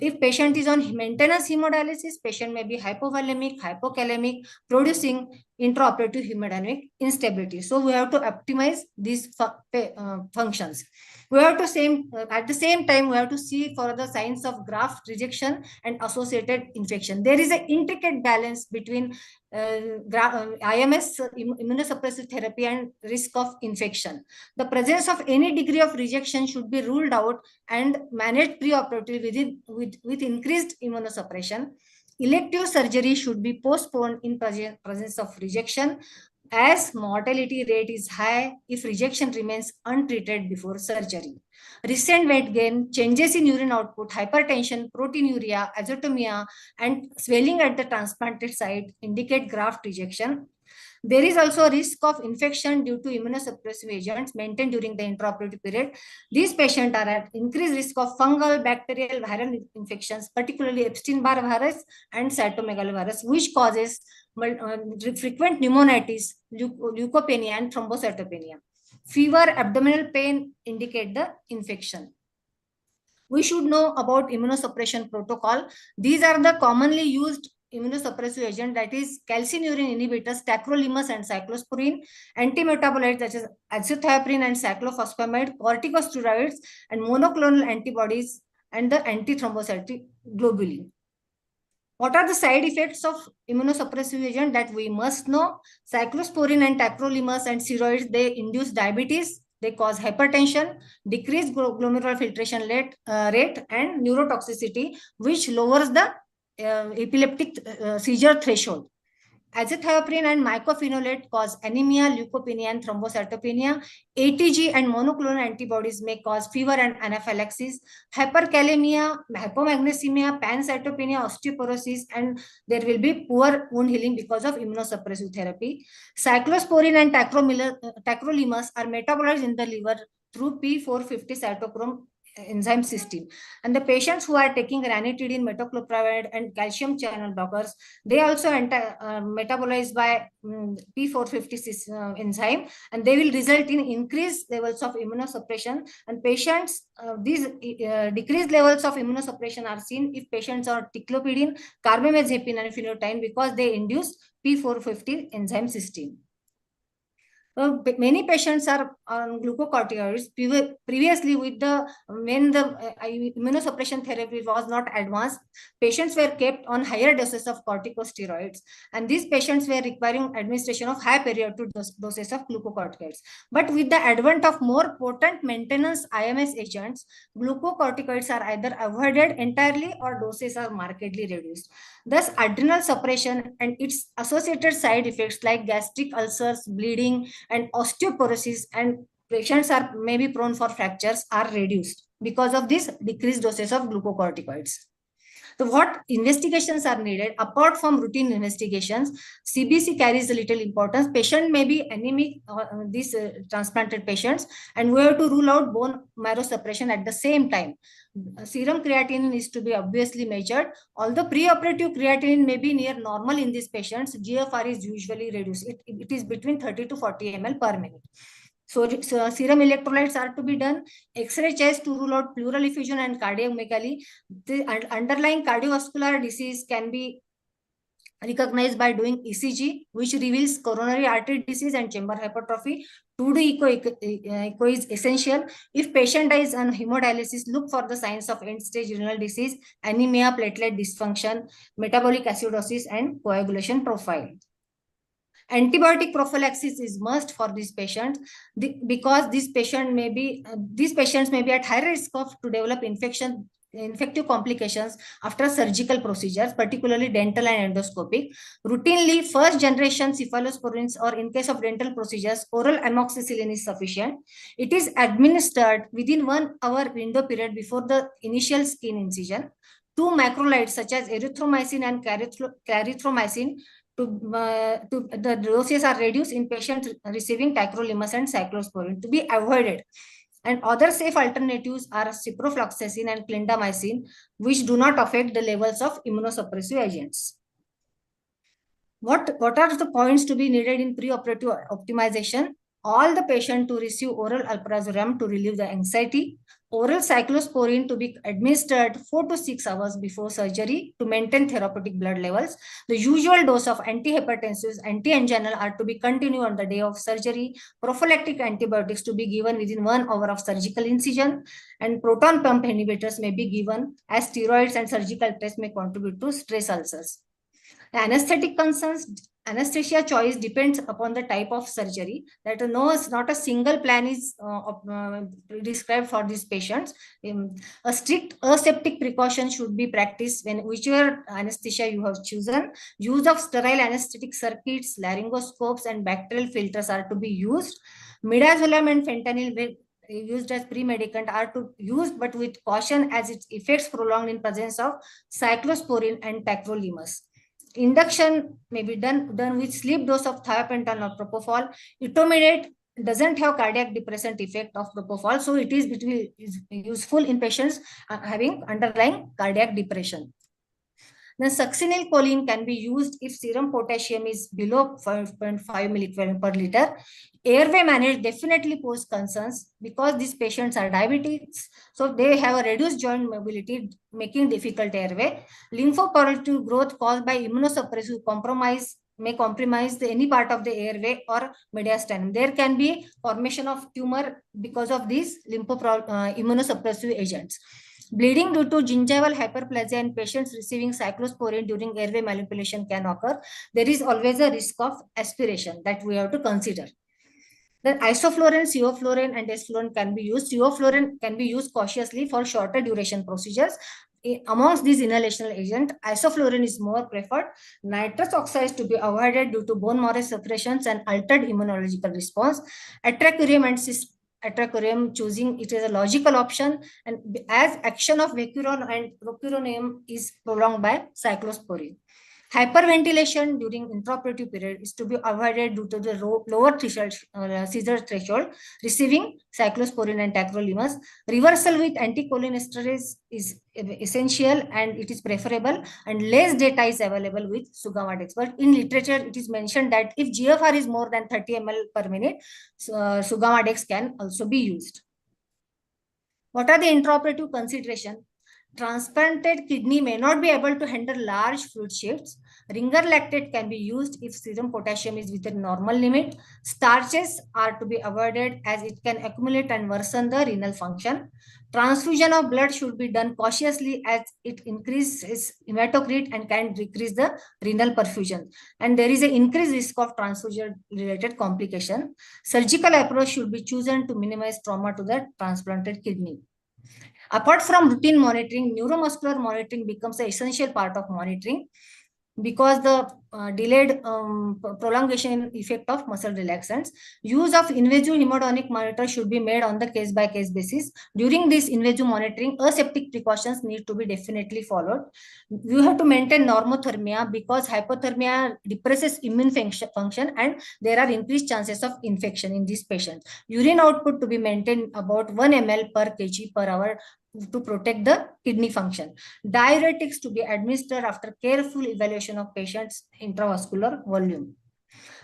If patient is on maintenance hemodialysis, patient may be hypovolemic, hypokalemic, producing intraoperative hemodynamic instability. So we have to optimize these functions. We have to at the same time, we have to see for the signs of graft rejection and associated infection. There is an intricate balance between IMS, immunosuppressive therapy, and risk of infection. The presence of any degree of rejection should be ruled out and managed preoperatively with increased immunosuppression. Elective surgery should be postponed in presence of rejection, as mortality rate is high if rejection remains untreated before surgery. Recent weight gain, changes in urine output, hypertension, proteinuria, azotemia, and swelling at the transplanted site indicate graft rejection. There is also a risk of infection due to immunosuppressive agents maintained during the intraoperative period. These patients are at increased risk of fungal, bacterial, viral infections, particularly Epstein-Barr virus and cytomegalovirus, which causes frequent pneumonitis, leukopenia, and thrombocytopenia. Fever, abdominal pain indicate the infection. We should know about immunosuppression protocol. These are the commonly used immunosuppressive agent, that is calcineurin inhibitors, tacrolimus and cyclosporine, antimetabolites such as azathioprine and cyclophosphamide, corticosteroids and monoclonal antibodies, and the antithrombocytic globulin. What are the side effects of immunosuppressive agent that we must know? Cyclosporine and tacrolimus and steroids, they induce diabetes, they cause hypertension, decreased glomerular filtration rate, and neurotoxicity, which lowers the epileptic seizure threshold. Azathioprine and mycophenolate cause anemia, leukopenia, and thrombocytopenia. ATG and monoclonal antibodies may cause fever and anaphylaxis, hyperkalemia, hypomagnesemia, pancytopenia, osteoporosis, and there will be poor wound healing because of immunosuppressive therapy. Cyclosporine and tacrolimus are metabolized in the liver through P450 cytochrome enzyme system, and the patients who are taking ranitidine, metoclopramide, and calcium channel blockers, they also metabolized by P450 enzyme, and they will result in increased levels of immunosuppression. And patients, these decreased levels of immunosuppression are seen if patients are ticlopidine, carbamazepine, and phenotine, because they induce P450 enzyme system. Many patients are on glucocorticoids previously when the immunosuppression therapy was not advanced. Patients were kept on higher doses of corticosteroids, and these patients were requiring administration of high periodic doses of glucocorticoids. But with the advent of more potent maintenance IMS agents, glucocorticoids are either avoided entirely or doses are markedly reduced. Thus, adrenal suppression and its associated side effects like gastric ulcers, bleeding, and osteoporosis, and patients are maybe prone for fractures, are reduced because of these decreased doses of glucocorticoids. So what investigations are needed? Apart from routine investigations, CBC carries a little importance. Patient may be anemic, these transplanted patients, and we have to rule out bone marrow suppression at the same time. Serum creatinine is to be obviously measured. Although preoperative creatinine may be near normal in these patients, GFR is usually reduced. It is between 30 to 40 ml per minute. So serum electrolytes are to be done. X-ray chest to rule out pleural effusion and cardiomegaly. The underlying cardiovascular disease can be recognized by doing ECG, which reveals coronary artery disease and chamber hypertrophy. 2D echo is essential. If patient is on hemodialysis, look for the signs of end-stage renal disease, anemia, platelet dysfunction, metabolic acidosis, and coagulation profile. Antibiotic prophylaxis is must for these patients because these patients may be at high risk to develop infective complications after surgical procedures, particularly dental and endoscopic. Routinely, first generation cephalosporins, or in case of dental procedures, oral amoxicillin is sufficient. It is administered within 1 hour window period before the initial skin incision. 2 macrolides such as erythromycin and clarithromycin the doses are reduced in patients receiving tacrolimus and cyclosporine to be avoided. And other safe alternatives are ciprofloxacin and clindamycin, which do not affect the levels of immunosuppressive agents. What are the points to be needed in preoperative optimization? all the patient to receive oral alprazolam to relieve the anxiety, oral cyclosporin to be administered 4 to 6 hours before surgery to maintain therapeutic blood levels. The usual dose of antihypertensives, anti-anginal are to be continued on the day of surgery. Prophylactic antibiotics to be given within 1 hour of surgical incision, and proton pump inhibitors may be given as steroids and surgical tests may contribute to stress ulcers. Anesthetic concerns, anesthesia choice depends upon the type of surgery. That not a single plan is prescribed for these patients. A strict aseptic precaution should be practiced when whichever anesthesia you have chosen. Use of sterile anesthetic circuits, laryngoscopes, and bacterial filters are to be used. Midazolam and fentanyl used as pre-medicant are to use, but with caution as its effects prolonged in presence of cyclosporin and tacrolimus. Induction may be done with sleep dose of thiopental or propofol. Etomidate doesn't have cardiac depressant effect of propofol, so it is useful in patients having underlying cardiac depression. Then succinylcholine can be used if serum potassium is below 5.5 milligram per liter. Airway management definitely pose concerns because these patients are diabetes, so they have a reduced joint mobility, making difficult airway. Lymphoproliferative growth caused by immunosuppressive may compromise any part of the airway or mediastinum. There can be formation of tumor because of these immunosuppressive agents. Bleeding due to gingival hyperplasia in patients receiving cyclosporin during airway manipulation can occur. There is always a risk of aspiration that we have to consider. Then isoflurane, sevoflurane, and desflurane can be used. Sevoflurane can be used cautiously for shorter duration procedures. Amongst these inhalational agents, isoflurane is more preferred. Nitrous oxide to be avoided due to bone marrow suppressions and altered immunological response. Atracurium and atracurium choosing it is a logical option, and as action of vecurone and rocuronium is prolonged by cyclosporin. Hyperventilation during intraoperative period is to be avoided due to the lower seizure threshold receiving cyclosporin and tacrolimus. Reversal with anticholinesterase is essential and it is preferable, and less data is available with Sugamadex. But in literature, it is mentioned that if GFR is more than 30 ml per minute, Sugamadex can also be used. What are the intraoperative considerations? Transplanted kidney may not be able to handle large fluid shifts. Ringer lactate can be used if serum potassium is within normal limit. Starches are to be avoided as it can accumulate and worsen the renal function. Transfusion of blood should be done cautiously as it increases hematocrit and can decrease the renal perfusion. And there is an increased risk of transfusion-related complication. Surgical approach should be chosen to minimize trauma to the transplanted kidney. Apart from routine monitoring, neuromuscular monitoring becomes an essential part of monitoring because the delayed prolongation effect of muscle relaxants. Use of invasive hemodynamic monitor should be made on the case-by-case basis. During this invasive monitoring, aseptic precautions need to be definitely followed. You have to maintain normothermia because hypothermia depresses immune function and there are increased chances of infection in these patients. Urine output to be maintained about 1 ml per kg per hour to protect the kidney function. Diuretics to be administered after careful evaluation of patients' intravascular volume.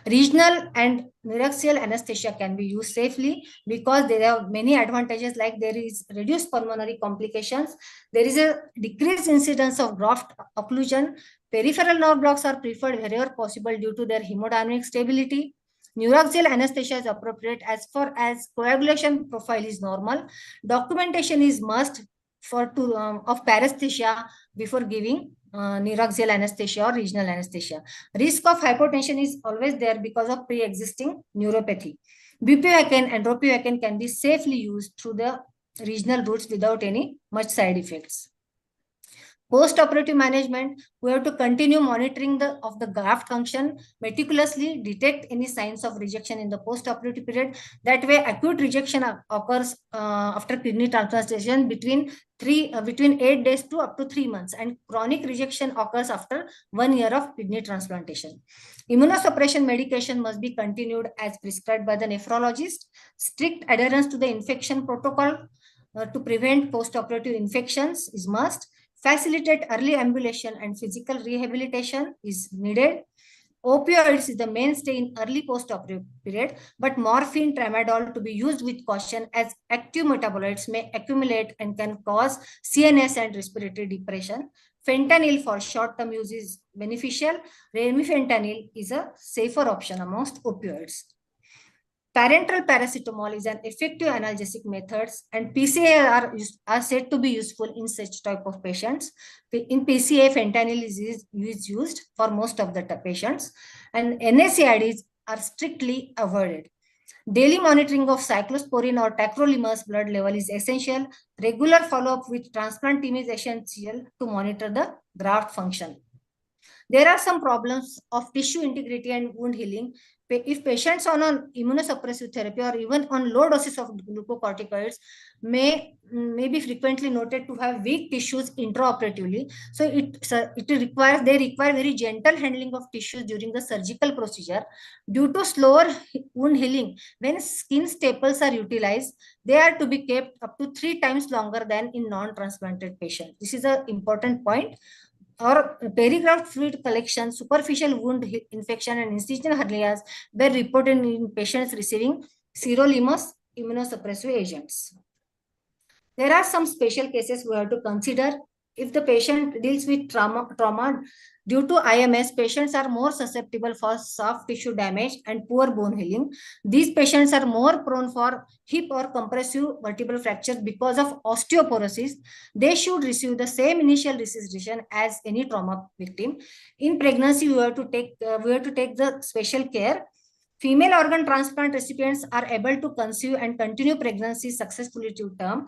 Regional and neuraxial anesthesia can be used safely because there are many advantages, like there is reduced pulmonary complications, there is a decreased incidence of graft occlusion, peripheral nerve blocks are preferred wherever possible due to their hemodynamic stability. Neuraxial anesthesia is appropriate as far as coagulation profile is normal. Documentation is must of paresthesia before giving neuraxial anesthesia or regional anesthesia. Risk of hypotension is always there because of pre-existing neuropathy. Bupivacaine and ropivacaine can be safely used through the regional routes without any much side effects. Post-operative management, we have to continue monitoring of the graft function, meticulously detect any signs of rejection in the post-operative period. That way, acute rejection occurs after kidney transplantation between 8 days to up to 3 months, and chronic rejection occurs after 1 year of kidney transplantation. Immunosuppression medication must be continued as prescribed by the nephrologist. Strict adherence to the infection protocol to prevent post-operative infections is must. Facilitate early ambulation and physical rehabilitation is needed. Opioids is the mainstay in early post-operative period, but morphine, tramadol to be used with caution as active metabolites may accumulate and can cause CNS and respiratory depression. Fentanyl for short-term use is beneficial. Remifentanil is a safer option amongst opioids. Parenteral paracetamol is an effective analgesic method, and PCA are said to be useful in such type of patients. In PCA, fentanyl is used for most of the patients, and NSAIDs are strictly avoided. Daily monitoring of cyclosporin or tacrolimus blood level is essential. Regular follow-up with transplant team is essential to monitor the graft function. There are some problems of tissue integrity and wound healing. If patients on an immunosuppressive therapy or even on low doses of glucocorticoids may be frequently noted to have weak tissues intraoperatively. So they require very gentle handling of tissues during the surgical procedure. Due to slower wound healing, when skin staples are utilized, they are to be kept up to 3 times longer than in non-transplanted patients. This is an important point. Or perigraft fluid collection, superficial wound infection, and incisional hernias were reported in patients receiving sirolimus immunosuppressive agents. There are some special cases we have to consider. If the patient deals with trauma due to IMS, patients are more susceptible for soft tissue damage and poor bone healing. These patients are more prone for hip or compressive vertebral fractures because of osteoporosis. They should receive the same initial resuscitation as any trauma victim. In pregnancy, we have to take the special care. Female organ transplant recipients are able to conceive and continue pregnancy successfully to term.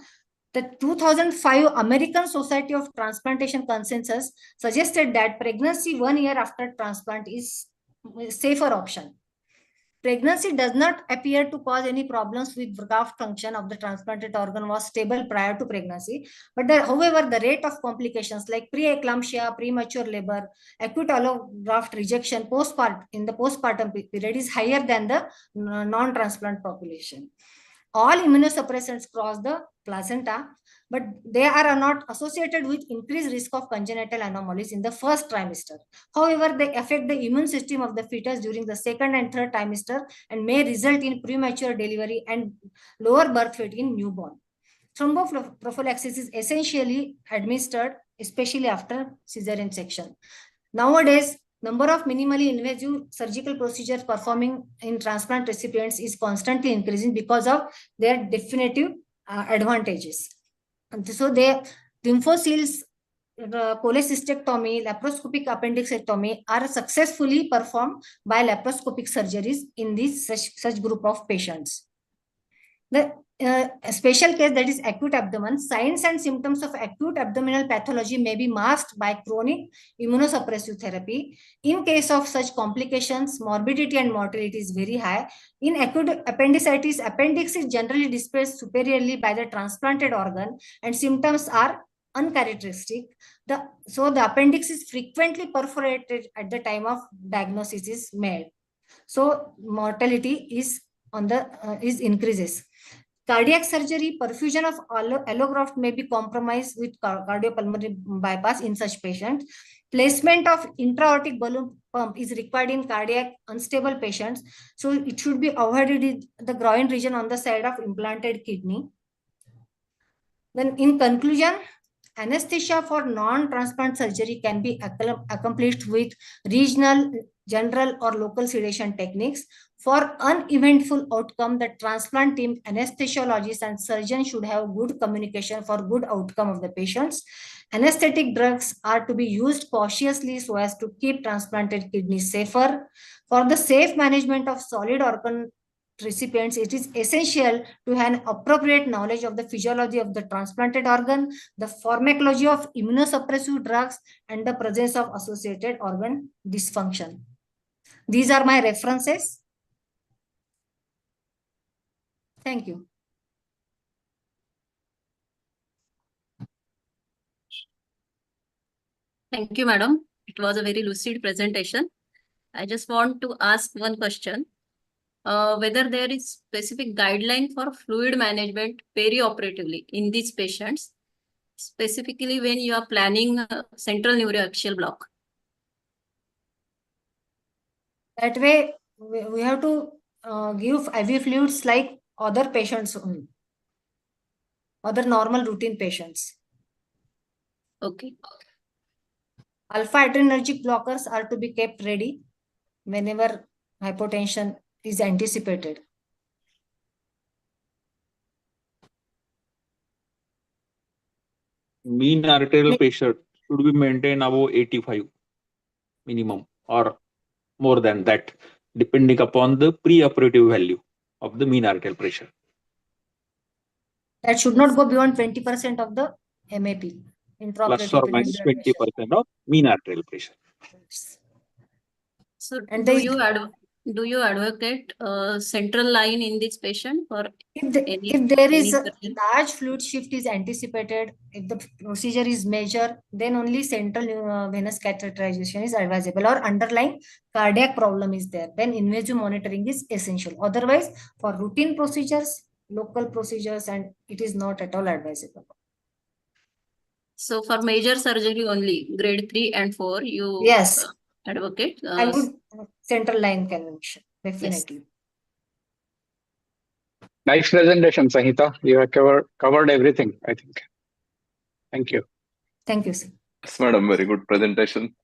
The 2005 American Society of Transplantation consensus suggested that pregnancy 1 year after transplant is a safer option. Pregnancy does not appear to cause any problems with graft function of the transplanted organ was stable prior to pregnancy. But however, the rate of complications like preeclampsia, premature labor, acute allograft rejection in the postpartum period is higher than the non-transplant population. All immunosuppressants cross the placenta, but they are not associated with increased risk of congenital anomalies in the first trimester. However, they affect the immune system of the fetus during the second and third trimester and may result in premature delivery and lower birth weight in newborn. Thromboprophylaxis is essentially administered, especially after cesarean section. Nowadays, number of minimally invasive surgical procedures performing in transplant recipients is constantly increasing because of their definitive advantages. And so lymphocyls, cholecystectomy, laparoscopic appendixectomy are successfully performed by laparoscopic surgeries in this such group of patients. A special case, that is acute abdomen. Signs and symptoms of acute abdominal pathology may be masked by chronic immunosuppressive therapy. In case of such complications, morbidity and mortality is very high. In acute appendicitis, appendix is generally displaced superiorly by the transplanted organ and symptoms are uncharacteristic. So the appendix is frequently perforated at the time of diagnosis is made. So mortality is increases. Cardiac surgery, perfusion of allograft may be compromised with cardiopulmonary bypass in such patients. Placement of intra-aortic balloon pump is required in cardiac unstable patients. So it should be avoided in the groin region on the side of implanted kidney. Then in conclusion, anesthesia for non-transplant surgery can be accomplished with regional, general or local sedation techniques. For uneventful outcome, the transplant team, anesthesiologists and surgeons should have good communication for good outcome of the patients. Anesthetic drugs are to be used cautiously so as to keep transplanted kidneys safer. For the safe management of solid organ recipients, it is essential to have an appropriate knowledge of the physiology of the transplanted organ, the pharmacology of immunosuppressive drugs, and the presence of associated organ dysfunction. These are my references. Thank you. Thank you, madam. It was a very lucid presentation. I just want to ask one question. Whether there is specific guideline for fluid management perioperatively in these patients, specifically when you are planning central neuroaxial block. That way, we have to give IV fluids like other patients only, other normal routine patients. Okay. Alpha adrenergic blockers are to be kept ready whenever hypotension is anticipated. Mean arterial pressure should be maintained above 85 minimum or more than that, depending upon the preoperative value of the mean arterial pressure. That should not go beyond 20% of the MAP, Plus intraoperative or period minus blood pressure. 20% of mean arterial pressure. So And do you advocate central line in this patient or if there is a surgery? large fluid shift is anticipated, if the procedure is major, then only central venous catheterization is advisable, or underlying cardiac problem is there, then invasive monitoring is essential. Otherwise, for routine procedures, local procedures, and it is not at all advisable. So for major surgery only, grade 3 and 4, you Yes, advocate? I would central line convention, definitely. Yes. Nice presentation, Sangeeta. You have covered everything, I think. Thank you. Thank you, sir. Yes, madam, very good presentation.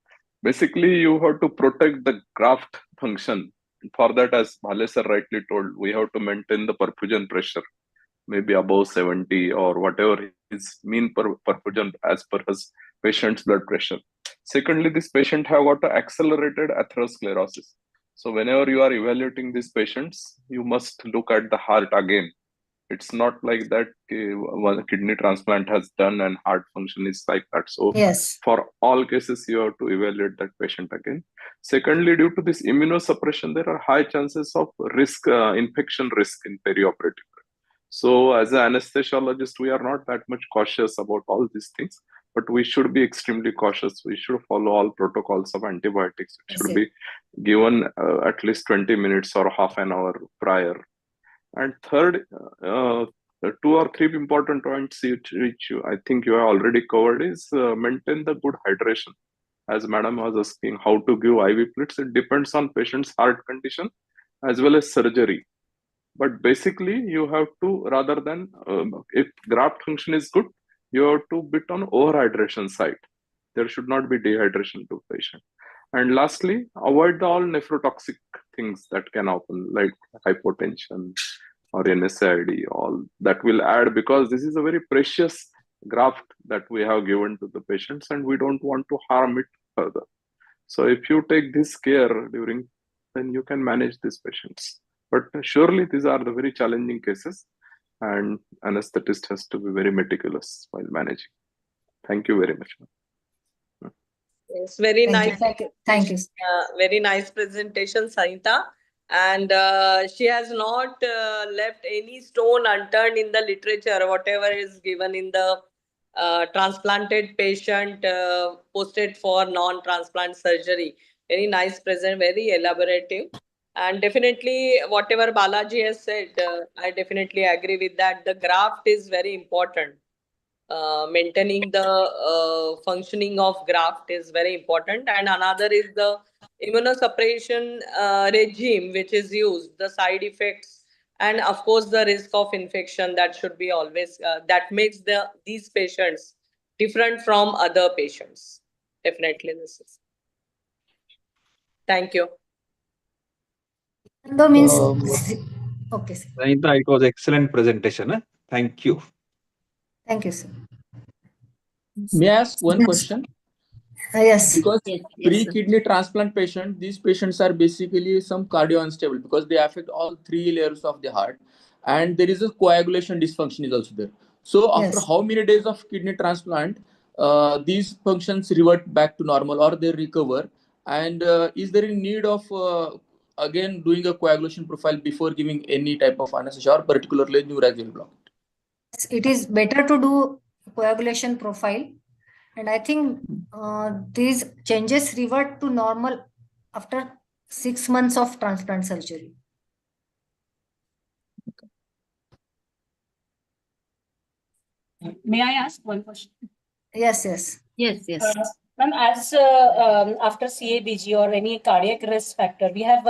Basically, you have to protect the graft function. For that, as Bhale sir rightly told, we have to maintain the perfusion pressure, maybe above 70 or whatever his mean perfusion as per his patient's blood pressure. Secondly, this patient have got an accelerated atherosclerosis. So whenever you are evaluating these patients, you must look at the heart again. It's not like that one kidney transplant has done and heart function is like that. So yes, for all cases, you have to evaluate that patient again. Secondly, due to this immunosuppression, there are high chances of risk, infection risk in perioperative. So as an anesthesiologist, we are not that much cautious about all these things, but we should be extremely cautious. We should follow all protocols of antibiotics. It should be given at least 20 minutes or half an hour prior. And third, 2 or 3 important points which I think you have already covered is maintain the good hydration. As madam was asking how to give IV fluids, it depends on patient's heart condition as well as surgery. But basically, you have to, rather than, if graft function is good, you have to bit on overhydration side. There should not be dehydration to patient. And lastly, avoid all nephrotoxic things that can happen, like hypotension or NSAID, all that will add, because this is a very precious graft that we have given to the patients and we don't want to harm it further. So if you take this care during, then you can manage these patients. But surely these are the very challenging cases and anesthetist has to be very meticulous while managing. Thank you very much. It's very nice. Thank you. Very nice presentation, Sangeeta. And she has not left any stone unturned in the literature, whatever is given in the transplanted patient posted for non-transplant surgery. Very nice present, very elaborative. And definitely, whatever Balaji has said, I definitely agree with that. The graft is very important. Maintaining the functioning of graft is very important. And another is the immunosuppression regime which is used, the side effects, and of course the risk of infection that should be always that makes these patients different from other patients. Definitely this is. Thank you. Means okay, sir. Sangeeta, it was excellent presentation. Thank you. Thank you, sir. May I ask one question? Yes. Because Yes, pre-kidney transplant patient, these patients are basically some cardio unstable because they affect all 3 layers of the heart, and there is a coagulation dysfunction is also there. So after how many days of kidney transplant, these functions revert back to normal or they recover? And is there a need of again doing a coagulation profile before giving any type of anesthesia or particularly neuralgic block? It is better to do coagulation profile, and I think these changes revert to normal after 6 months of transplant surgery. May I ask one question? Yes, yes. Yes, yes. Ma'am, as after CABG or any cardiac risk factor, we have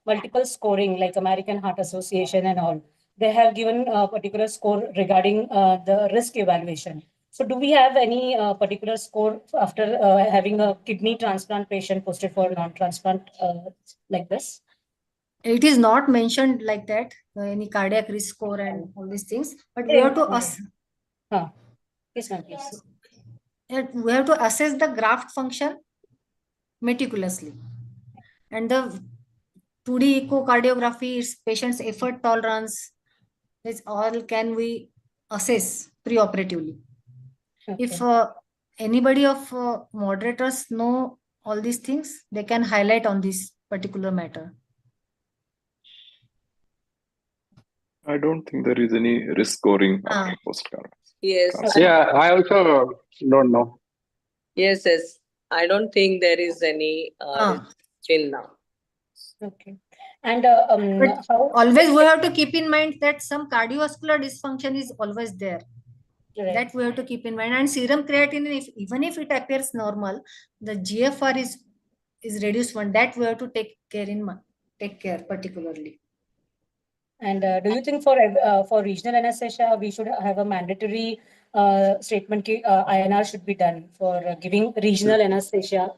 multiple scoring like American Heart Association and all. They have given a particular score regarding the risk evaluation. So do we have any particular score after having a kidney transplant patient posted for non-transplant like this? It is not mentioned like that, any cardiac risk score and all these things, but we have to Yes, ma'am, please. We have to assess the graft function meticulously. And the 2D echocardiography, its patient's effort tolerance, this all can we assess preoperatively. Okay. If anybody of moderators know all these things, they can highlight on this particular matter. I don't think there is any risk scoring after postcard. Yes. Yeah, I also don't know. Yes. I don't think there is any risk till now. Okay. And But always we have to keep in mind that some cardiovascular dysfunction is always there. Right. That we have to keep in mind. And serum creatinine, even if it appears normal, the GFR is reduced one. That we have to take care particularly. And do you think for regional anesthesia, we should have a mandatory statement INR should be done for giving regional anesthesia?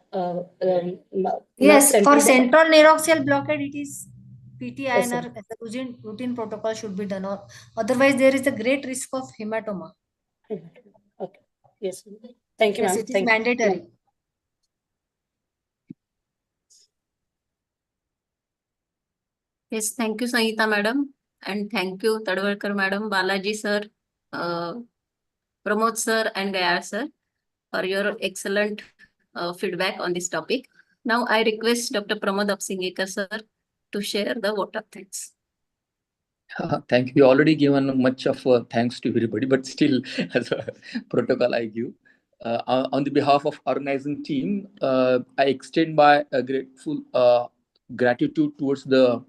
Yes, for central neuraxial blockade, it is PT INR as a routine protocol should be done. Or otherwise, there is a great risk of hematoma. Okay. Yes. Thank you, ma'am. Yes, it is mandatory. Yes, thank you, Sangeeta madam, and thank you, Tadwalkar madam, Balaji sir, Pramod sir, and Gayar sir for your excellent feedback on this topic. Now I request Dr. Pramod Apsingekar sir to share the vote of thanks. Thank you. You already given much of thanks to everybody, but still, as a protocol, I give. On the behalf of organizing team, I extend my grateful gratitude towards the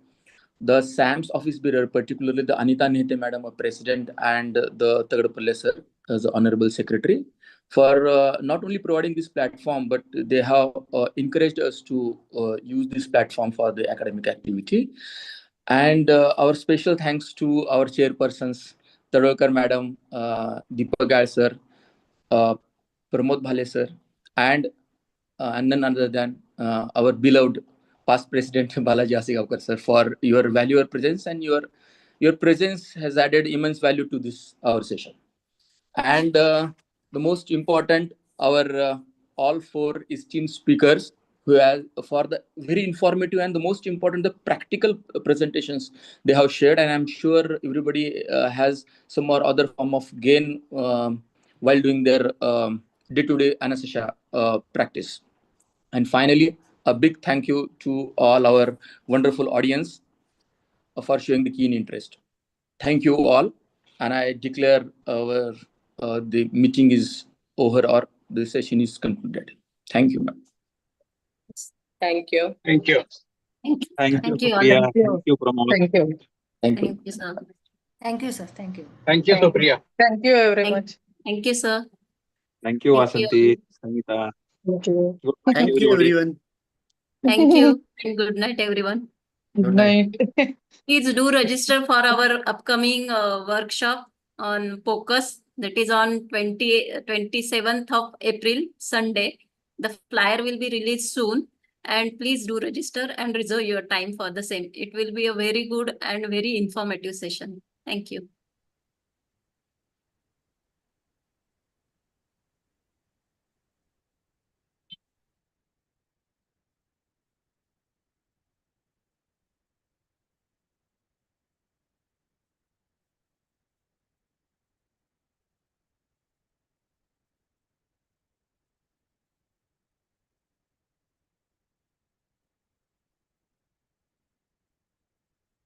SAM's office bearer, particularly the Anita Nehte madam, a president, and the Tagadapalle sir as the honorable secretary, for not only providing this platform, but they have encouraged us to use this platform for the academic activity. And our special thanks to our chairpersons, Tadwalkar madam, Deepak Gal sir, Pramod Bhale sir, and none other than our beloved past president Balaji Asingavkar sir, for your valuable presence, and your presence has added immense value to this our session. And the most important, our all four esteemed speakers who have for the very informative and the most important, the practical presentations they have shared, and I'm sure everybody has some or other form of gain while doing their day-to-day anesthesia practice. And finally, a big thank you to all our wonderful audience for showing the keen interest. Thank you all, and I declare our the meeting is over, or the session is concluded. Thank you, ma'am. Thank you. Thank you. Thank you, Thank you, Supriya. all. Thank you, Pramod. Thank you. Thank you. Thank you, sir. Thank you, sir. Thank you. Thank you, Supriya. Thank you very much. Thank you, sir. Thank you, Thank you. Vasanti, Sangeeta. Thank you. Good night, Thank you, everybody. everyone. Thank you. And good night, everyone. Good night. Please do register for our upcoming workshop on POCUS, that is on 27th of April, Sunday. The flyer will be released soon, and please do register and reserve your time for the same. It will be a very good and very informative session. Thank you.